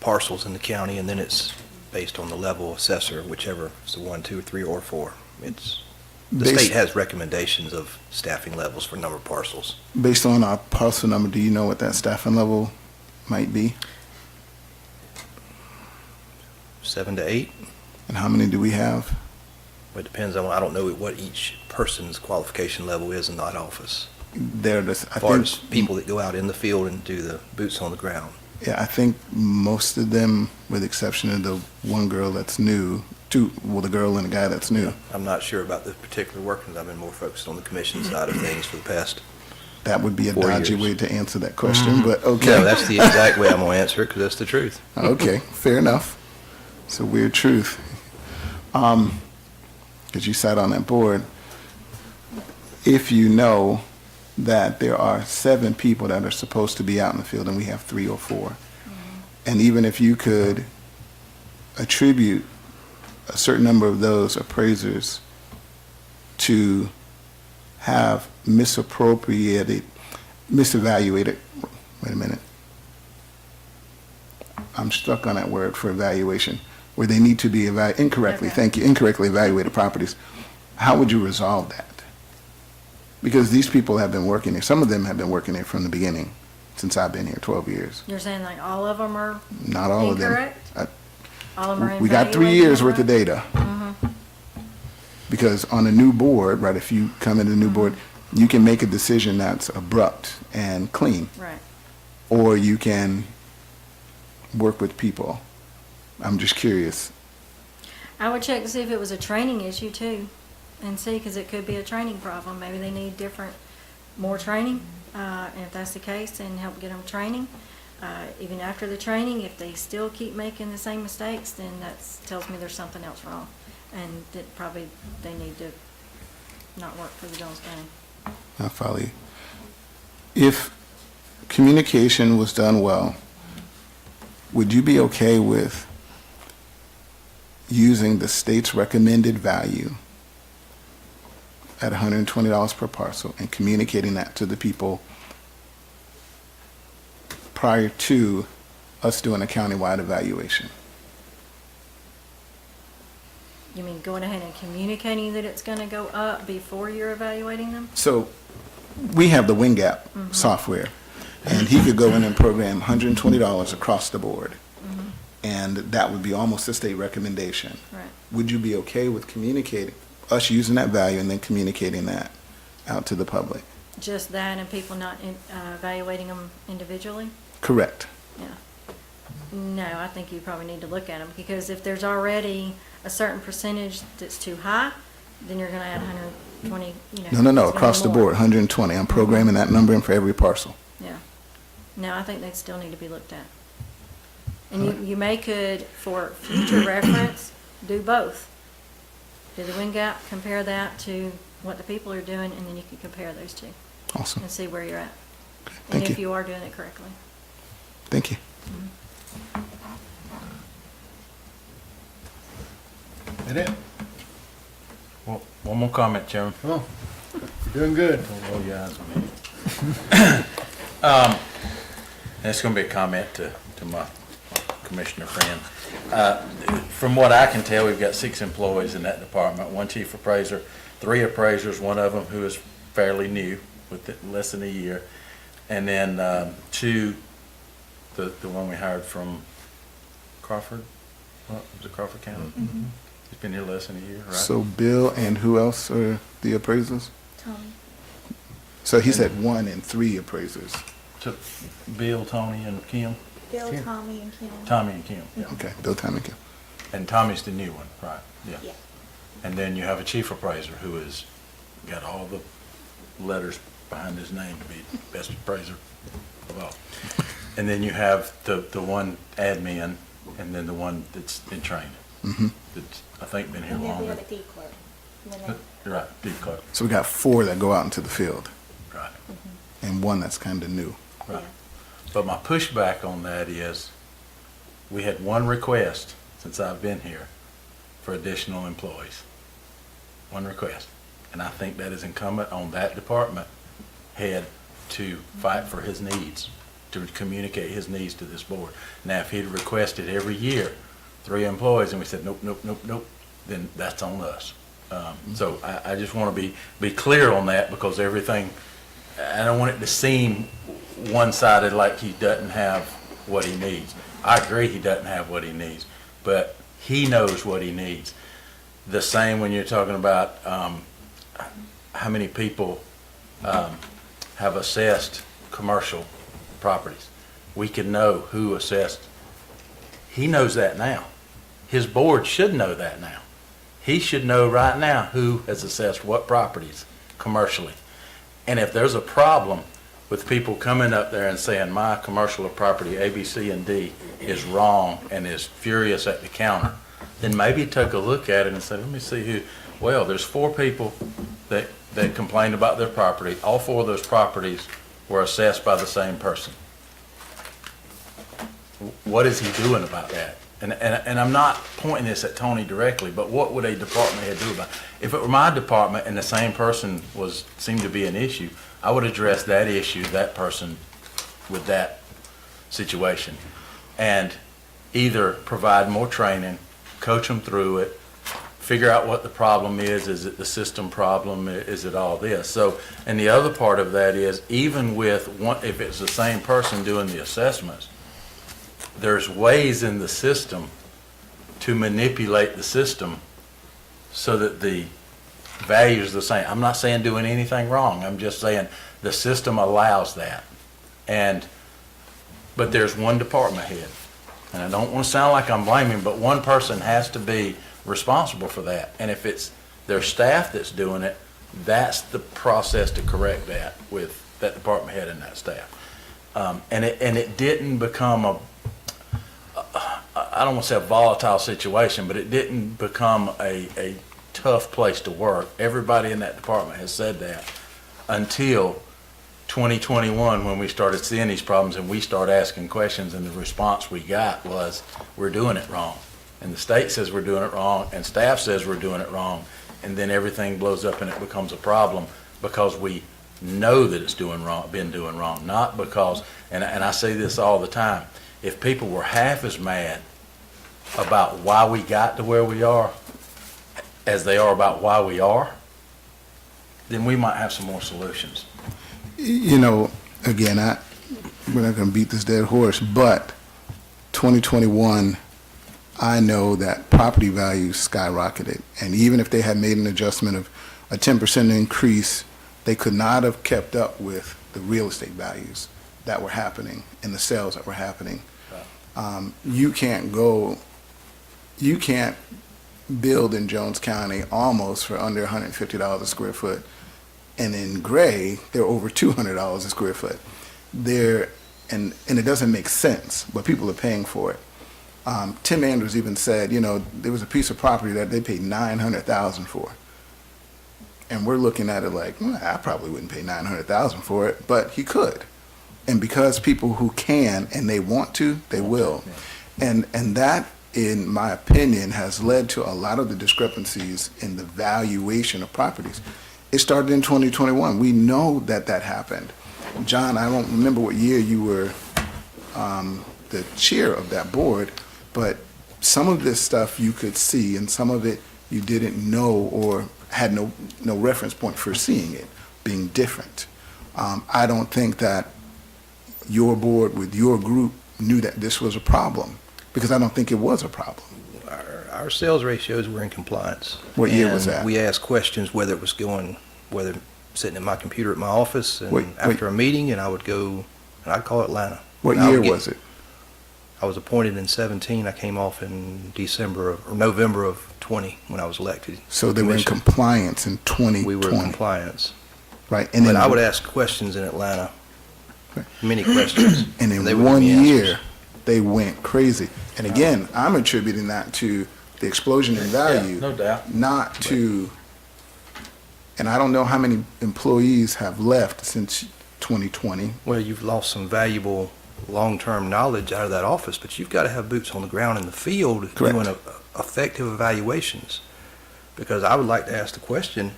parcels in the county, and then it's based on the level assessor, whichever is the 1, 2, 3, or 4. The Based- state has recommendations of staffing levels for number of parcels. Based on our parcel number, do you know what that staffing level might be? 7 to 8. And how many do we have? It depends on, I don't know what each person's qualification level is in that office. I As far think, as people that go out in the field and do the boots on the ground. yeah, I think most of them, with the exception of the one girl that's new, the girl and the guy that's new, I'm not sure about the particular workings. I've been more focused on the commission side of things for the past. that would be a 4 dodgy years. way to answer that question, but okay. No, that's the exact way I'm going to answer it because that's the truth. Okay, fair enough. It's a weird truth. Because you sat on that board. If you know that there are 7 people that are supposed to be out in the field and we have 3 or 4, and even if you could attribute a certain number of those appraisers to have misevaluated, wait a minute. I'm stuck on that word for evaluation, where they need to be incorrectly, Okay. thank you, incorrectly evaluated properties. How would you resolve that? Because these people have been working there, some of them have been working there from the beginning, since I've been here 12 years. You're saying like all of them are Not all of them. incorrect? All of them are We got 3 evaluating years them worth of right? data. Because on a new board, right, if you come into a new board, you can make a decision that's abrupt and clean, Right. or you can work with people. I'm just curious. I would check to see if it was a training issue too, and see, because it could be a training problem. Maybe they need more training. And if that's the case, then help get them training. Even after the training, if they still keep making the same mistakes, then that tells me there's something else wrong. And that probably they need to not work for the Jones County. I follow you. If communication was done well, would you be okay with using the state's recommended value at $120 per parcel and communicating that to the people prior to us doing a countywide evaluation? You mean going ahead and communicating that it's going to go up before you're evaluating them? So we have the WinGap software, and he could go in and program $120 across the board, and that would be almost a state recommendation. Right. Would you be okay with communicating, us using that value and then communicating that out to the public? Just that and people not evaluating them individually? Correct. Yeah. No, I think you probably need to look at them, because if there's already a certain percentage that's too high, then you're gonna add 120, you know. No, it's gonna be across the more. board, 120. I'm programming that number in for every parcel. Yeah. No, I think they still need to be looked at. And you may could, for future reference, do both. Do the wind gap, compare that to what the people are doing, and then you can compare those two Awesome. and see where you're at. And Thank if you. you are doing it correctly. Thank you. That it? Well, one more comment, Chairman. Oh, you're doing good. Oh, yeah, that's me. And it's gonna be a comment to my commissioner friend. From what I can tell, we've got 6 employees in that department, 1 chief appraiser, 3 appraisers, one of them who is fairly new, with less than a year, and then 2, the one we hired from Crawford, what, was it Crawford County? He's been here less than a year, right? So Bill and who else are the appraisers? Tommy. So he said 1 and 3 appraisers. So Bill, Tony, and Kim? Bill, Kim. Tommy, and Kim. Tommy and Kim, yeah. Okay, Bill, Tom, and Kim. And Tommy's the new one, right, yeah. Yeah. And then you have a chief appraiser who has got all the letters behind his name to be best appraiser of all. And then you have the one admin, and then the one that's been trained. That's, I think, been here And then we longer. have a D clerk. And then You're right, D clerk, So we got 4 that go out into the field right, and 1 that's kind of new. right. But my pushback on that is, we had 1 request since I've been here for additional employees. 1 request. And I think that is incumbent on that department head to fight for his needs, to communicate his needs to this board. Now, if he'd requested every year 3 employees, and we said, nope, nope, nope, nope, then that's on us. So I just want to be clear on that, because everything, I don't want it to seem one-sided, like he doesn't have what he needs. I agree he doesn't have what he needs, but he knows what he needs. The same when you're talking about how many people have assessed commercial properties. We can know who assessed. He knows that now. His board should know that now. He should know right now who has assessed what properties commercially. And if there's a problem with people coming up there and saying my commercial property A, B, C, and D is wrong and is furious at the counter, then maybe take a look at it and say, let me see who, well, there's 4 people that complained about their property. All 4 of those properties were assessed by the same person. What is he doing about that? And I'm not pointing this at Tony directly, but what would a department head do about it? If it were my department and the same person seemed to be an issue, I would address that issue, that person, with that situation, and either provide more training, coach them through it, figure out what the problem is. Is it the system problem? Is it all this? So, and the other part of that is, even with one, if it's the same person doing the assessments, there's ways in the system to manipulate the system so that the value is the same. I'm not saying doing anything wrong. I'm just saying the system allows that. But there's one department head. And I don't want to sound like I'm blaming, but one person has to be responsible for that. And if it's their staff that's doing it, that's the process to correct that with that department head and that staff. And it didn't become I don't want to say a volatile situation, but it didn't become a tough place to work. Everybody in that department has said that until 2021, when we started seeing these problems and we started asking questions, and the response we got was, we're doing it wrong. And the state says we're doing it wrong, and staff says we're doing it wrong, and then everything blows up and it becomes a problem because we know that it's been doing wrong, not because, and I say this all the time, if people were half as mad about why we got to where we are as they are about why we are, then we might have some more solutions. You know, again, we're not going to beat this dead horse, but 2021, I know that property values skyrocketed. And even if they had made an adjustment of a 10% increase, they could not have kept up with the real estate values that were happening and the sales that were happening. You can't build in Jones County almost for under $150 a square foot. And in Gray, they're over $200 a square foot. And it doesn't make sense, but people are paying for it. Tim Andrews even said, you know, there was a piece of property that they paid $900,000 for. And we're looking at it like, well, I probably wouldn't pay $900,000 for it, but he could. And because people who can and they want to, they will. And that, in my opinion, has led to a lot of the discrepancies in the valuation of properties. It started in 2021. We know that happened. John, I don't remember what year you were the chair of that board, but some of this stuff you could see and some of it you didn't know or had no reference point for seeing it being different. I don't think that your board with your group knew that this was a problem, because I don't think it was a problem. Our sales ratios were in compliance. What year was And that? we asked questions whether sitting in my computer at my office and after a meeting, and I would go, and I'd call Atlanta. What year was it? I was appointed in 17. I came off in November of 20 when I was elected. So they were in compliance in 2020. We were in compliance. Right. But I would ask questions in Atlanta, many questions. And they in would one give me year, answers. they went crazy. And again, I'm attributing that to the explosion in value. Yeah, no doubt. Not to, and I don't know how many employees have left since 2020. Well, you've lost some valuable long-term knowledge out of that office, but you've got to have boots on the ground in the field Correct. doing effective evaluations. Because I would like to ask the question,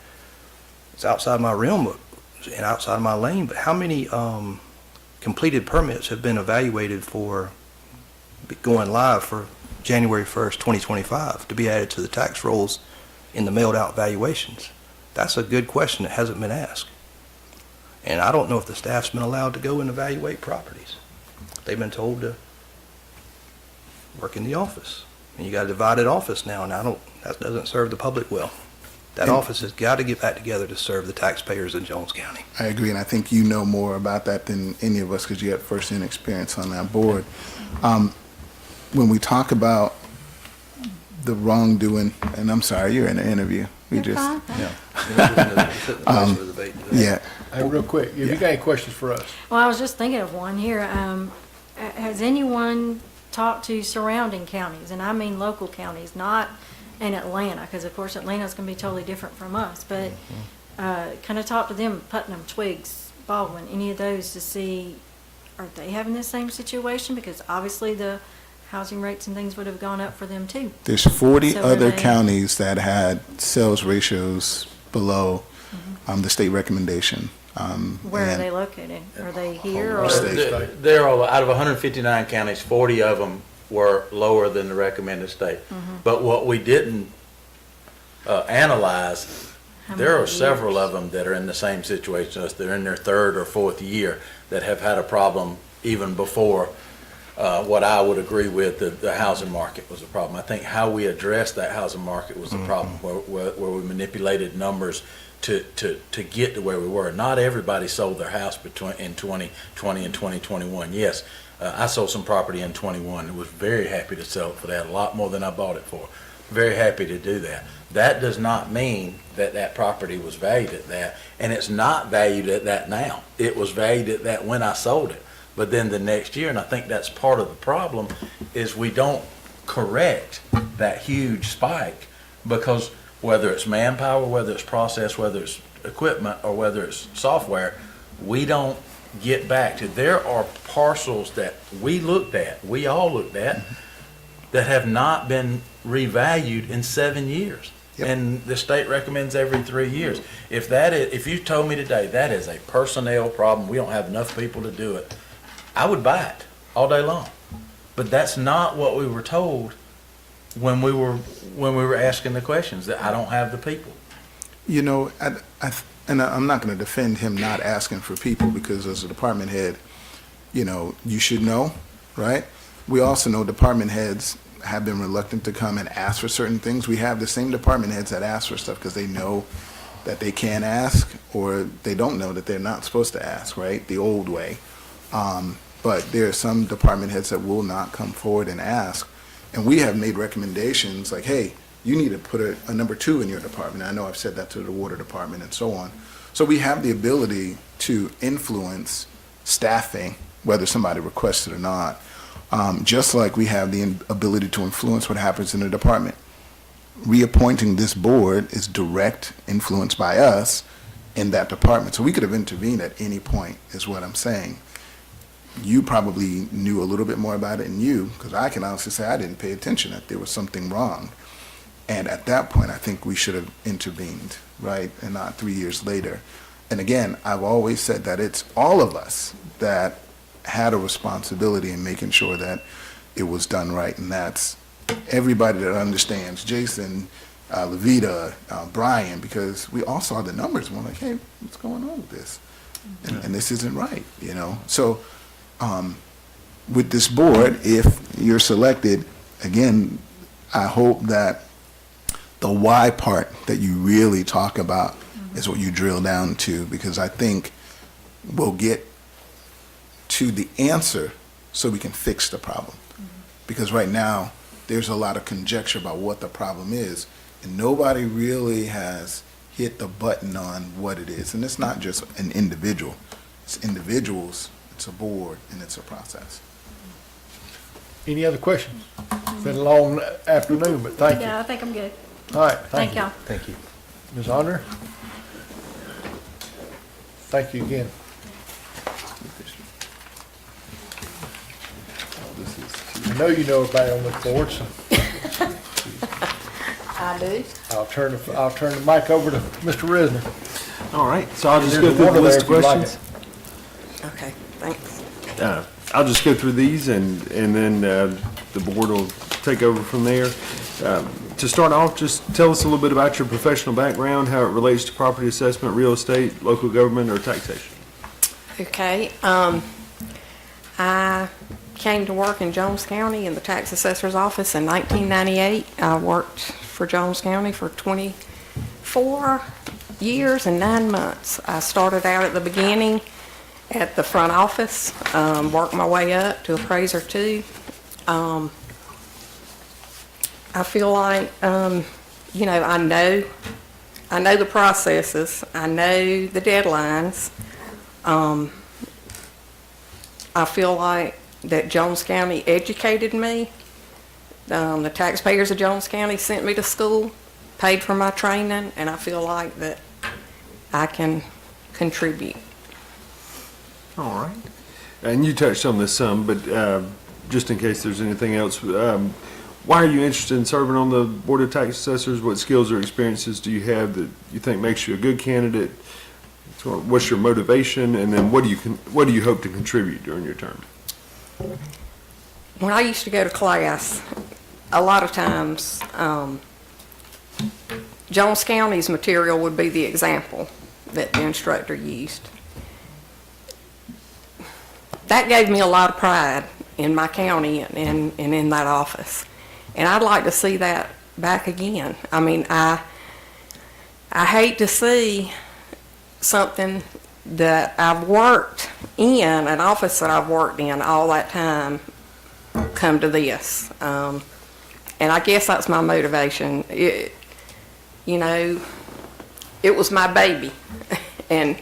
it's outside my realm and outside my lane, but how many completed permits have been evaluated for going live for January 1st, 2025, to be added to the tax rolls in the mailed out valuations? That's a good question that hasn't been asked. And I don't know if the staff's been allowed to go and evaluate properties. They've been told to work in the office. And you got a divided office now, and that doesn't serve the public well. That office has got to get back together to serve the taxpayers in Jones County. I agree, and I think you know more about that than any of us because you had first-hand experience on that board. When we talk about the wrongdoing, and I'm sorry, you're in an interview. You're fine. Yeah. Hey, real quick, if you got any questions for us? Well, I was just thinking of one here. Has anyone talked to surrounding counties, and I mean local counties, not in Atlanta, because of course Atlanta's going to be totally different from us, but kind of talk to them, Putnam, Twiggs, Baldwin, any of those to see, are they having the same situation? Because obviously the housing rates and things would have gone up for them too. There's 40 So are other they- counties that had sales ratios below the state recommendation. Where are and- they located? Are they here or? State. There are, out of 159 counties, 40 of them were lower than the recommended state. But what we didn't analyze, How there many are several years? of them that are in the same situation as us. They're in their third or fourth year that have had a problem even before what I would agree with, the housing market was a problem. I think how we addressed that housing market was the problem, where we manipulated numbers to get to where we were. Not everybody sold their house in 2020 and 2021. Yes, I sold some property in 21 and was very happy to sell it for that, a lot more than I bought it for. Very happy to do that. That does not mean that that property was valued at that, and it's not valued at that now. It was valued at that when I sold it. But then the next year, and I think that's part of the problem, is we don't correct that huge spike, because whether it's manpower, whether it's process, whether it's equipment, or whether it's software, we don't get back to, there are parcels that we all looked at, that have not been revalued in 7 years. Yep. And the state recommends every 3 years. If you told me today that is a personnel problem, we don't have enough people to do it, I would buy it all day long. But that's not what we were told when we were asking the questions, that I don't have the people. You know, and I'm not going to defend him not asking for people, because as a department head, you know, you should know, right? We also know department heads have been reluctant to come and ask for certain things. We have the same department heads that ask for stuff because they know that they can't ask, or they don't know that they're not supposed to ask, right? The old way. But there are some department heads that will not come forward and ask. And we have made recommendations like, hey, you need to put a number 2 in your department. I know I've said that to the water department and so on. So we have the ability to influence staffing, whether somebody requests it or not, just like we have the ability to influence what happens in the department. Reappointing this board is direct influence by us in that department. So we could have intervened at any point, is what I'm saying. You probably knew a little bit more about it than you, because I can honestly say I didn't pay attention that there was something wrong. And at that point, I think we should have intervened, right, and not 3 years later. And again, I've always said that it's all of us that had a responsibility in making sure that it was done right, and that's everybody that understands, Jason, Levita, Brian, because we all saw the numbers and we're like, hey, what's going on with this? And this isn't right, you know? So with this board, if you're selected, again, I hope that the why part that you really talk about is what you drill down to, because I think we'll get to the answer so we can fix the problem. Because right now, there's a lot of conjecture about what the problem is, and nobody really has hit the button on what it is. And it's not just an individual. It's individuals, it's a board, and it's a process. Any other questions? It's been a long afternoon, but thank you. Yeah, I think I'm good. All right, Thank thank you. y'all. Thank you. Ms. Honor? Thank you again. I know you know everybody on the board, so I do. I'll turn the mic over to Mr. Risner. All right, so I'll just There's go through one the there list if of you'd like questions. Okay, thanks. I'll just go through these and then the board will take over from there. To start off, just tell us a little bit about your professional background, how it relates to property assessment, real estate, local government, or taxation. Okay, I came to work in Jones County in the tax assessor's office in 1998. I worked for Jones County for 24 years and 9 months. I started out at the beginning at the front office, worked my way up to appraiser 2. I feel like, you know, I know the processes, I know the deadlines. I feel like that Jones County educated me. The taxpayers of Jones County sent me to school, paid for my training, and I feel like that I can contribute. All right. And you touched on this some, but just in case there's anything else, why are you interested in serving on the Board of Tax Assessors? What skills or experiences do you have that you think makes you a good candidate? So what's your motivation, and then what do you hope to contribute during your term? When I used to go to class, a lot of times, Jones County's material would be the example that the instructor used. That gave me a lot of pride in my county and in that office. And I'd like to see that back again. I mean, I hate to see something that I've worked in, an office that I've worked in all that time, come to this. And I guess that's my motivation. You know, it was my baby. And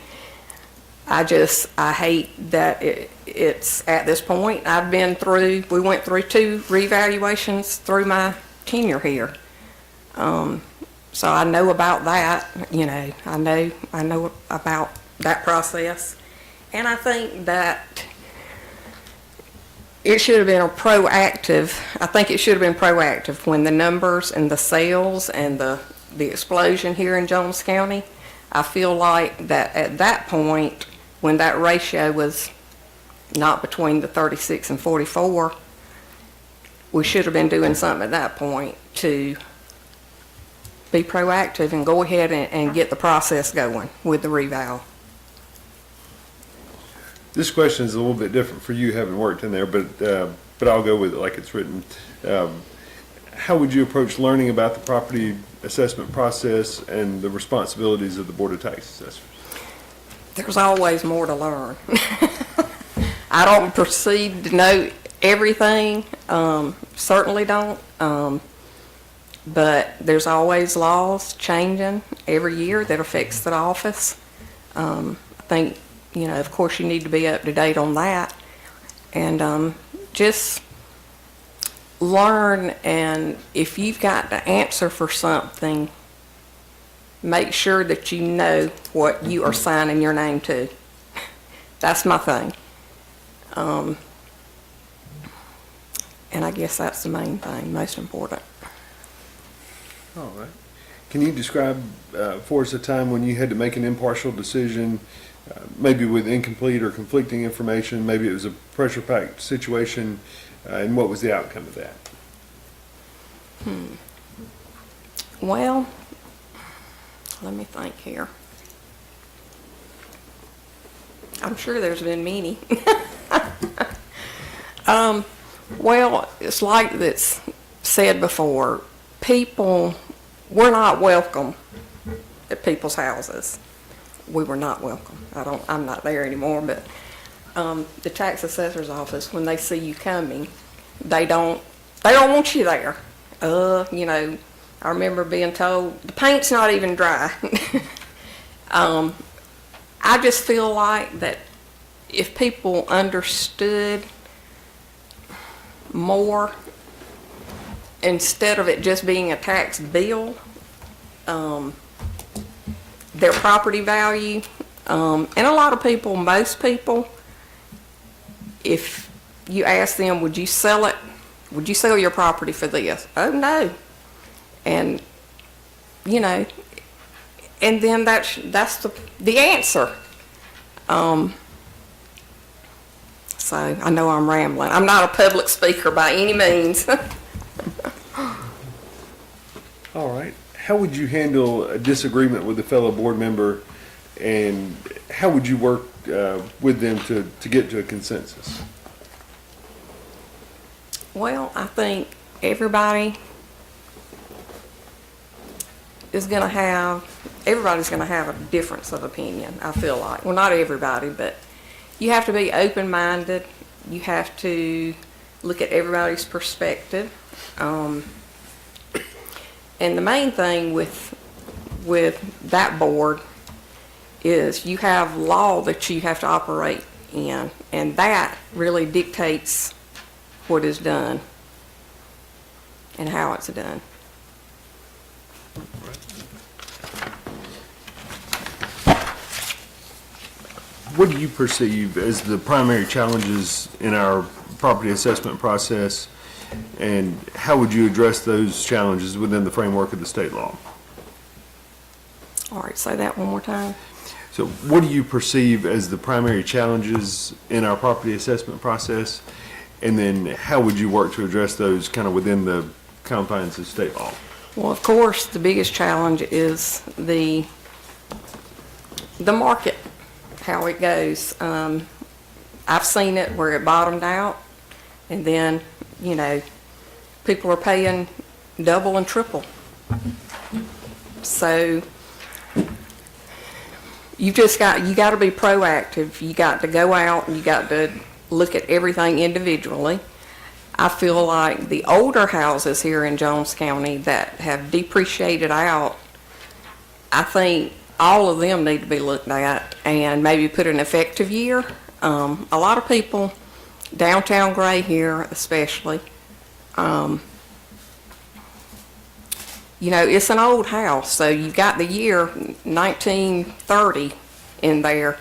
I hate that it's at this point. We went through 2 reevaluations through my tenure here. So I know about that, you know, I know about that process. And I think that it should have been proactive when the numbers and the sales and the explosion here in Jones County. I feel like that at that point, when that ratio was not between the 36 and 44, we should have been doing something at that point to be proactive and go ahead and get the process going with the reval. This question is a little bit different for you, having worked in there, but I'll go with it like it's written. How would you approach learning about the property assessment process and the responsibilities of the Board of Tax Assessors? There's always more to learn. I don't proceed to know everything, certainly don't, but there's always laws changing every year that affects the office. I think, you know, of course you need to be up to date on that, and just learn, and if you've got to answer for something, make sure that you know what you are signing your name to. That's my thing. And I guess that's the main thing, most important. All right. Can you describe for us a time when you had to make an impartial decision, maybe with incomplete or conflicting information, maybe it was a pressure-packed situation, and what was the outcome of that? Well, let me think here. I'm sure there's been many. Well, it's like it's said before, we're not welcome at people's houses. We were not welcome. I'm not there anymore, but the tax assessor's office, when they see you coming, they don't want you there. You know, I remember being told the paint's not even dry. I just feel like that if people understood more, instead of it just being a tax bill, their property value, and a lot of people, most people, if you ask them, would you sell it? Would you sell your property for this? Oh, no. And, you know, and then that's the answer. So I know I'm rambling. I'm not a public speaker by any means, how would you handle a disagreement with a fellow board member, and how would you work with them to get to a consensus? Well, I think everybody everybody's gonna have a difference of opinion, I feel like. Well, not everybody, but you have to be open-minded. You have to look at everybody's perspective. And the main thing with that board is you have law that you have to operate in, and that really dictates what is done and how it's done. What do you perceive as the primary challenges in our property assessment process, and how would you address those challenges within the framework of the state law? All right, say that one more time. So what do you perceive as the primary challenges in our property assessment process, and then how would you work to address those kind of within the confines of state law? Well, of course, the biggest challenge is the market, how it goes. I've seen it where it bottomed out, and then, you know, people are paying double and triple. So you got to be proactive. You got to go out and you got to look at everything individually. I feel like the older houses here in Jones County that have depreciated out, I think all of them need to be looked at and maybe put an effective year. A lot of people, downtown Gray here especially, you know, it's an old house, so you got the year 1930 in there,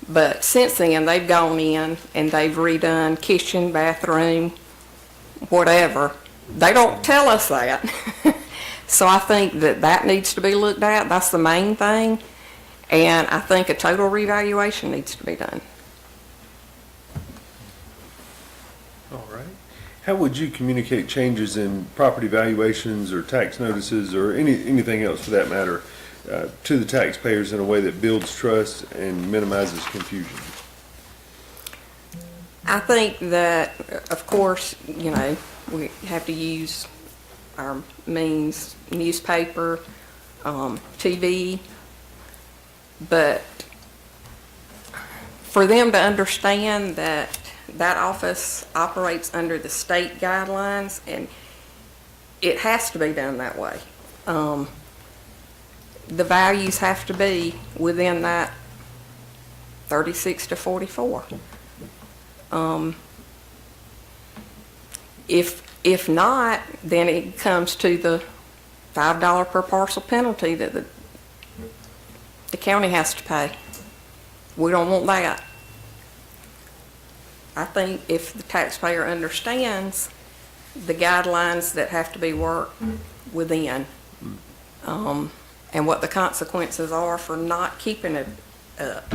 but since then they've gone in and they've redone kitchen, bathroom, whatever. They don't tell us that. So I think that needs to be looked at. That's the main thing. And I think a total revaluation needs to be done. All right. How would you communicate changes in property valuations or tax notices or anything else for that matter to the taxpayers in a way that builds trust and minimizes confusion? I think that, of course, you know, we have to use our means, newspaper, TV, but for them to understand that that office operates under the state guidelines, and it has to be done that way. The values have to be within that 36 to 44. If not, then it comes to the $5 per parcel penalty that the county has to pay. We don't want that. I think if the taxpayer understands the guidelines that have to be worked within, and what the consequences are for not keeping it up.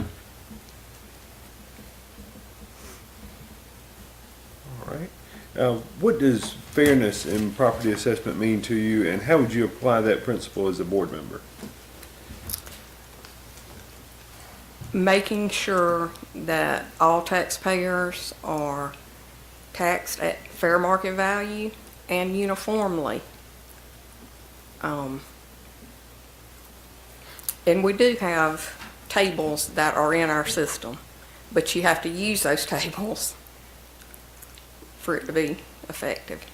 All right. What does fairness in property assessment mean to you, and how would you apply that principle as a board member? Making sure that all taxpayers are taxed at fair market value and uniformly. And we do have tables that are in our system, but you have to use those tables for it to be effective.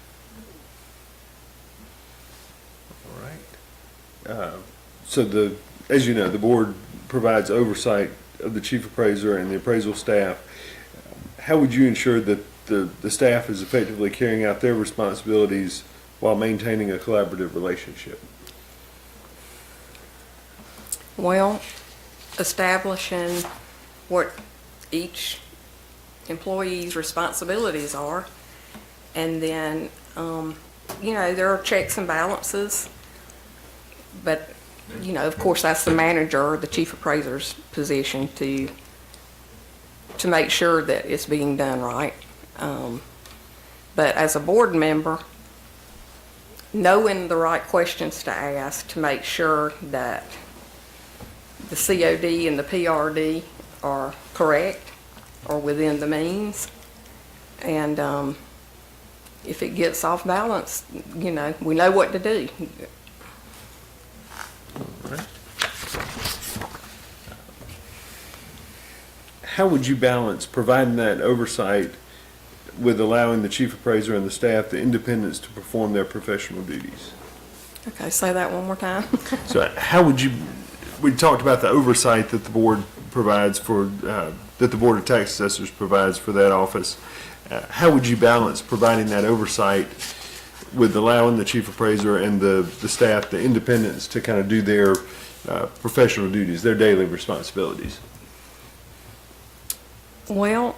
All right. So as you know, the board provides oversight of the chief appraiser and the appraisal staff. How would you ensure that the staff is effectively carrying out their responsibilities while maintaining a collaborative relationship? Well, establishing what each employee's responsibilities are, and then, you know, there are checks and balances, but, you know, of course, that's the manager or the chief appraiser's position to make sure that it's being done right. But as a board member, knowing the right questions to ask to make sure that the COD and the PRD are correct or within the means. And if it gets off balance, we know what to do. How would you balance providing that oversight with allowing the chief appraiser and the staff the independence to perform their professional duties? Okay, say that one more time. So how would you, we talked about the oversight that the board provides for, that the Board of Tax Assessors provides for that office. How would you balance providing that oversight with allowing the chief appraiser and the staff the independence to kind of do their professional duties, their daily responsibilities? Well,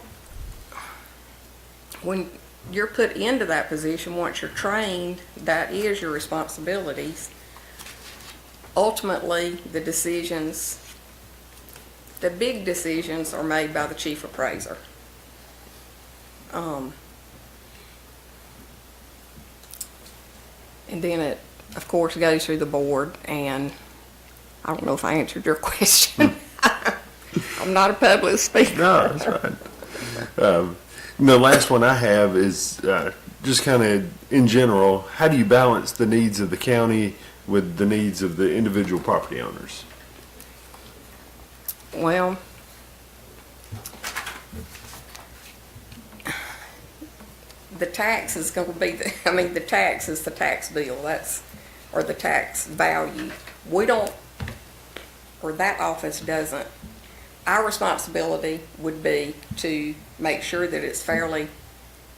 when you're put into that position, once you're trained, that is your responsibilities. Ultimately, the big decisions are made by the chief appraiser. And then it, of course, goes through the board, and I don't know if I answered your question. I'm not a public speaker. No, that's right. The last one I have is just kind of in general, how do you balance the needs of the county with the needs of the individual property owners? Well, the tax is going to be, the tax is the tax bill, or the tax value. We don't, or that office doesn't. Our responsibility would be to make sure that it's fairly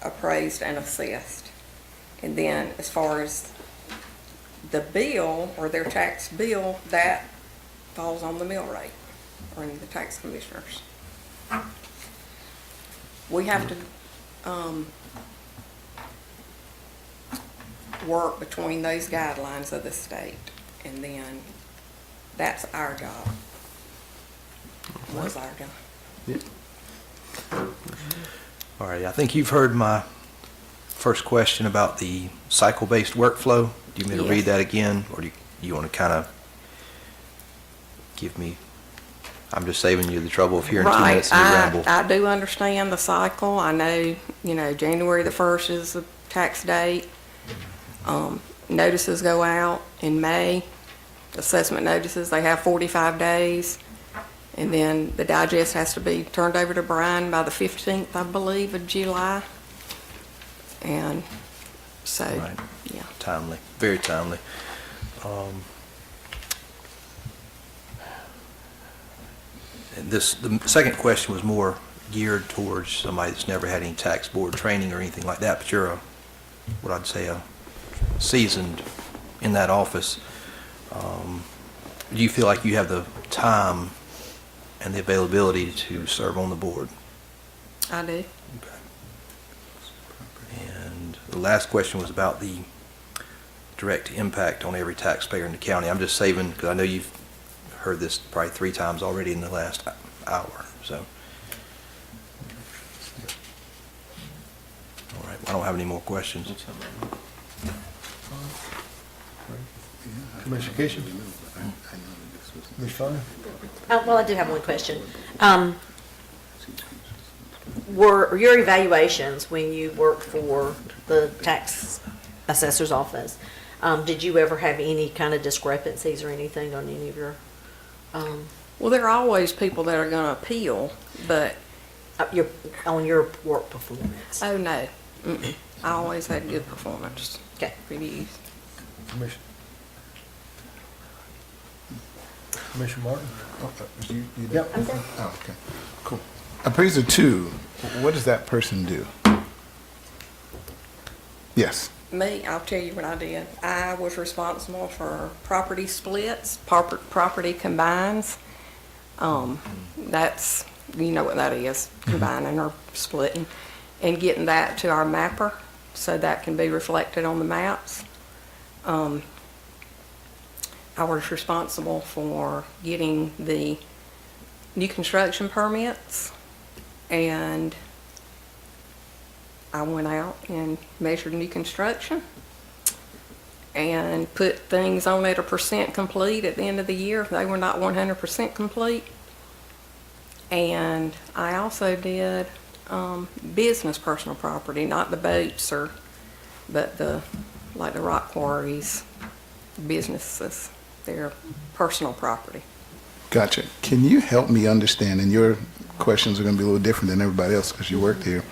appraised and assessed. And then as far as the bill, or their tax bill, that falls on the mill rate, or in the tax commissioners. We have to work between those guidelines of the state, and then that's our job. Was our job. All right, I think you've heard my first question about the cycle-based workflow. Do you want me to read Yes. that again, or do you want to kind of give me, I'm just saving you the trouble of hearing 2 minutes of me ramble. I do understand the cycle. I know, January the 1st is the tax date. Notices go out in May. Assessment notices, they have 45 days. And then the digest has to be turned over to Brian by the 15th, I believe, of July. And so, Right. yeah. Timely, very timely. And the second question was more geared towards somebody that's never had any tax board training or anything like that, but you're what I'd say a seasoned in that office. Do you feel like you have the time and the availability to serve on the board? I do. Okay. And the last question was about the direct impact on every taxpayer in the county. I'm just saving, because I know you've heard this probably 3 times already in the last hour, so. All right, I don't have any more questions. Commissioner Kitchen? Ms. Fine? Well, I do have one question. Were your evaluations when you worked for the tax assessor's office, did you ever have any kind of discrepancies or anything on any of your, Well, there are always people that are going to appeal, but, on your work performance? oh, no. Mm-mm. I always had good performance. Okay. Reviews. Commissioner Martin? You Yep. I'm done. Oh, okay. Cool. Appraiser 2, what does that person do? Yes. Me, I'll tell you what I did. I was responsible for property splits, property combines. That's, you know what that is, combining or splitting, and getting that to our mapper so that can be reflected on the maps. I was responsible for getting the new construction permits, and I went out and measured new construction and put things on at a percent complete at the end of the year if they were not 100% complete. And I also did business personal property, not the boats but like the rock quarries, businesses, their personal property. Gotcha. Can you help me understand, and your questions are going to be a little different than everybody else because you worked here,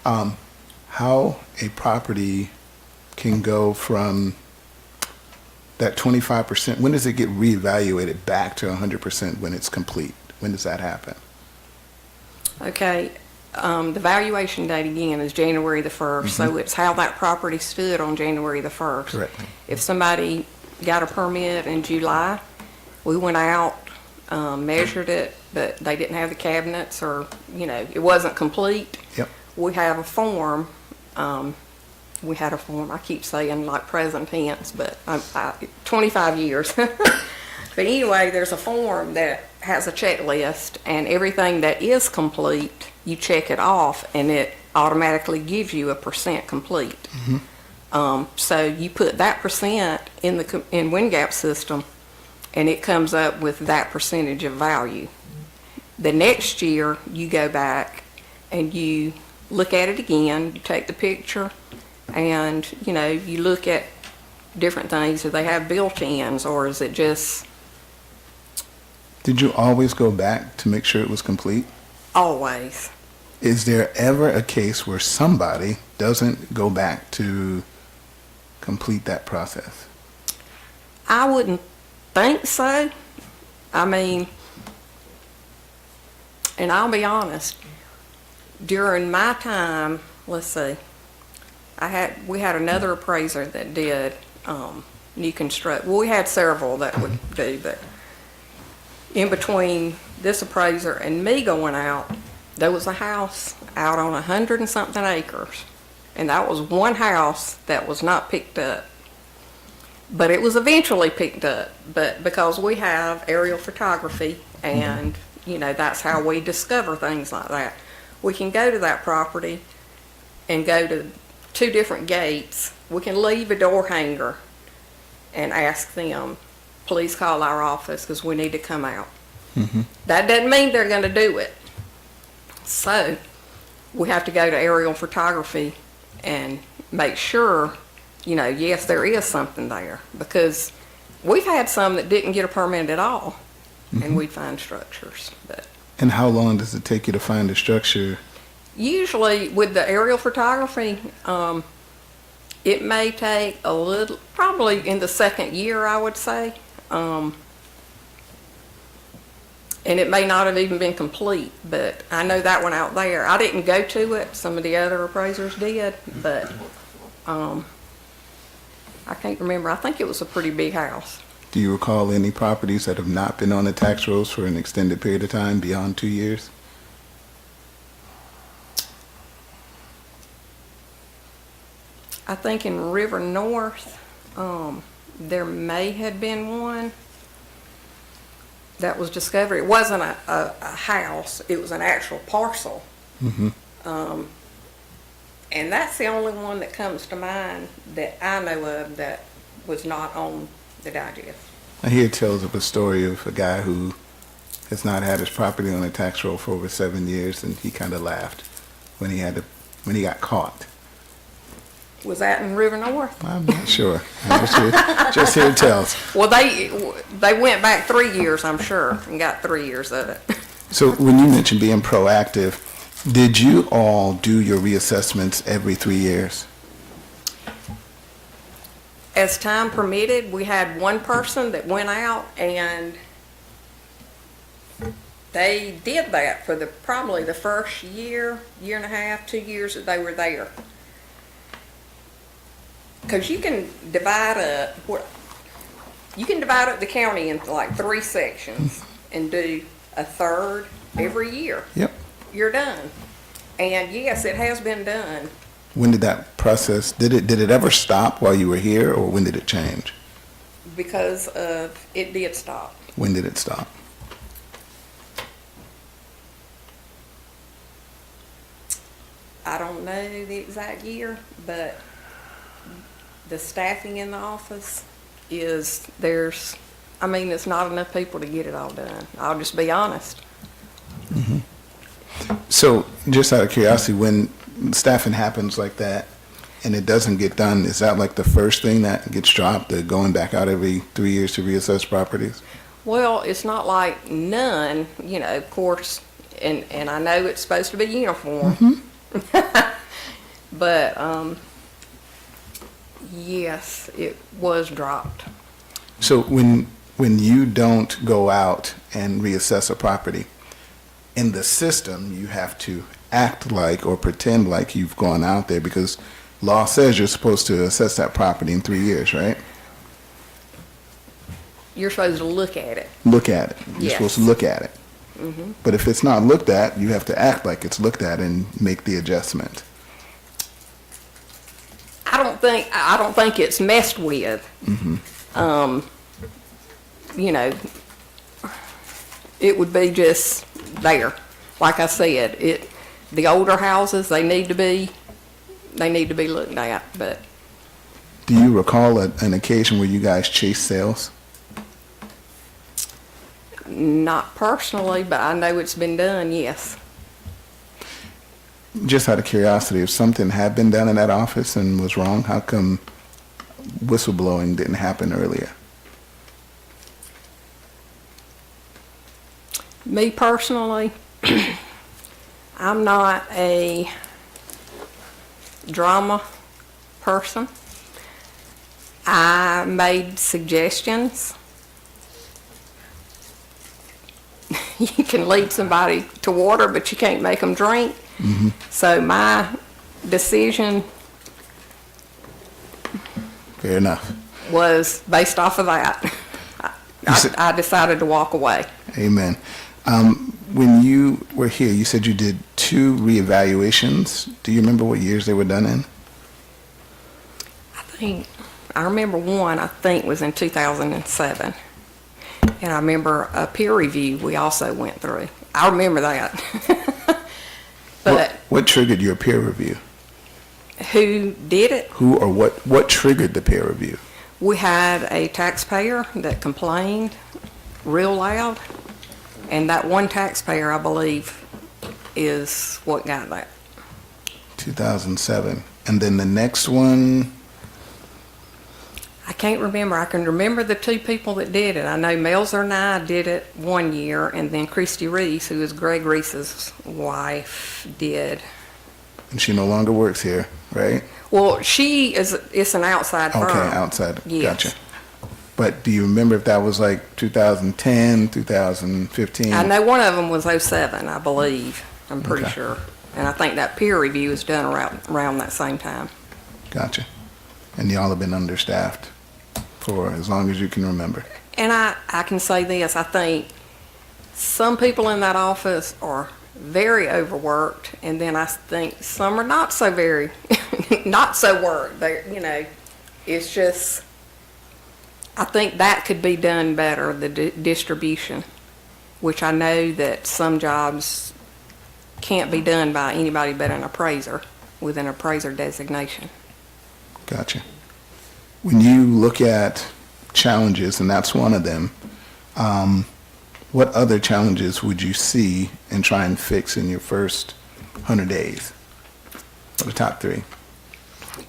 how a property can go from that 25%, when does it get reevaluated back to 100% when it's complete? When does that happen? Okay, the valuation date again is January the 1st, so it's how that property stood on January the 1st. Correct. If somebody got a permit in July, we went out, measured it, but they didn't have the cabinets or, it wasn't complete. Yep. We have a form, we had a form, I keep saying like present tense, but 25 years. But anyway, there's a form that has a checklist, and everything that is complete, you check it off, and it automatically gives you a percent complete. So you put that percent in WinGap system, and it comes up with that percentage of value. The next year, you go back and you look at it again, you take the picture, and you look at different things. Do they have built-ins, or is it just Did you always go back to make sure it was complete? always? Is there ever a case where somebody doesn't go back to complete that process? I wouldn't think so. I mean, and I'll be honest, during my time, let's see, we had another appraiser that did new construct. Well, we had several that would do, but in between this appraiser and me going out, there was a house out on 100 and something acres, and that was one house that was not picked up. But it was eventually picked up, but because we have aerial photography and, that's how we discover things like that. We can go to that property and go to 2 different gates. We can leave a door hanger and ask them, please call our office because we need to come out. That doesn't mean they're going to do it. So we have to go to aerial photography and make sure yes, there is something there, because we've had some that didn't get a permit at all, and we'd find structures. But And how long does it take you to find a structure? usually with the aerial photography, it may take a little, probably in the second year, I would say. And it may not have even been complete, but I know that one out there. I didn't go to it. Some of the other appraisers did, but I can't remember. I think it was a pretty big house. Do you recall any properties that have not been on the tax rolls for an extended period of time beyond 2 years? I think in River North, there may have been one that was discovered. It wasn't a house, it was an actual parcel. And that's the only one that comes to mind that I know of that was not on the digest. I hear tales of a story of a guy who has not had his property on the tax roll for over 7 years, and he kind of laughed when he got caught. Was that in River North? I'm not sure. I just hear tales. Well, they went back 3 years, I'm sure, and got 3 years of it. So when you mentioned being proactive, did you all do your reassessments every 3 years? As time permitted, we had one person that went out and they did that for probably the first year, year and a half, 2 years that they were there. Because you can divide up the county into like 3 sections and do a third every year. Yep. You're done. And yes, it has been done. When did that process, did it ever stop while you were here, or when did it change? Because it did stop. When did it stop? I don't know the exact year, but the staffing in the office is it's not enough people to get it all done. I'll just be honest. So, just out of curiosity, when staffing happens like that and it doesn't get done, is that like the first thing that gets dropped, the going back out every 3 years to reassess properties? Well, it's not like none, of course, and I know it's supposed to be uniform. But, yes, it was dropped. So when you don't go out and reassess a property, in the system, you have to act like or pretend like you've gone out there because law says you're supposed to assess that property in 3 years, right? You're supposed to look at it. Look at it. You're Yes. supposed to look at it. But if it's not looked at, you have to act like it's looked at and make the adjustment. I don't think it's messed with. It would be just there. Like I said, the older houses, they need to be looked at, but Do you recall an occasion where you guys chased sales? not personally, but I know it's been done, yes. Just out of curiosity, if something had been done in that office and was wrong, how come whistleblowing didn't happen earlier? Me personally, I'm not a drama person. I made suggestions. You can lead somebody to water, but you can't make them drink. So my decision Fair enough. was based off of that. I decided to walk away. Amen. When you were here, you said you did 2 reevaluations. Do you remember what years they were done in? I remember one, I think, was in 2007. And I remember a peer review we also went through. I remember that. But What triggered your peer review? who did it? Who or what triggered the peer review? We had a taxpayer that complained real loud. And that one taxpayer, I believe, is what got that. 2007. And then the next one, I can't remember. I can remember the 2 people that did it. I know Melzer and I did it one year, and then Christy Reese, who is Greg Reese's wife, did. and she no longer works here, right? Well, it's an outside firm. Okay, outside. Yes. Gotcha. But do you remember if that was like 2010, 2015? I know one of them was 07, I believe. I'm pretty Okay. sure. And I think that peer review was done around that same time. Gotcha. And y'all have been understaffed for as long as you can remember. And I can say this, I think some people in that office are very overworked, and then I think some are not so very, not so worked. It's just, I think that could be done better, the distribution, which I know that some jobs can't be done by anybody but an appraiser with an appraiser designation. Gotcha. When you look at challenges, and that's one of them, what other challenges would you see and try and fix in your first 100 days? What are the top 3?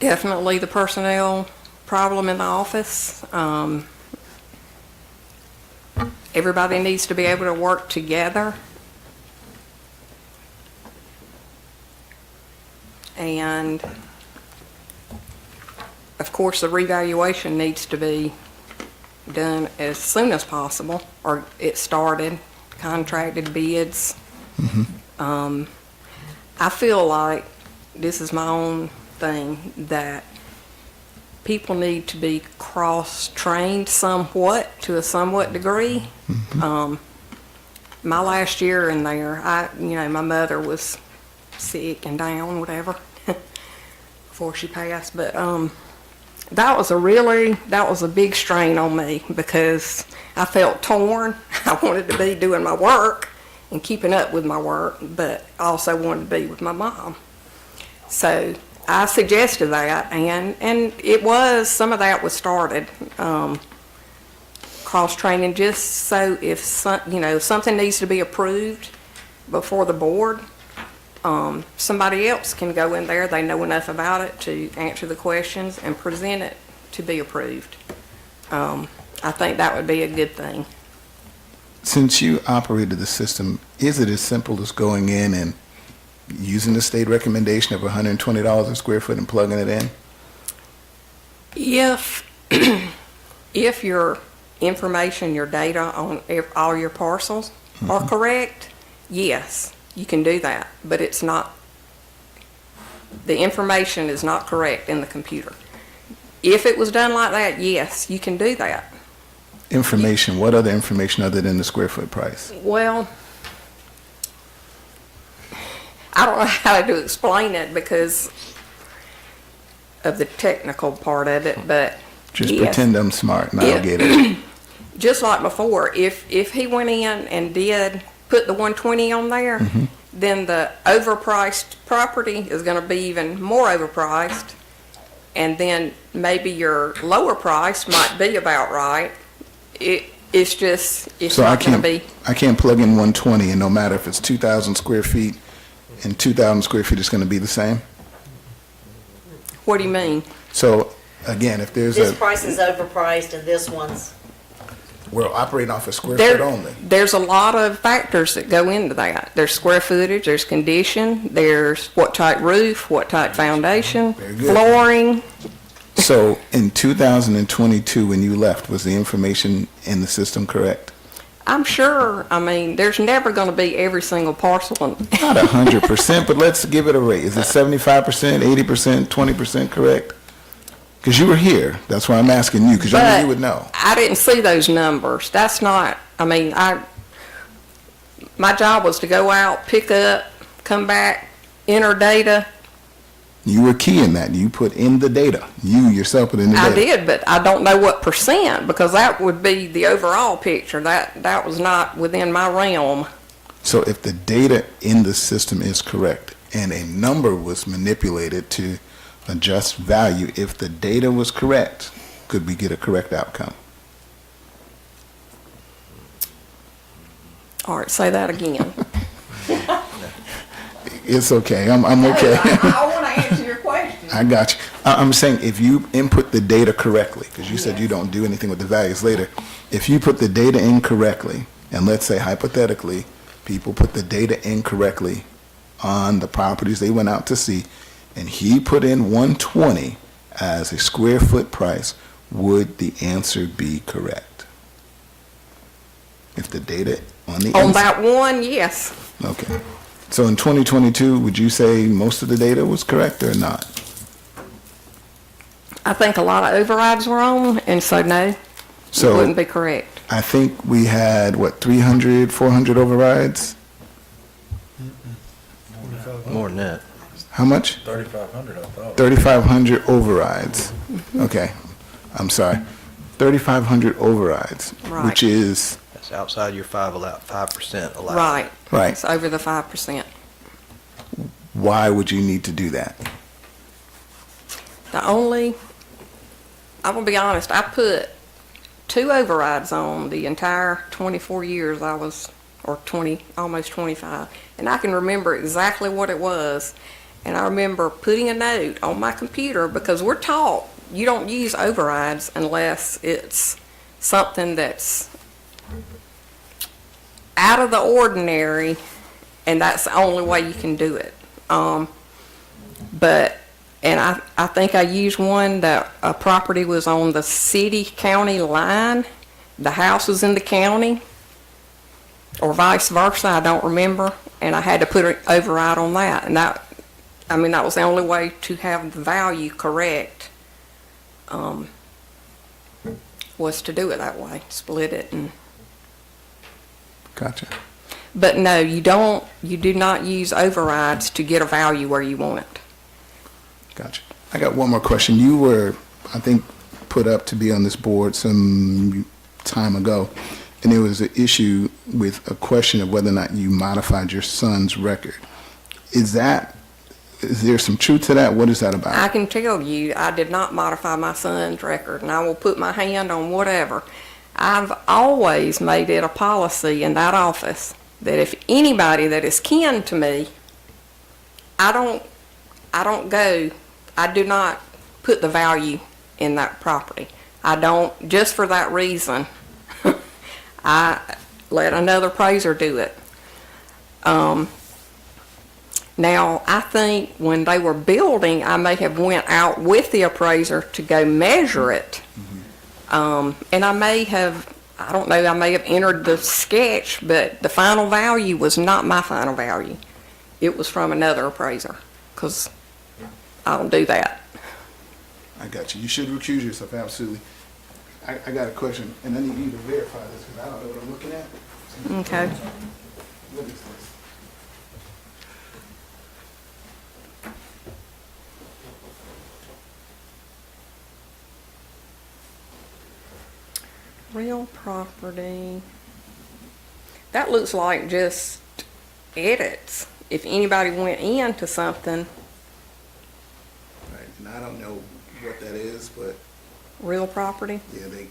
Definitely the personnel problem in the office. Everybody needs to be able to work together. And of course, the revaluation needs to be done as soon as possible, or it started, contracted bids. I feel like, this is my own thing, that people need to be cross-trained somewhat, to a somewhat degree. My last year in there, my mother was sick and down, whatever, before she passed, but that was a big strain on me because I felt torn. I wanted to be doing my work and keeping up with my work, but I also wanted to be with my mom. So I suggested that, and it was, some of that was started, cross-training, just so if something needs to be approved before the board, somebody else can go in there, they know enough about it to answer the questions and present it to be approved. I think that would be a good thing. Since you operated the system, is it as simple as going in and using the state recommendation of $120 a square foot and plugging it in? If your information, your data on all your parcels are correct, yes, you can do that, but it's not, the information is not correct in the computer. If it was done like that, yes, you can do that. Information, what other information other than the square foot price? Well, I don't know how to explain it because of the technical part of it, but Just yes. pretend I'm smart and I'll get it. Just like before, if he went in and did put the 120 on there, then the overpriced property is going to be even more overpriced, and then maybe your lower price might be about right. It's just, it's So not going to be. I can't plug in 120 and no matter if it's 2,000 square feet and 2,000 square feet, it's going to be the same? What do you mean? So again, if there's This a, price is overpriced and this one's, we're operating off a square foot only. There's a lot of factors that go into that. There's square footage, there's condition, there's what type roof, what type foundation, Very good. flooring. So in 2022, when you left, was the information in the system correct? I'm sure, I mean, there's never going to be every single parcel. Not 100%, but let's give it a rate. Is it 75%, 80%, 20% correct? Because you were here. That's why I'm asking you, because only you would know. I didn't see those numbers. That's not, I mean, my job was to go out, pick up, come back, enter data. You were key in that. You put in the data. You yourself put in the data. I did, but I don't know what percent, because that would be the overall picture. That was not within my realm. So if the data in the system is correct and a number was manipulated to adjust value, if the data was correct, could we get a correct outcome? All right, say that again. It's okay. I'm okay. I want to answer your question. I got you. I'm saying if you input the data correctly, because you said you don't do anything with the values later, if you put the data in correctly, and let's say hypothetically, people put the data in correctly on the properties they went out to see, and he put in 120 as a square foot price, would the answer be correct? If the data on the On inside- that one, yes. Okay. So in 2022, would you say most of the data was correct or not? I think a lot of overrides were on, and so no, it So wouldn't be correct. I think we had, 300, 400 overrides? More than that. How much? 3,500, I thought. 3,500 overrides. Okay, I'm sorry. 3,500 overrides, Right. which is, That's outside your 5% allowed. Right. Right. It's over the 5%. why would you need to do that? I'm gonna be honest, I put 2 overrides on the entire 24 years I was, or 20, almost 25. And I can remember exactly what it was. And I remember putting a note on my computer, because we're taught you don't use overrides unless it's something that's out of the ordinary, and that's the only way you can do it. And I think I used one that a property was on the city-county line. The house was in the county, or vice versa, I don't remember. And I had to put an override on that. And that was the only way to have the value correct, was to do it that way, split it. Gotcha. But no, you do not use overrides to get a value where you want it. Gotcha. I got one more question. You were, I think, put up to be on this board some time ago, and there was an issue with a question of whether or not you modified your son's record. Is that Is there some truth to that? What is that about? I can tell you, I did not modify my son's record, and I will put my hand on whatever. I've always made it a policy in that office that if anybody that is kin to me, I do not put the value in that property. I don't, just for that reason, I let another appraiser do it. Now, I think when they were building, I may have went out with the appraiser to go measure it. And I may have, I don't know, I may have entered the sketch, but the final value was not my final value. It was from another appraiser, because I don't do that. I got you. You should recuse yourself, absolutely. I got a question, and I need you to verify this, because I don't know what I'm looking at. Okay. What is this? Real property. That looks like just edits. If anybody went into something, Right, and I don't know what that is, but real property. yeah, they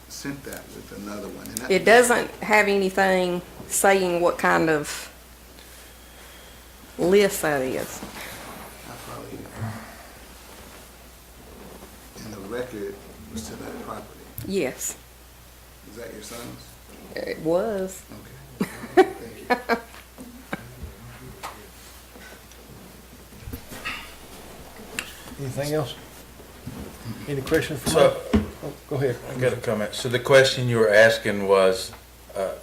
sent that with another one. And It doesn't have anything saying what kind of list that is. I probably, and the record was to that property. Yes, Is that your son's? it was. Okay. Thank you. Anything else? Any questions for me? So, Oh, go ahead. I got a comment. So the question you were asking was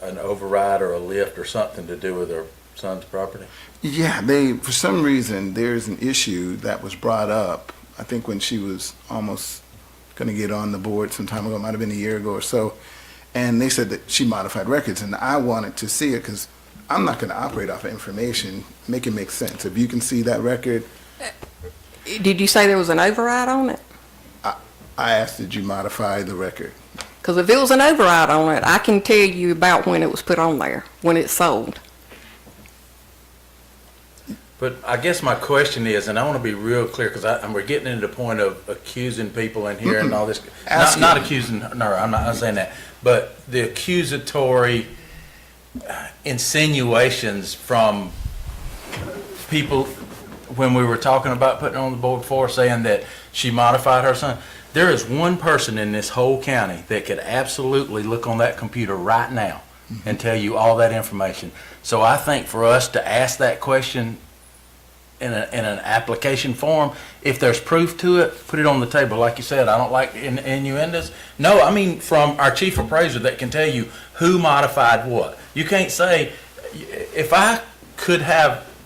an override or a lift or something to do with her son's property? Yeah, for some reason, there's an issue that was brought up, I think when she was almost going to get on the board some time ago, it might have been a year ago or so, and they said that she modified records, and I wanted to see it because I'm not going to operate off of information, make it make sense. If you can see that record, Did you say there was an override on it? I asked, did you modify the record? Because if it was an override on it, I can tell you about when it was put on there, when it's sold. But I guess my question is, and I want to be real clear, because we're getting into the point of accusing people in here and all this. Not accusing, no, I'm not saying that. But the accusatory insinuations from people when we were talking about putting her on the board before, saying that she modified her son. There is one person in this whole county that could absolutely look on that computer right now and tell you all that information. So I think for us to ask that question in an application form, if there's proof to it, put it on the table. Like you said, I don't like innuendos. No, I mean from our chief appraiser that can tell you who modified what. You can't say, if I've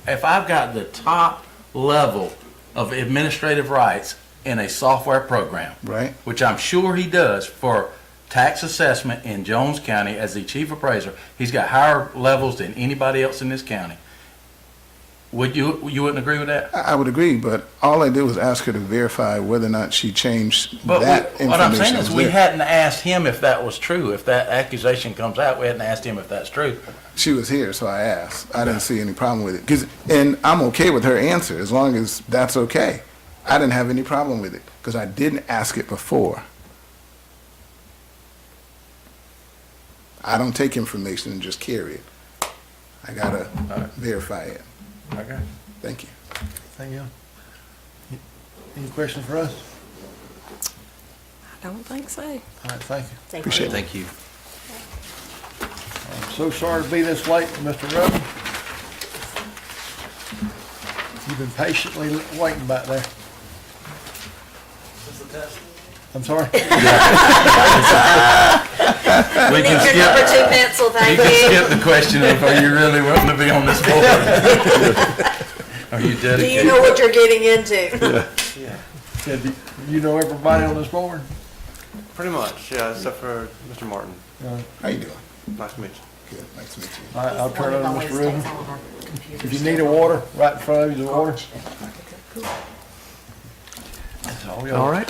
got the top level of administrative rights in a software program, Right. which I'm sure he does for tax assessment in Jones County as the chief appraiser, he's got higher levels than anybody else in this county. You wouldn't agree with that? I would agree, but all I did was ask her to verify whether or not she changed But that information. what I'm saying is we there. hadn't asked him if that was true. If that accusation comes out, we hadn't asked him if that's true. She was here, so I asked. I didn't see any problem with it. And I'm okay with her answer, as long as that's okay. I didn't have any problem with it, because I didn't ask it before. I don't take information and just carry it. I gotta verify it. Okay. Thank you. Anything else? Any questions for us? I don't think so. All right, thank you. Thank Appreciate you. Thank you. I'm so sorry to be this late, Mr. Rubin. You've been patiently waiting back there. I'm sorry? We Need can your skip, number 2 pencil, you thank can you. skip the question of are you really wanting to be on this board? Are you Do dedicated? you know what you're getting into? Said, do you know everybody on this board? Pretty much, yeah, except for Mr. Martin. How you doing? Nice to meet you. Good, nice to meet you. All right, I'll turn it over to Mr. Rubin. If you If need a water, right in front of you, the water. That's all we All right.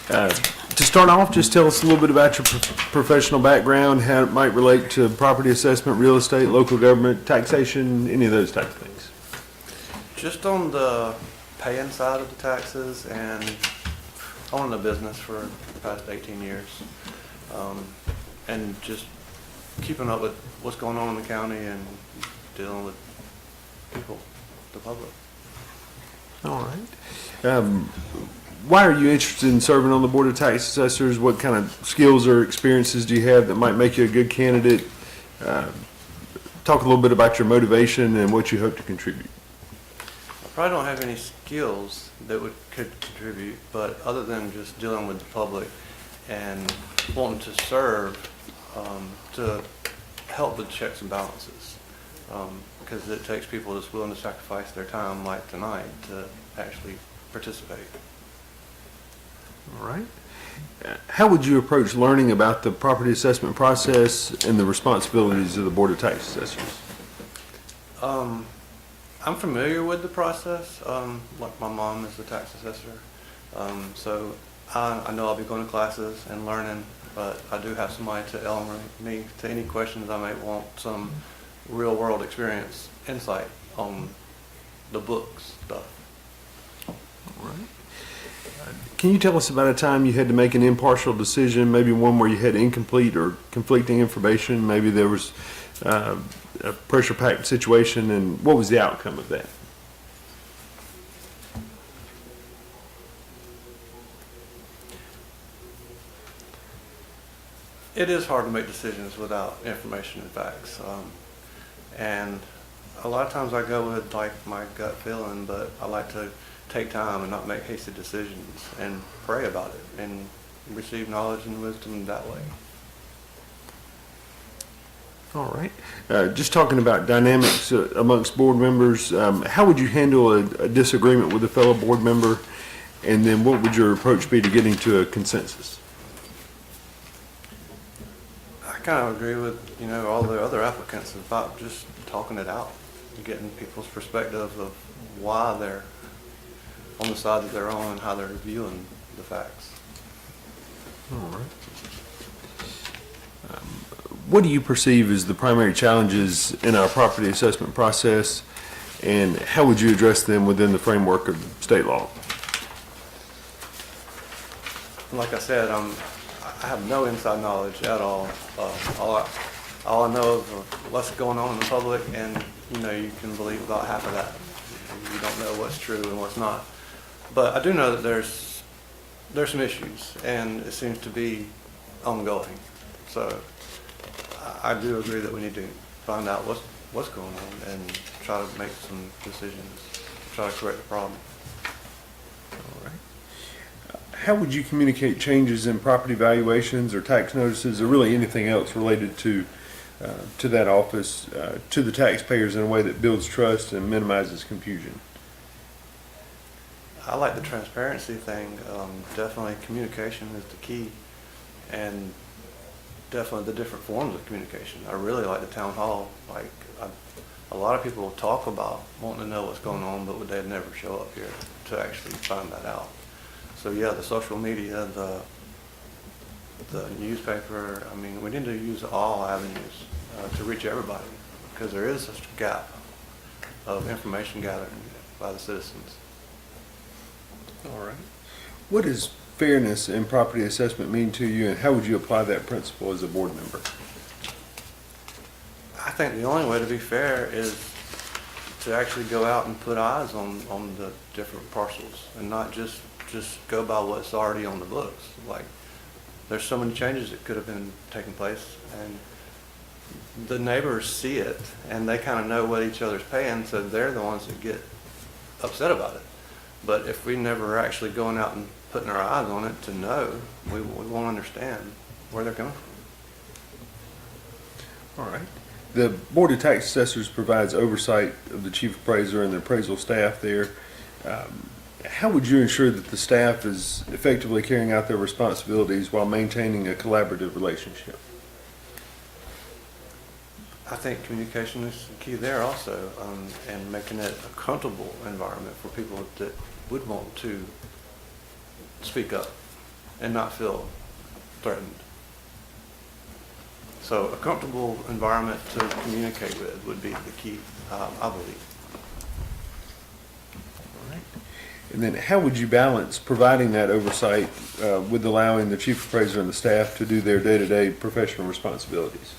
To start off, just tell us a little bit about your professional background, how it might relate to property assessment, real estate, local government, taxation, any of those type of things. Just on the paying side of the taxes, and owning a business for the past 18 years, and just keeping up with what's going on in the county and dealing with people, the public. All right. Why are you interested in serving on the Board of Tax Assessors? What kind of skills or experiences do you have that might make you a good candidate? Talk a little bit about your motivation and what you hope to contribute. I probably don't have any skills that could contribute, but other than just dealing with the public and wanting to serve, to help with checks and balances, because it takes people that's willing to sacrifice their time, like tonight, to actually participate. All right. How would you approach learning about the property assessment process and the responsibilities of the Board of Tax Assessors? I'm familiar with the process. Like my mom is the tax assessor, so I know I'll be going to classes and learning, but I do have somebody to elevate me to any questions I might want some real world experience insight on the books stuff. All right. Can you tell us about a time you had to make an impartial decision, maybe one where you had incomplete or conflicting information? Maybe there was a pressure-packed situation, and what was the outcome of that? It is hard to make decisions without information and facts, and a lot of times I go with like my gut feeling, but I like to take time and not make hasty decisions and pray about it and receive knowledge and wisdom that way. All right. Just talking about dynamics amongst board members, how would you handle a disagreement with a fellow board member, and then what would your approach be to getting to a consensus? I kind of agree with, all the other applicants about just talking it out and getting people's perspective of why they're on the side that they're on and how they're viewing the facts. All right. What do you perceive as the primary challenges in our property assessment process, and how would you address them within the framework of state law? Like I said, I have no inside knowledge at all. All I know is what's going on in the public, and you can believe about half of that. You don't know what's true and what's not. But I do know that there's some issues, and it seems to be ongoing. So I do agree that we need to find out what's going on and try to make some decisions, try to correct the problem. All right. How would you communicate changes in property valuations or tax notices, or really anything else related to that office, to the taxpayers in a way that builds trust and minimizes confusion? I like the transparency thing. Definitely communication is the key, and definitely the different forms of communication. I really like the town hall. A lot of people talk about wanting to know what's going on, but they'd never show up here to actually find that out. So yeah, the social media, the newspaper, we need to use all avenues to reach everybody, because there is such a gap of information gathering by the citizens. All right. What does fairness in property assessment mean to you, and how would you apply that principle as a board member? I think the only way to be fair is to actually go out and put eyes on the different parcels, and not just go by what's already on the books. Like, there's so many changes that could have been taking place, and the neighbors see it, and they kind of know what each other's paying, so they're the ones that get upset about it. But if we never actually going out and putting our eyes on it to know, we won't understand where they're coming from. All right. The Board of Tax Assessors provides oversight of the chief appraiser and the appraisal staff there. How would you ensure that the staff is effectively carrying out their responsibilities while maintaining a collaborative relationship? I think communication is key there also, and making it a comfortable environment for people that would want to speak up and not feel threatened. So a comfortable environment to communicate with would be the key, I believe. And then how would you balance providing that oversight with allowing the chief appraiser and the staff to do their day-to-day professional responsibilities?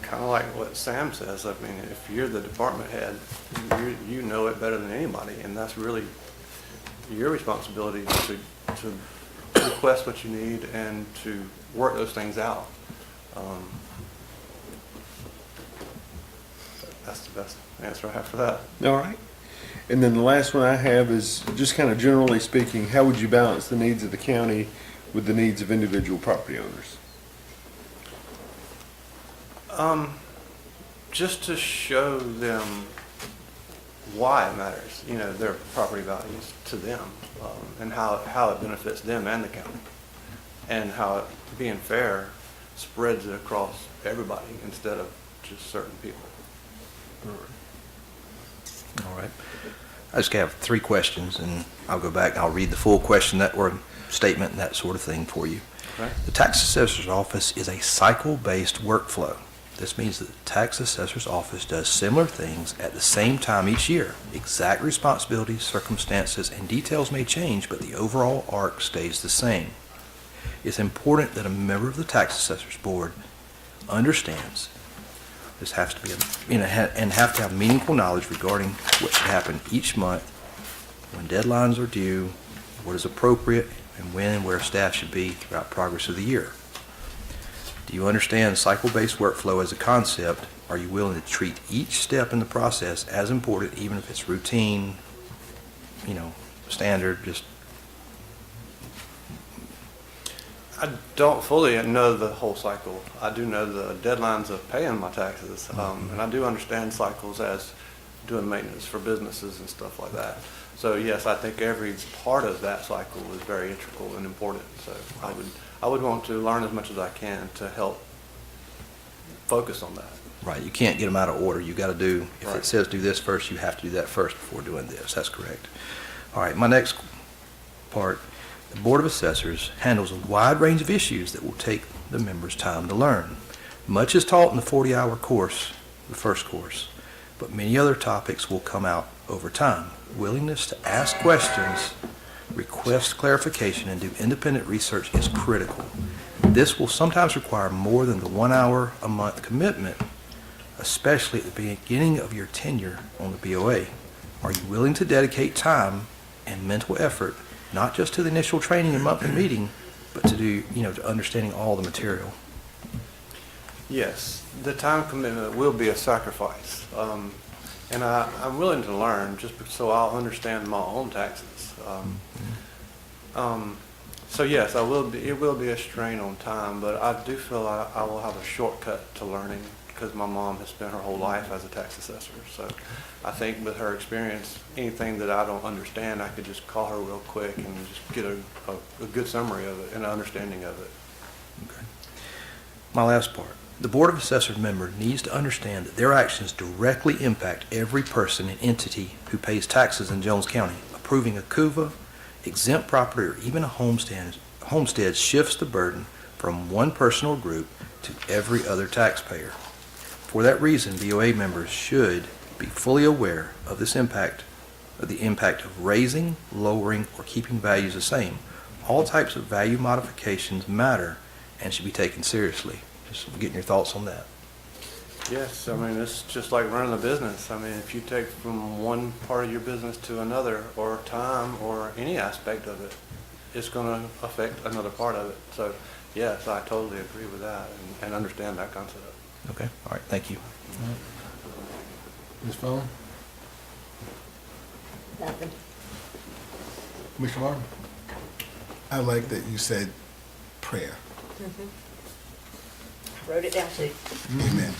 Kind of like what Sam says. I mean, if you're the department head, you know it better than anybody, and that's really your responsibility to request what you need and to work those things out. That's the best answer I have for that. All right. And then the last one I have is just kind of generally speaking, how would you balance the needs of the county with the needs of individual property owners? Just to show them why it matters, their property values to them, and how it benefits them and the county, and how it, being fair, spreads it across everybody instead of just certain people. All right. I just have 3 questions, and I'll go back and I'll read the full question or statement and that sort of thing for you. Okay. The tax assessor's office is a cycle-based workflow. This means that the tax assessor's office does similar things at the same time each year. Exact responsibilities, circumstances, and details may change, but the overall arc stays the same. It's important that a member of the tax assessor's board understands this has to be, and have to have meaningful knowledge regarding what should happen each month, when deadlines are due, what is appropriate, and when and where staff should be throughout progress of the year. Do you understand cycle-based workflow as a concept? Are you willing to treat each step in the process as important, even if it's routine, standard, just... I don't fully know the whole cycle. I do know the deadlines of paying my taxes, and I do understand cycles as doing maintenance for businesses and stuff like that. So yes, I think every part of that cycle is very integral and important. So I would want to learn as much as I can to help focus on that. Right, you can't get them out of order. You got to do, if Right. it says do this first, you have to do that first before doing this. That's correct. All right, my next part, the Board of Assessors handles a wide range of issues that will take the members time to learn. Much is taught in the 40-hour course, the first course, but many other topics will come out over time. Willingness to ask questions, request clarification, and do independent research is critical. This will sometimes require more than the 1 hour a month commitment, especially at the beginning of your tenure on the BOA. Are you willing to dedicate time and mental effort, not just to the initial training and monthly meeting, but to to understanding all the material? Yes, the time commitment will be a sacrifice, and I'm willing to learn so I'll understand my own taxes. So yes, it will be a strain on time, but I do feel I will have a shortcut to learning because my mom has spent her whole life as a tax assessor. So I think with her experience, anything that I don't understand, I could just call her real quick and just get a good summary of it and an understanding of it. Okay. My last part. The Board of Assessors member needs to understand that their actions directly impact every person and entity who pays taxes in Jones County. Approving a CUVA, exempt property, or even a homestead shifts the burden from one person or group to every other taxpayer. For that reason, BOA members should be fully aware of the impact of raising, lowering, or keeping values the same. All types of value modifications matter and should be taken seriously. Just getting your thoughts on that. Yes, I mean, it's just like running a business. I mean, if you take from one part of your business to another, or time, or any aspect of it, it's going to affect another part of it. So, yes, I totally agree with that and understand that concept. Okay, all right, thank you. Ms. Vaughn? Nothing. Mr. Martin? I like that you said prayer. Wrote it down too. Amen.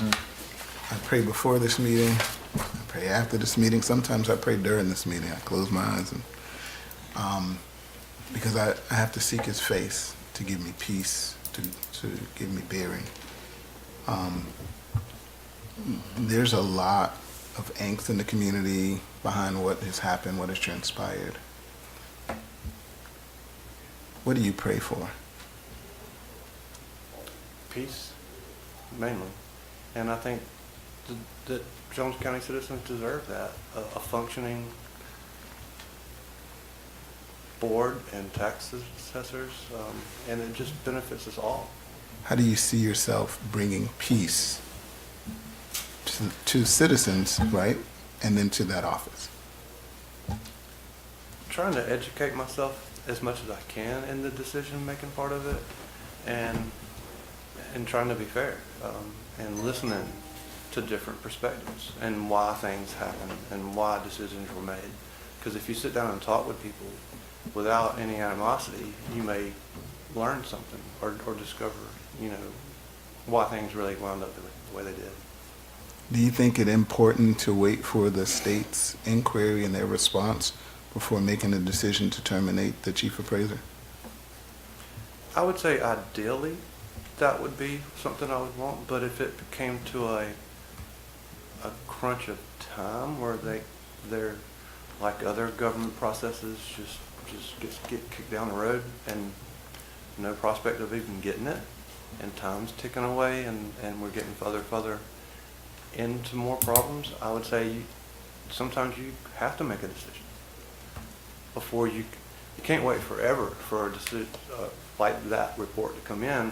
I pray before this meeting. I pray after this meeting. Sometimes I pray during this meeting. I close my eyes and because I have to seek His face to give me peace, to give me bearing. There's a lot of angst in the community behind what has happened, what has transpired. What do you pray for? Peace, mainly. And I think that Jones County citizens deserve that, a functioning board and tax assessors, and it just benefits us all. How do you see yourself bringing peace to citizens, right, and then to that office? Trying to educate myself as much as I can in the decision-making part of it, and trying to be fair, and listening to different perspectives and why things happen and why decisions were made. Because if you sit down and talk with people without any animosity, you may learn something or discover, why things really wound up the way they did. Do you think it important to wait for the state's inquiry and their response before making a decision to terminate the chief appraiser? I would say ideally that would be something I would want, but if it came to a crunch of time where they're like other government processes just get kicked down the road and no prospect of even getting it, and time's ticking away and we're getting further into more problems, I would say sometimes you have to make a decision before you can't wait forever for a decision like that report to come in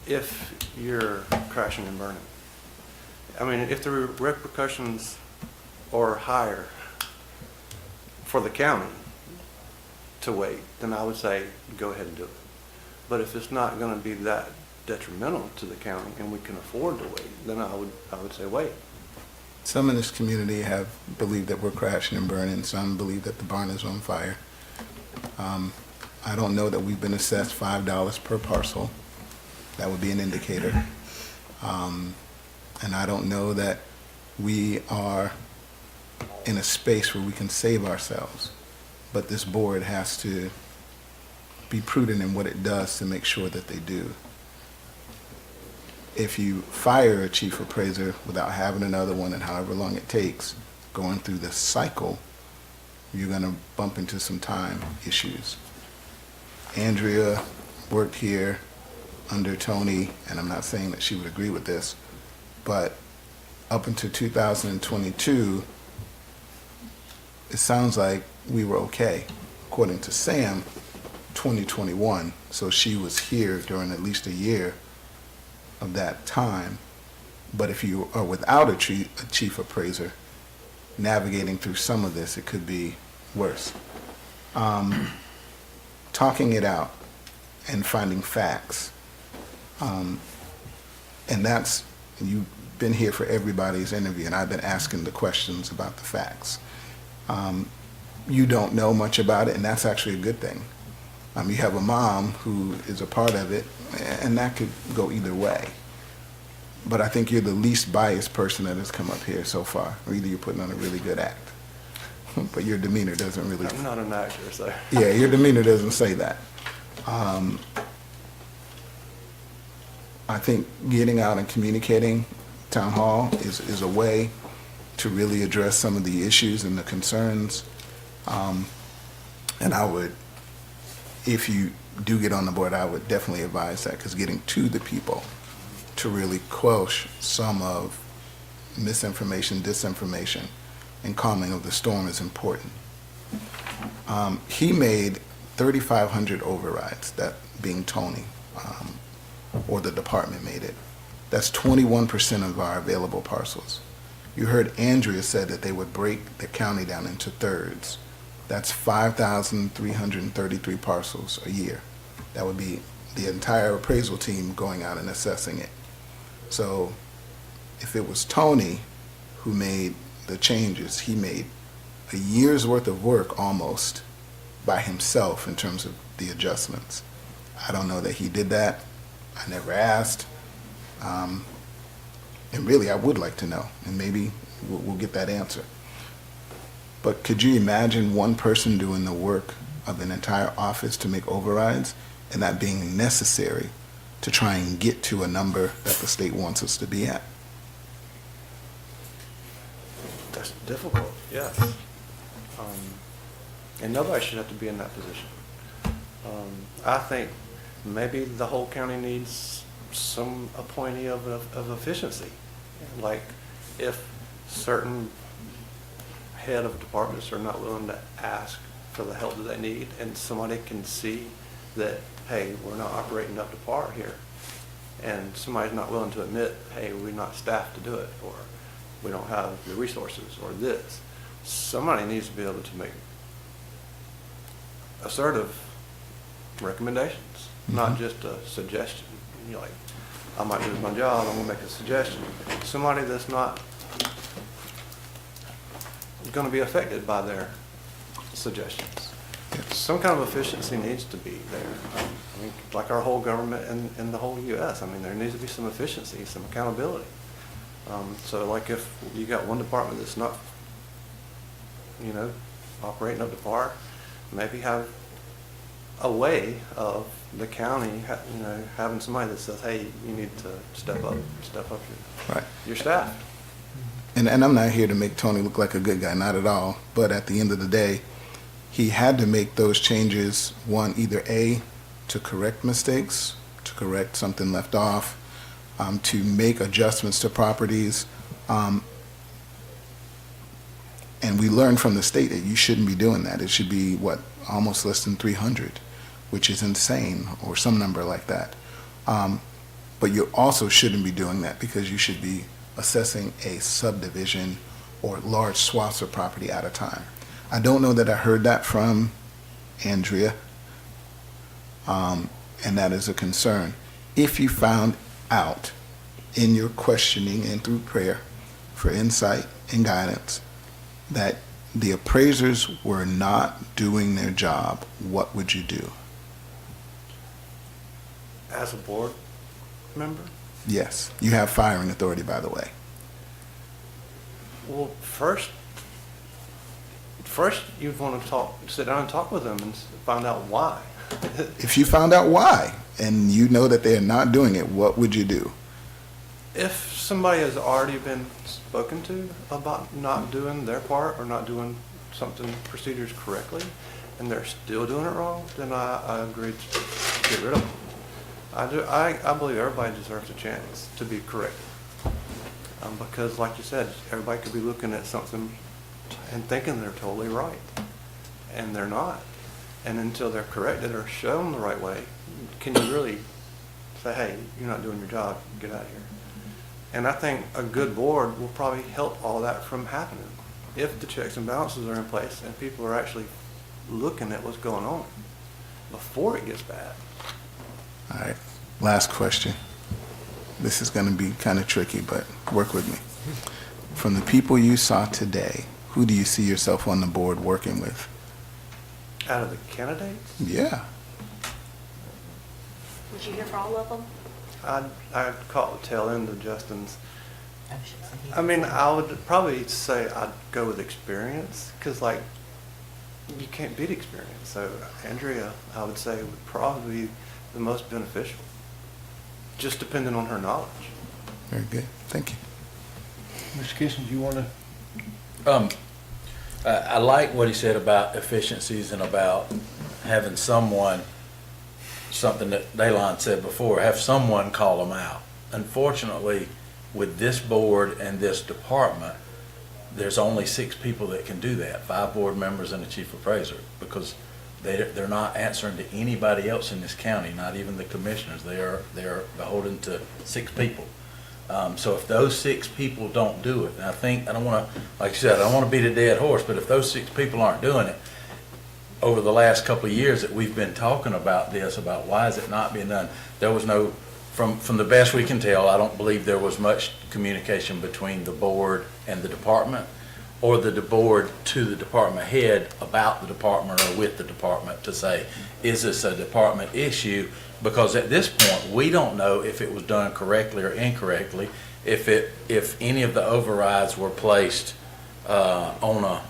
if you're crashing and burning. I mean, if the repercussions are higher for the county to wait, then I would say go ahead and do it. But if it's not going to be that detrimental to the county and we can afford to wait, then I would say wait. Some in this community have believed that we're crashing and burning. Some believe that the barn is on fire. I don't know that we've been assessed $5 per parcel. That would be an indicator. And I don't know that we are in a space where we can save ourselves. But this board has to be prudent in what it does to make sure that they do. If you fire a chief appraiser without having another one, and however long it takes, going through this cycle, you're going to bump into some time issues. Andrea worked here under Tony, and I'm not saying that she would agree with this, but up until 2022, it sounds like we were okay. According to Sam, 2021, so she was here during at least a year of that time. But if you are without a chief appraiser, navigating through some of this, it could be worse. Talking it out and finding facts. And that's, you've been here for everybody's interview, and I've been asking the questions about the facts. You don't know much about it, and that's actually a good thing. You have a mom who is a part of it, and that could go either way. But I think you're the least biased person that has come up here so far, or either you're putting on a really good act. But your demeanor doesn't really... I'm not an actor, so... Yeah, your demeanor doesn't say that. I think getting out and communicating, town hall, is a way to really address some of the issues and the concerns. And I would, if you do get on the board, I would definitely advise that, because getting to the people to really quash some of misinformation, disinformation, and calming of the storm is important. He made 3,500 overrides, that being Tony, or the department made it. That's 21% of our available parcels. You heard Andrea said that they would break the county down into thirds. That's 5,333 parcels a year. That would be the entire appraisal team going out and assessing it. So if it was Tony who made the changes, he made a year's worth of work almost by himself in terms of the adjustments. I don't know that he did that. I never asked. And really, I would like to know, and maybe we'll get that answer. But could you imagine one person doing the work of an entire office to make overrides, and that being necessary to try and get to a number that the state wants us to be at? That's difficult, yes. And nobody should have to be in that position. I think maybe the whole county needs some appointee of efficiency. Like, if certain head of departments are not willing to ask for the help that they need, and somebody can see that, hey, we're not operating up to par here, and somebody's not willing to admit, hey, we're not staffed to do it, or we don't have the resources, or this, somebody needs to be able to make assertive recommendations, not just a suggestion. You're like, I might lose my job, I'm gonna make a suggestion. Somebody that's not gonna be affected by their suggestions. Some kind of efficiency needs to be there. I mean, like our whole government in the whole US, I mean, there needs to be some efficiency, some accountability. So like if you got one department that's not, you know, operating up to par, maybe have a way of the county, you know, having somebody that says, hey, you need to step up your staff. And I'm not here to make Tony look like a good guy, not at all. But at the end of the day, he had to make those changes, one, either A, to correct mistakes, to correct something left off, to make adjustments to properties. And we learned from the state that you shouldn't be doing that. It should be, what, almost less than 300, which is insane, or some number like that. But you also shouldn't be doing that because you should be assessing a subdivision or large swaths of property at a time. I don't know that I heard that from Andrea, and that is a concern. If you found out in your questioning and through prayer for insight and guidance that the appraisers were not doing their job, what would you do? As a board member? Yes, you have firing authority, by the way. Well, first you'd want to sit down and talk with them and find out why. If you found out why and you know that they're not doing it, what would you do? If somebody has already been spoken to about not doing their part or not doing something procedures correctly, and they're still doing it wrong, then I agree to get rid of them. I believe everybody deserves a chance to be corrected. Because like you said, everybody could be looking at something and thinking they're totally right, and they're not. And until they're corrected or shown the right way, can you really say, hey, you're not doing your job, get out of here. And I think a good board will probably help all that from happening if the checks and balances are in place and people are actually looking at what's going on before it gets bad. All right, last question. This is going to be kind of tricky, but work with me. From the people you saw today, who do you see yourself on the board working with? Out of the candidates, Yeah. Was you here for all of them? I'd caught the tail end of Justin's. I mean, I would probably say I'd go with experience, because like, you can't beat experience. So Andrea, I would say, would probably be the most beneficial, just depending on her knowledge. Very good. Thank you. Mr. Kissinger, you want to? I like what he said about efficiencies and about having someone, something that Daylon said before, have someone call them out. Unfortunately, with this board and this department, there's only 6 people that can do that, 5 board members and a chief appraiser, because they're not answering to anybody else in this county, not even the commissioners. They're beholden to 6 people. So if those 6 people don't do it, and I don't want to, like you said, I don't want to beat a dead horse, but if those 6 people aren't doing it, over the last couple of years that we've been talking about this, about why is it not being done, there was no, from the best we can tell, I don't believe there was much communication between the board and the department, or the board to the department head about the department or with the department to say, is this a department issue? Because at this point, we don't know if it was done correctly or incorrectly, if any of the overrides were placed on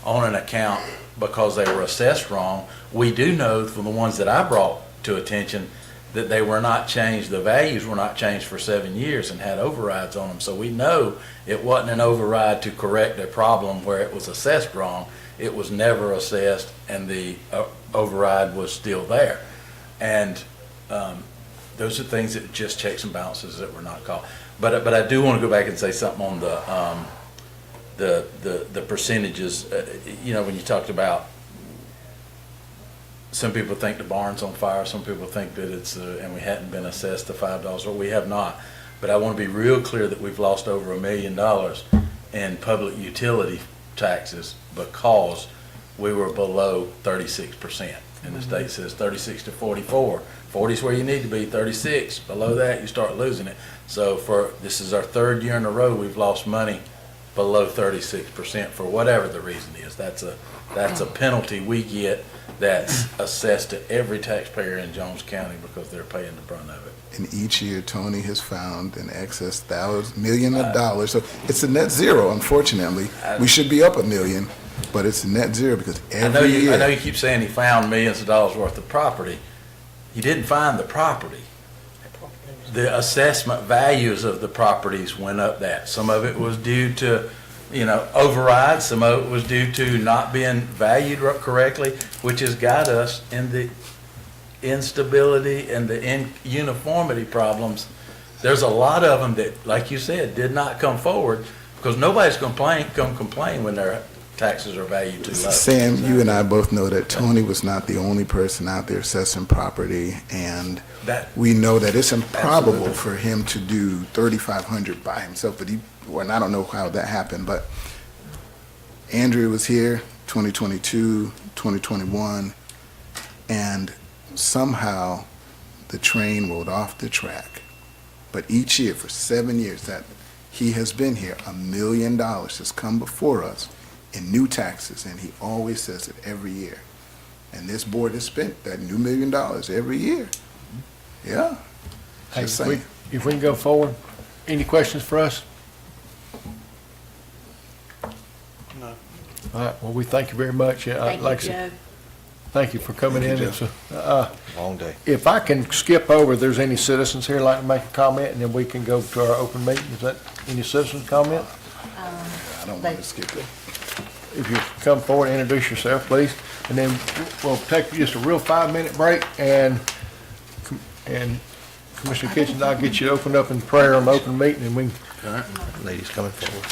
an account because they were assessed wrong. We do know from the ones that I brought to attention that they were not changed, the values were not changed for 7 years and had overrides on them. So we know it wasn't an override to correct a problem where it was assessed wrong. It was never assessed and the override was still there. And those are things that just checks and balances that were not called. But I do want to go back and say something on the percentages. You know, when you talked about, some people think the barn's on fire, some people think that it's, and we hadn't been assessed the $5, or we have not. But I want to be real clear that we've lost over $1 million in public utility taxes because we were below 36%. And the state says 36 to 44. 40 is where you need to be, 36. Below that, you start losing it. So this is our third year in a row we've lost money below 36% for whatever the reason is. That's a penalty we get that's assessed to every taxpayer in Jones County because they're paying the brunt of it. And each year, Tony has found an excess million of dollars. So it's a net zero, unfortunately. We should be up $1 million, but it's a net zero because every year. I know you keep saying he found millions of dollars worth of property. He didn't find the property. The assessment values of the properties went up that. Some of it was due to, overrides. Some of it was due to not being valued correctly, which has got us in the instability and the uniformity problems. There's a lot of them that, like you said, did not come forward because nobody's going to complain when their taxes are valued too low. Sam, you and I both know that Tony was not the only person out there assessing property, and we know that it's improbable for him to do 3,500 by himself. But I don't know how that happened, but Andrea was here 2022, 2021, and somehow the train rolled off the track. But each year for 7 years that he has been here, $1 million has come before us in new taxes, and he always says it every year. And this board has spent that new $1 million every year. Yeah. Hey, Just saying. if we can go forward, any questions for us? No. All right, well, we thank you very much. Thank Like I you, said, Joe. thank you for coming in. Thank you, It's Long day. if I can skip over, there's any citizens here like to make a comment, and then we can go to our open meeting. Is that any citizens comment? I don't want to skip it. If you come forward, introduce yourself, please, and then we'll take just a real 5-minute break, and Commissioner Kitchens, I'll get you opened up in prayer on the open meeting, and we can Ladies coming forward.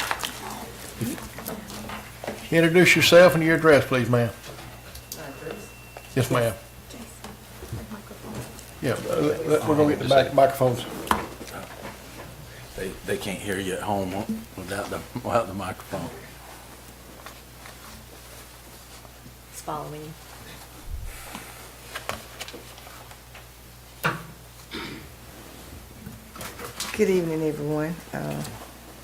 introduce yourself and your address, please, ma'am. Yes, ma'am. Yeah, we're gonna get the microphones. They can't hear you at home without the microphone. It's following you. Good evening, everyone.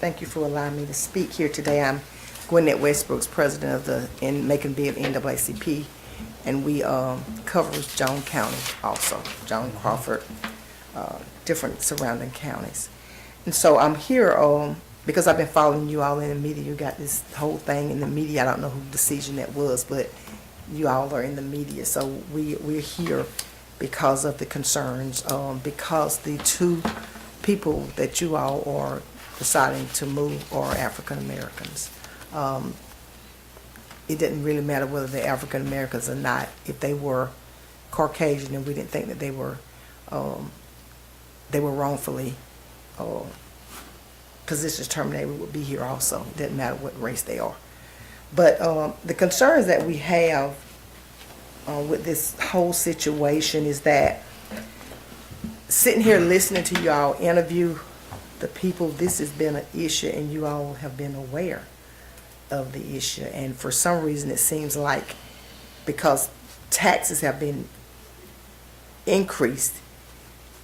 Thank you for allowing me to speak here today. I'm Gwinnett Westbrook's president of the Macon Bid NAACP, and we cover Jones County also, Jones, Crawford, different surrounding counties. And so I'm here because I've been following you all in the media. You got this whole thing in the media. I don't know whose decision that was, but you all are in the media. So we're here because of the concerns, because the two people that you all are deciding to move are African Americans. It didn't really matter whether they're African Americans or not. If they were Caucasian and we didn't think that they were wrongfully positions terminated, we would be here also. It doesn't matter what race they are. But the concerns that we have with this whole situation is that sitting here listening to you all interview the people, this has been an issue and you all have been aware of the issue. And for some reason it seems like because taxes have been increased,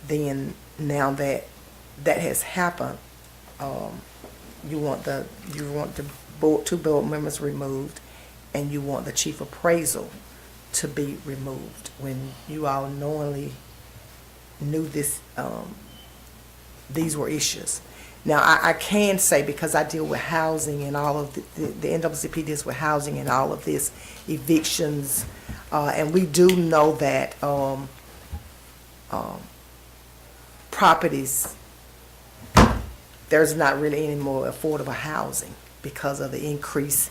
then now that has happened, you want the two board members removed, and you want the chief appraisal to be removed when you all knowingly knew this, these were issues. Now, I can say, because I deal with housing and all of the NAACP deals with housing and all of this, evictions, and we do know that properties, there's not really any more affordable housing because of the increase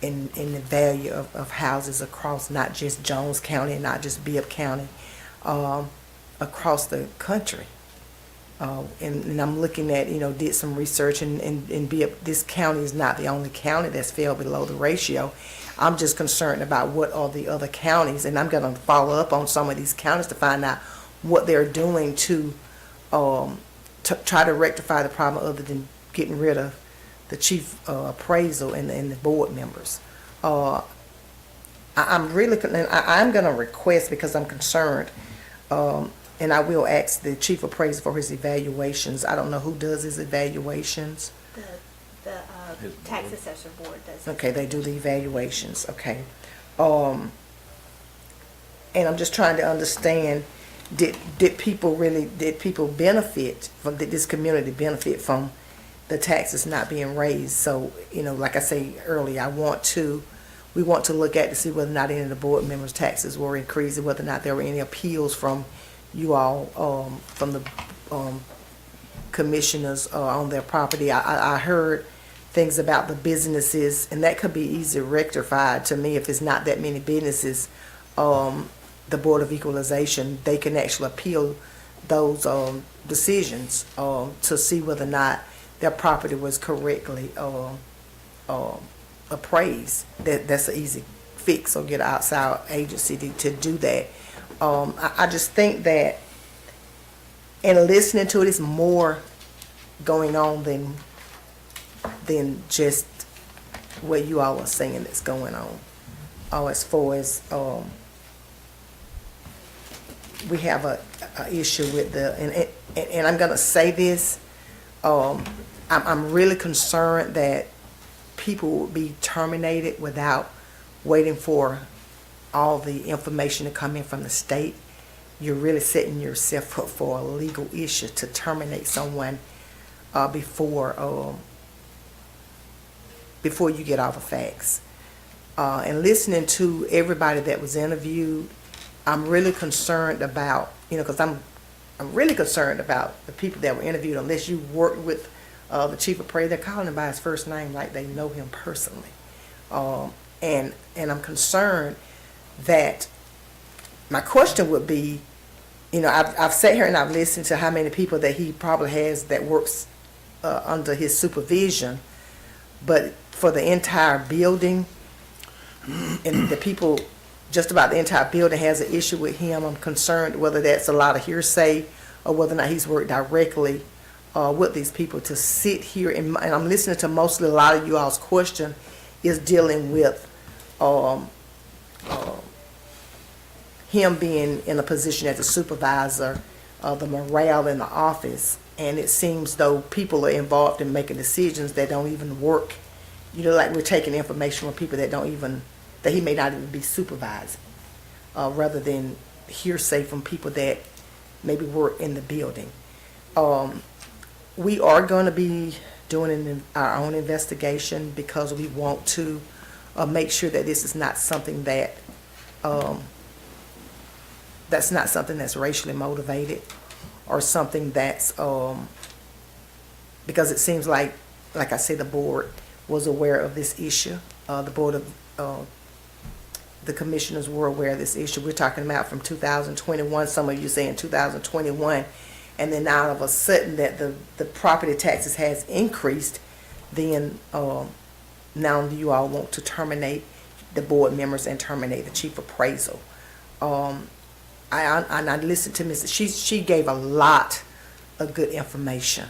in the value of houses across not just Jones County and not just Bibb County, across the country. And I'm looking at, did some research and this county is not the only county that's fell below the ratio. I'm just concerned about what are the other counties, and I'm gonna follow up on some of these counties to find out what they're doing to try to rectify the problem other than getting rid of the chief appraisal and the board members. I'm gonna request, because I'm concerned, and I will ask the chief appraiser for his evaluations. I don't know who does his evaluations. The tax assessor board does. Okay, they do the evaluations, okay. And I'm just trying to understand, did people benefit from, did this community benefit from the taxes not being raised? So, like I say earlier, we want to look at to see whether or not any of the board members' taxes were increased, and whether or not there were any appeals from you all, from the commissioners on their property. I heard things about the businesses, and that could be easily rectified to me if it's not that many businesses. The Board of Equalization, they can actually appeal those decisions to see whether or not their property was correctly appraised. That's an easy fix, or get an outside agency to do that. I just think that in listening to it, it's more going on than just what you all are saying that's going on. As far as we have a issue with and I'm gonna say this, I'm really concerned that people will be terminated without waiting for all the information to come in from the state. You're really setting yourself up for a legal issue to terminate someone before you get all the facts. And listening to everybody that was interviewed, I'm really concerned about, because I'm really concerned about the people that were interviewed. Unless you worked with the chief appraiser, they're calling him by his first name like they know him personally. And I'm concerned that my question would be, I've sat here and I've listened to how many people that he probably has that works under his supervision, but for the entire building, and the people, just about the entire building has an issue with him. I'm concerned whether that's a lot of hearsay or whether or not he's worked directly with these people to sit here. And I'm listening to mostly a lot of you all's question is dealing with him being in a position as a supervisor, the morale in the office. And it seems though people are involved in making decisions that don't even work. Like we're taking information from people that he may not even be supervising, rather than hearsay from people that maybe work in the building. We are going to be doing our own investigation because we want to make sure that this is not something that's not something that's racially motivated, or something that's because it seems like I say, the board was aware of this issue. The board of the commissioners were aware of this issue. We're talking about from 2021, some of you saying 2021, and then all of a sudden that the property taxes has increased, then now you all want to terminate the board members and terminate the chief appraisal. I listened to Mrs. She gave a lot of good information.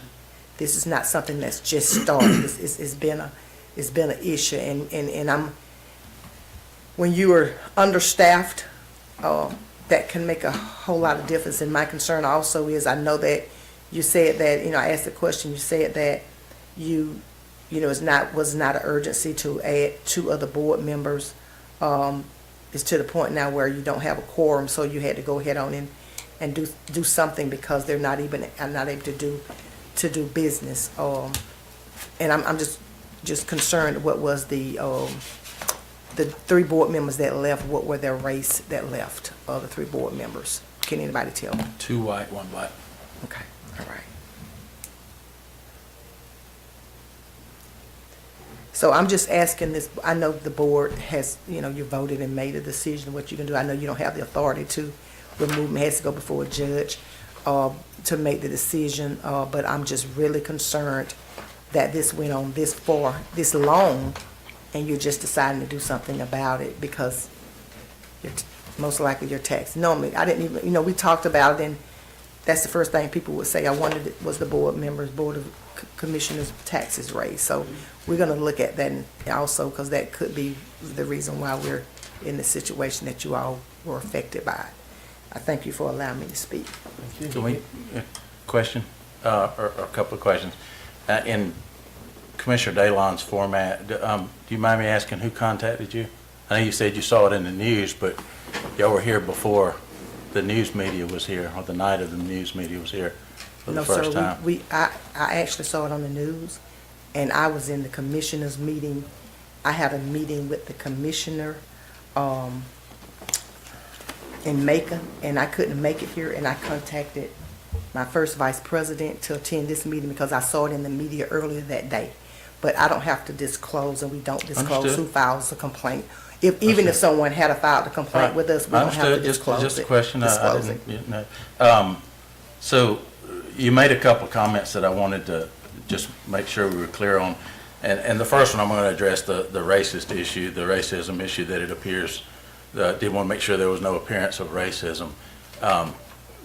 This is not something that's just started. It's been an issue, and when you are understaffed, that can make a whole lot of difference. And my concern also is, I know that you said that, I asked the question, you said that was not an urgency to add 2 other board members. It's to the point now where you don't have a quorum, so you had to go ahead on and do something because they're not able to do business. And I'm just concerned what was the 3 board members that left, what were their race that left, the 3 board members? Can anybody tell me? 2 white, 1 black. Okay, all right. So I'm just asking this, I know the board has, you voted and made a decision what you can do. I know you don't have the authority to remove them, it has to go before a judge. to make the decision, but I'm just really concerned that this went on this long, and you're just deciding to do something about it because most likely your tax. Normally, I didn't even, we talked about it, and that's the first thing people would say. I wanted it was the board of commissioners' taxes raised. So we're going to look at that also, because that could be the reason why we're in the situation that you all were affected by. I thank you for allowing me to speak. Can we, question, or a couple of questions? In Commissioner Dalon's format, do you mind me asking who contacted you? I know you said you saw it in the news, but y'all were here before the news media was here, or the night of the news media was here for the first time. No, sir, I actually saw it on the news, and I was in the commissioners' meeting. I had a meeting with the commissioner in Macon, and I couldn't make it here, and I contacted my first vice president to attend this meeting because I saw it in the media earlier that day. But I don't have to disclose, and we don't disclose Understood. who files a complaint. Even if someone had filed a complaint with us, we don't have to disclose it. Just a question. Disclose I didn't know. So you made a couple of comments that I wanted to just make sure we were clear on. And the first one, I'm going to address the racist issue, the racism issue that it appears, did want to make sure there was no appearance of racism.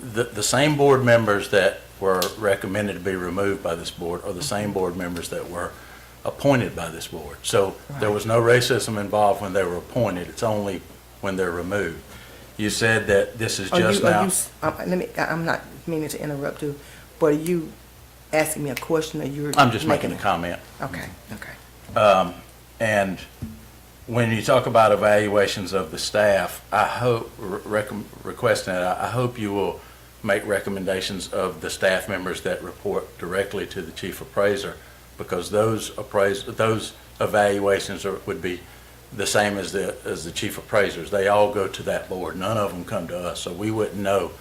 The same board members that were recommended to be removed by this board are the same board members that were appointed by this board. So there was no racism involved when they were appointed. It's only when they're removed. You said that this is just now. I'm not meaning to interrupt you, but are you asking me a question, or you're? I'm just making a comment. Okay, okay. And when you talk about evaluations of the staff, I hope, requesting it, I hope you will make recommendations of the staff members that report directly to the chief appraiser, because those evaluations would be the same as the chief appraisers. They all go to that board. None of them come to us, so we wouldn't know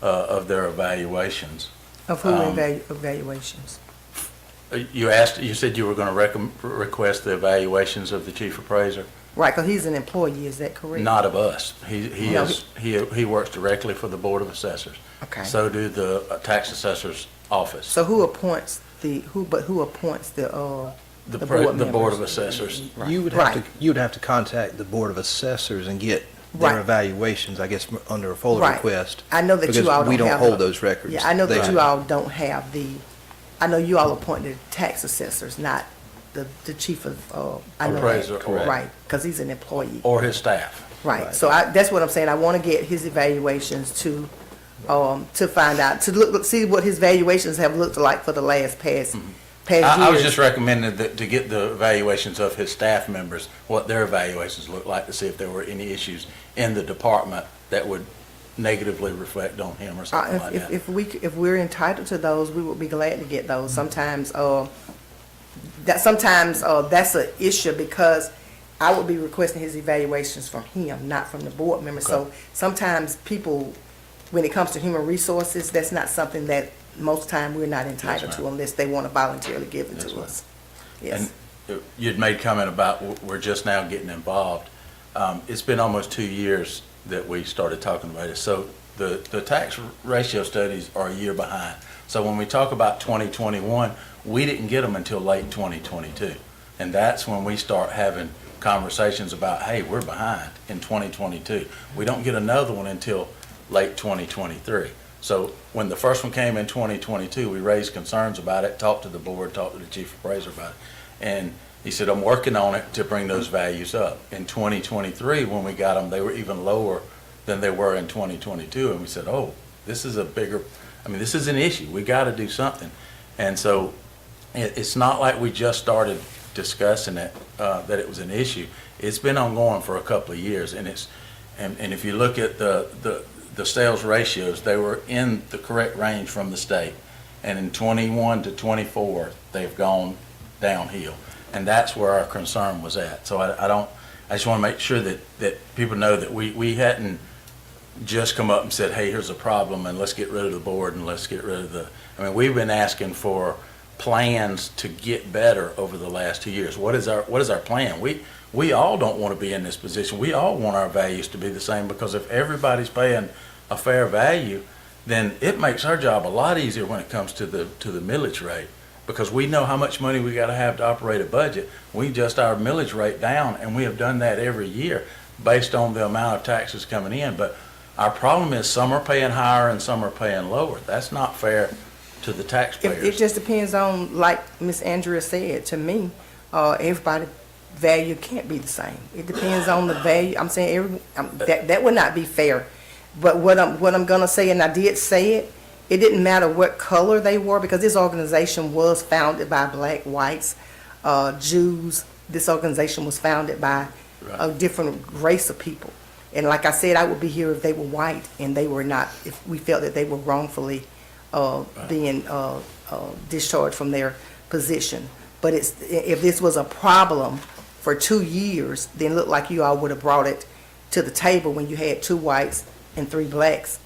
of their evaluations. Of who evaluations? You said you were going to request the evaluations of the chief appraiser? Right, because he's an employee, is that correct? Not of us. He works directly for the Board of Assessors. Okay. So do the tax assessor's office. So who appoints the Board of Assessors. Right. You would have to contact the Board of Assessors and get their Right. evaluations, I guess, under a FOLA Right. request. I know that because you all don't we don't have hold those records. Yeah, I know that They- you all don't have I know you all appointed tax assessors, not the chief of, I know that. Appraiser, correct. Right, because he's an employee. Or his staff. Right, so that's what I'm saying. I want to get his evaluations to find out, see what his valuations have looked like for the last past years. I was just recommending to get the evaluations of his staff members, what their evaluations look like, to see if there were any issues in the department that would negatively reflect on him or something like that. If we're entitled to those, we would be glad to get those. Sometimes that's an issue, because I would be requesting his evaluations from him, not from the board member. So sometimes people, when it comes to human resources, that's not something that most time we're not entitled to unless they want to voluntarily give it to us. Yes. And you'd made comment about we're just now getting involved. It's been almost 2 years that we started talking about it. So the tax ratio studies are a year behind. So when we talk about 2021, we didn't get them until late 2022. And that's when we start having conversations about, hey, we're behind in 2022. We don't get another one until late 2023. So when the first one came in 2022, we raised concerns about it, talked to the board, talked to the chief appraiser about it. And he said, I'm working on it to bring those values up. In 2023, when we got them, they were even lower than they were in 2022. And we said, oh, this is this is an issue. We got to do something. And so it's not like we just started discussing it, that it was an issue. It's been ongoing for a couple of years. And if you look at the sales ratios, they were in the correct range from the state. And in 21 to 24, they've gone downhill. And that's where our concern was at. So I just want to make sure that people know that we hadn't just come up and said, hey, here's a problem and let's get rid of the board and let's get rid of we've been asking for plans to get better over the last 2 years. What is our plan? We all don't want to be in this position. We all want our values to be the same, because if everybody's paying a fair value, then it makes our job a lot easier when it comes to the millage rate. Because we know how much money we gotta have to operate a budget. We adjust our millage rate down, and we have done that every year based on the amount of taxes coming in. But our problem is some are paying higher and some are paying lower. That's not fair to the It taxpayers. just depends on, like Miss Andrea said, to me, everybody value can't be the same. It depends on the value. I'm saying that would not be fair. But what I'm gonna say, and I did say it, it didn't matter what color they were, because this organization was founded by black, whites, Jews. This organization was founded by a different race of people. And like I said, I would be here if they were white and they were not, if we felt that they were wrongfully being discharged from their position. But if this was a problem for 2 years, then it looked like you all would have brought it to the table when you had 2 whites and 3 blacks,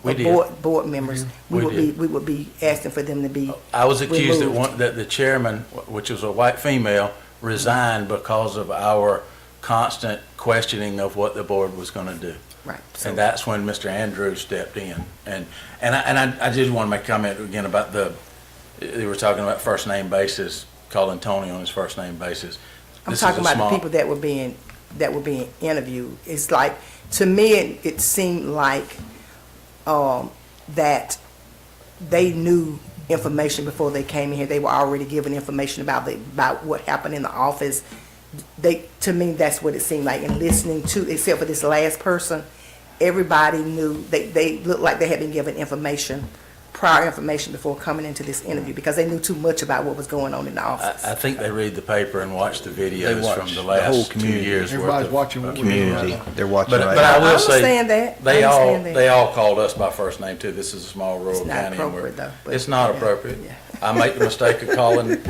We did. board members. We did. We would be asking for them to be I was accused removed. that the chairman, which was a white female, resigned because of our constant questioning of what the board was gonna do. Right. And that's when Mr. Andrews stepped in. And I just want to make a comment again about they were talking about first name basis, calling Tony on his first name basis. I'm This is talking a about small- the people that were being interviewed. It's like, to me, it seemed like that they knew information before they came in here. They were already given information about what happened in the office. To me, that's what it seemed like. And listening to, except for this last person, everybody knew. They looked like they had been given prior information before coming into this interview, because they knew too much about what was going on in the office. I think they read the paper and watch the videos watch from the the whole last 2 community. years worth Everybody's of watching what we're doing right Community, now. they're watching But right I now. will say, understand that. they I all understand that. they all called us by first name too. This is a small rural It's not county. and appropriate, though, but- It's not yeah, appropriate. yeah. I make the mistake of calling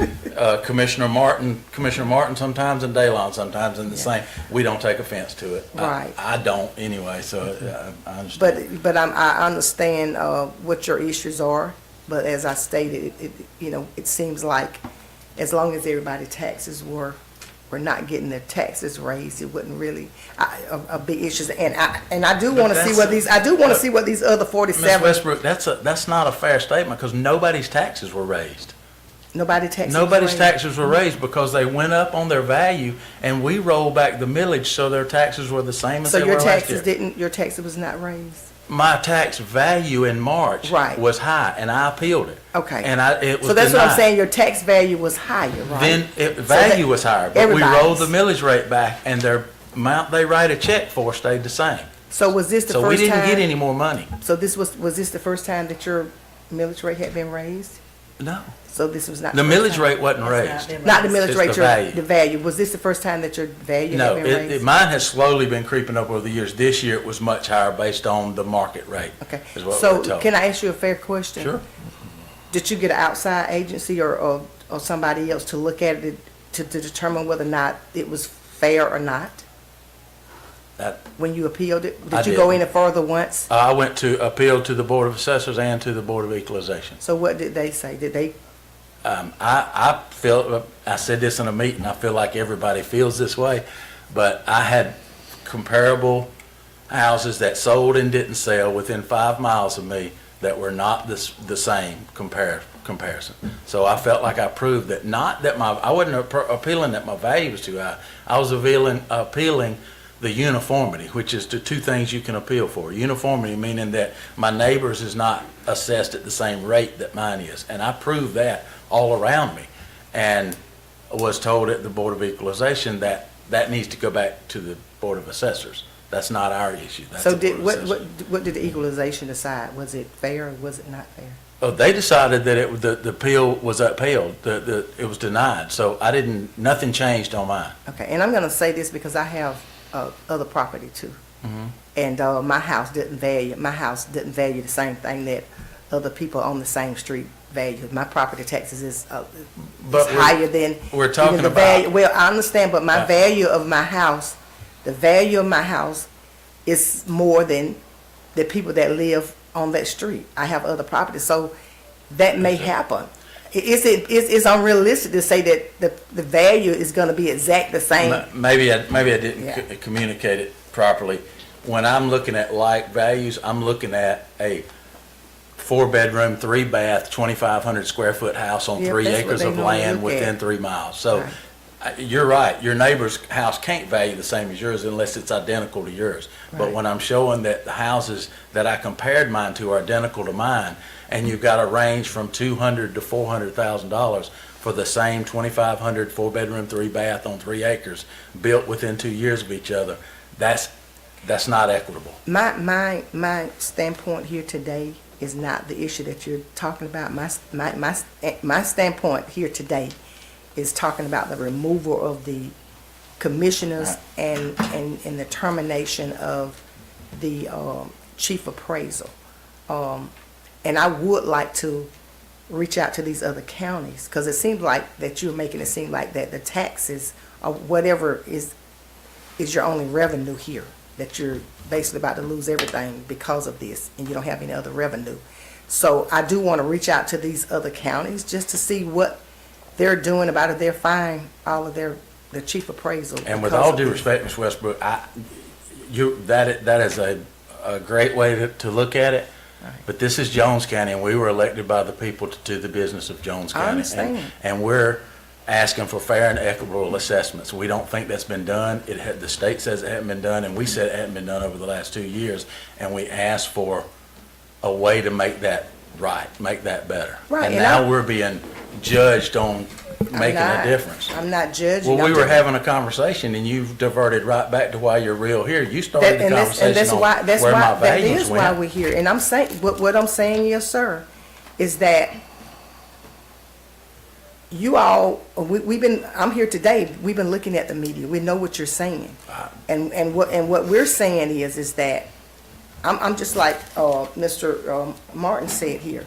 Commissioner Martin sometimes and Daylon sometimes in the same. We don't take offense to it. Right. I don't anyway, so I understand. But I understand what your issues are. But as I stated, it seems like as long as everybody's taxes were not getting their taxes raised, it wasn't really a big issue. And I do want to see what these other Ms. 47. Westbrook, that's not a fair statement, because nobody's taxes were raised. Nobody's Nobody's taxes were raised because they went up on their value, and we rolled back the millage so their taxes were the same as So they your were last year. your taxes was not raised. My tax value in March Right. was high, and I appealed it. Okay. And it was So that's what I'm denied. saying. Your tax value was higher, right? Then So value that- was higher, but we rolled everybody's. the millage rate back, and their amount they write a check for stayed the same. So was this the So first we didn't time? get any more money. So was this the first time that your millage rate had been raised? No. So this was not The first millage time? rate wasn't It's raised. been Not the raised. millage It's rate, the value. the value. Was this the first time that your value No, had been raised? mine has slowly been creeping up over the years. This year it was much higher based on the market rate. Okay. Is what So we're told. can I ask you a fair question? Sure. Did you get an outside agency or somebody else to look at it to determine whether or not it was fair or not? That- When you appealed it? I Did you go didn't. any further once? I went to appeal to the Board of Assessors and to the Board of Equalization. So what did they say? Did they, I feel, I said this in a meeting, I feel like everybody feels this way, but I had comparable houses that sold and didn't sell within 5 miles of me that were not the same comparison. So I felt like I proved that, not that I wasn't appealing that my value was too high. I was appealing the uniformity, which is the 2 things you can appeal for. Uniformity meaning that my neighbor's is not assessed at the same rate that mine is. And I proved that all around me, and was told at the Board of Equalization that that needs to go back to the Board of Assessors. That's not our issue. That's so the did, Board of what Assessors. did the equalization decide? Was it fair or was it not fair? Oh, they decided that the appeal was upheld, it was denied, so nothing changed on mine. Okay, and I'm gonna say this because I have other property too. Mm-hmm. And my house didn't value the same thing that other people on the same street value. My property taxes is But higher than we're talking even the about- value. Well, I understand, but my value of my house, the value of my house is more than the people that live on that street. I have other properties, so that may happen. It's unrealistic to say that the value is gonna be exact the same. Maybe I didn't Yeah. communicate it properly. When I'm looking at like values, I'm looking at 4-bedroom, 3-bath, 2,500 square foot house on Yeah, 3 that's what acres they of normally land look at. within 3 miles. So Right. you're right, your neighbor's house can't value the same as yours unless it's identical to yours. But Right. when I'm showing that the houses that I compared mine to are identical to mine, and you've got a range from $200,000 to $400,000 for the same 2,500 4-bedroom, 3-bath on 3 acres, built within 2 years of each other, that's not equitable. My standpoint here today is not the issue that you're talking about. My standpoint here today is talking about the removal of the commissioners and the termination of the chief appraisal. And I would like to reach out to these other counties, because it seems like that you're making it seem like that the taxes or whatever is your only revenue here, that you're basically about to lose everything because of this, and you don't have any other revenue. So I do want to reach out to these other counties just to see what they're doing about it. They're fine all of their chief appraisal. And with because all of due this. respect, Ms. Westbrook, that is a great way to look at it. But this is Jones County, and we were elected by the people to do the business of Jones I County. understand. And we're asking for fair and equitable assessments. We don't think that's been done. The state says it hasn't been done, and we said it hadn't been done over the last 2 years. And we asked for a way to make that right, make that better. Right, And and now I- we're being judged on making a difference. I'm not judging. Well, we I'm were just- having a conversation, and you've diverted right back to why you're real here. You started the and conversation that's on why, where my that values is why went. we're here. And I'm saying, what I'm saying, yes, sir, is that you all, I'm here today, we've been looking at the media, we know what you're saying. And what we're saying is that, I'm just like, Mr. Martin said here,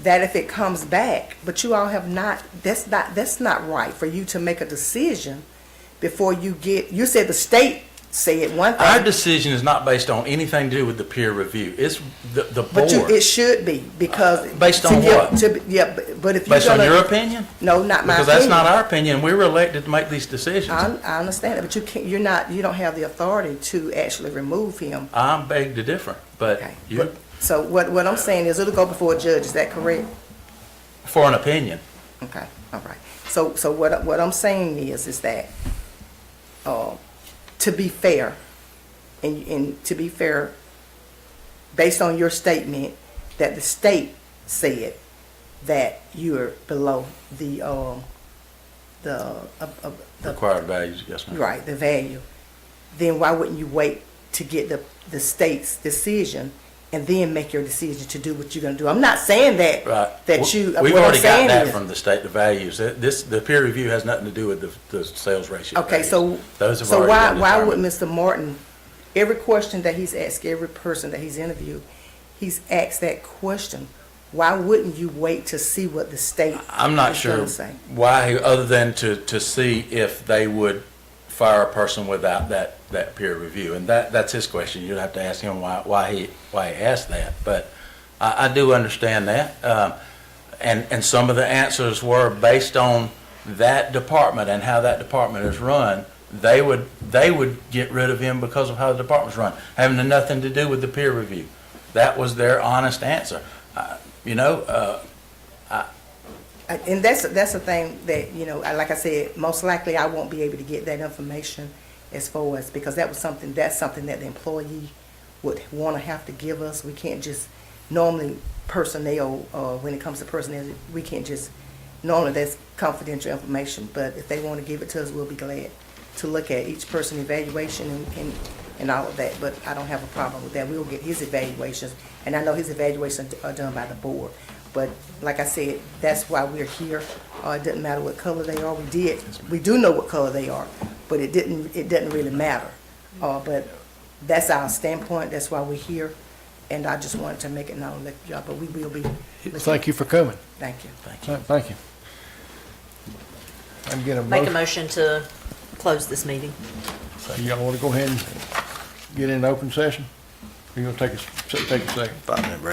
that if it comes back, but you all have not, that's not right for you to make a decision before you said the state said one thing. Our decision is not based on anything to do with the peer review. It's the But board. it should be, because. Based to on give- what? Yeah, but if you're Based on gonna. your opinion? No, not my Because opinion. that's not our opinion. We were elected to make these decisions. I understand it, but you can't, you don't have the authority to actually remove him. I'm beg to differ, but Okay. you, So what I'm saying is it'll go before a judge, is that correct? for an opinion. Okay, all right. So what I'm saying is that, to be fair, and to be fair, based on your statement, that the state said that you're below the Required values, yes, ma'am. right, the value, then why wouldn't you wait to get the state's decision and then make your decision to do what you're gonna do? I'm not saying that, Right. that you, We've what I'm already got saying that is- from the state, the values. The peer review has nothing to do with the sales ratio. Okay, values. so, Those have so already been why would determined. Mr. Martin, every question that he's asked, every person that he's interviewed, he's asked that question. Why wouldn't you wait to see what the state I'm not is sure gonna say? why, other than to see if they would fire a person without that peer review. And that's his question. You'd have to ask him why he asked that. But I do understand that. And some of the answers were based on that department and how that department is run. They would get rid of him because of how the department's run, having nothing to do with the peer review. That was their honest answer. And that's the thing that, like I said, most likely I won't be able to get that information as far as, because that's something that the employee would want to have to give us. We can't just, normally personnel, when it comes to personnel, we can't just, normally that's confidential information, but if they want to give it to us, we'll be glad to look at each person evaluation and all of that, but I don't have a problem with that. We'll get his evaluations, and I know his evaluations are done by the board. But like I said, that's why we're here. It doesn't matter what color they are. We do know what color they are, but it doesn't really matter. But that's our standpoint. That's why we're here. And I just wanted to make it known that y'all, but we will be. Thank you for coming. Thank you. Thank you. I'm gonna Make a motion to close this meeting. So y'all wanna go ahead and get in open session? You're gonna take a second? 5-minute break.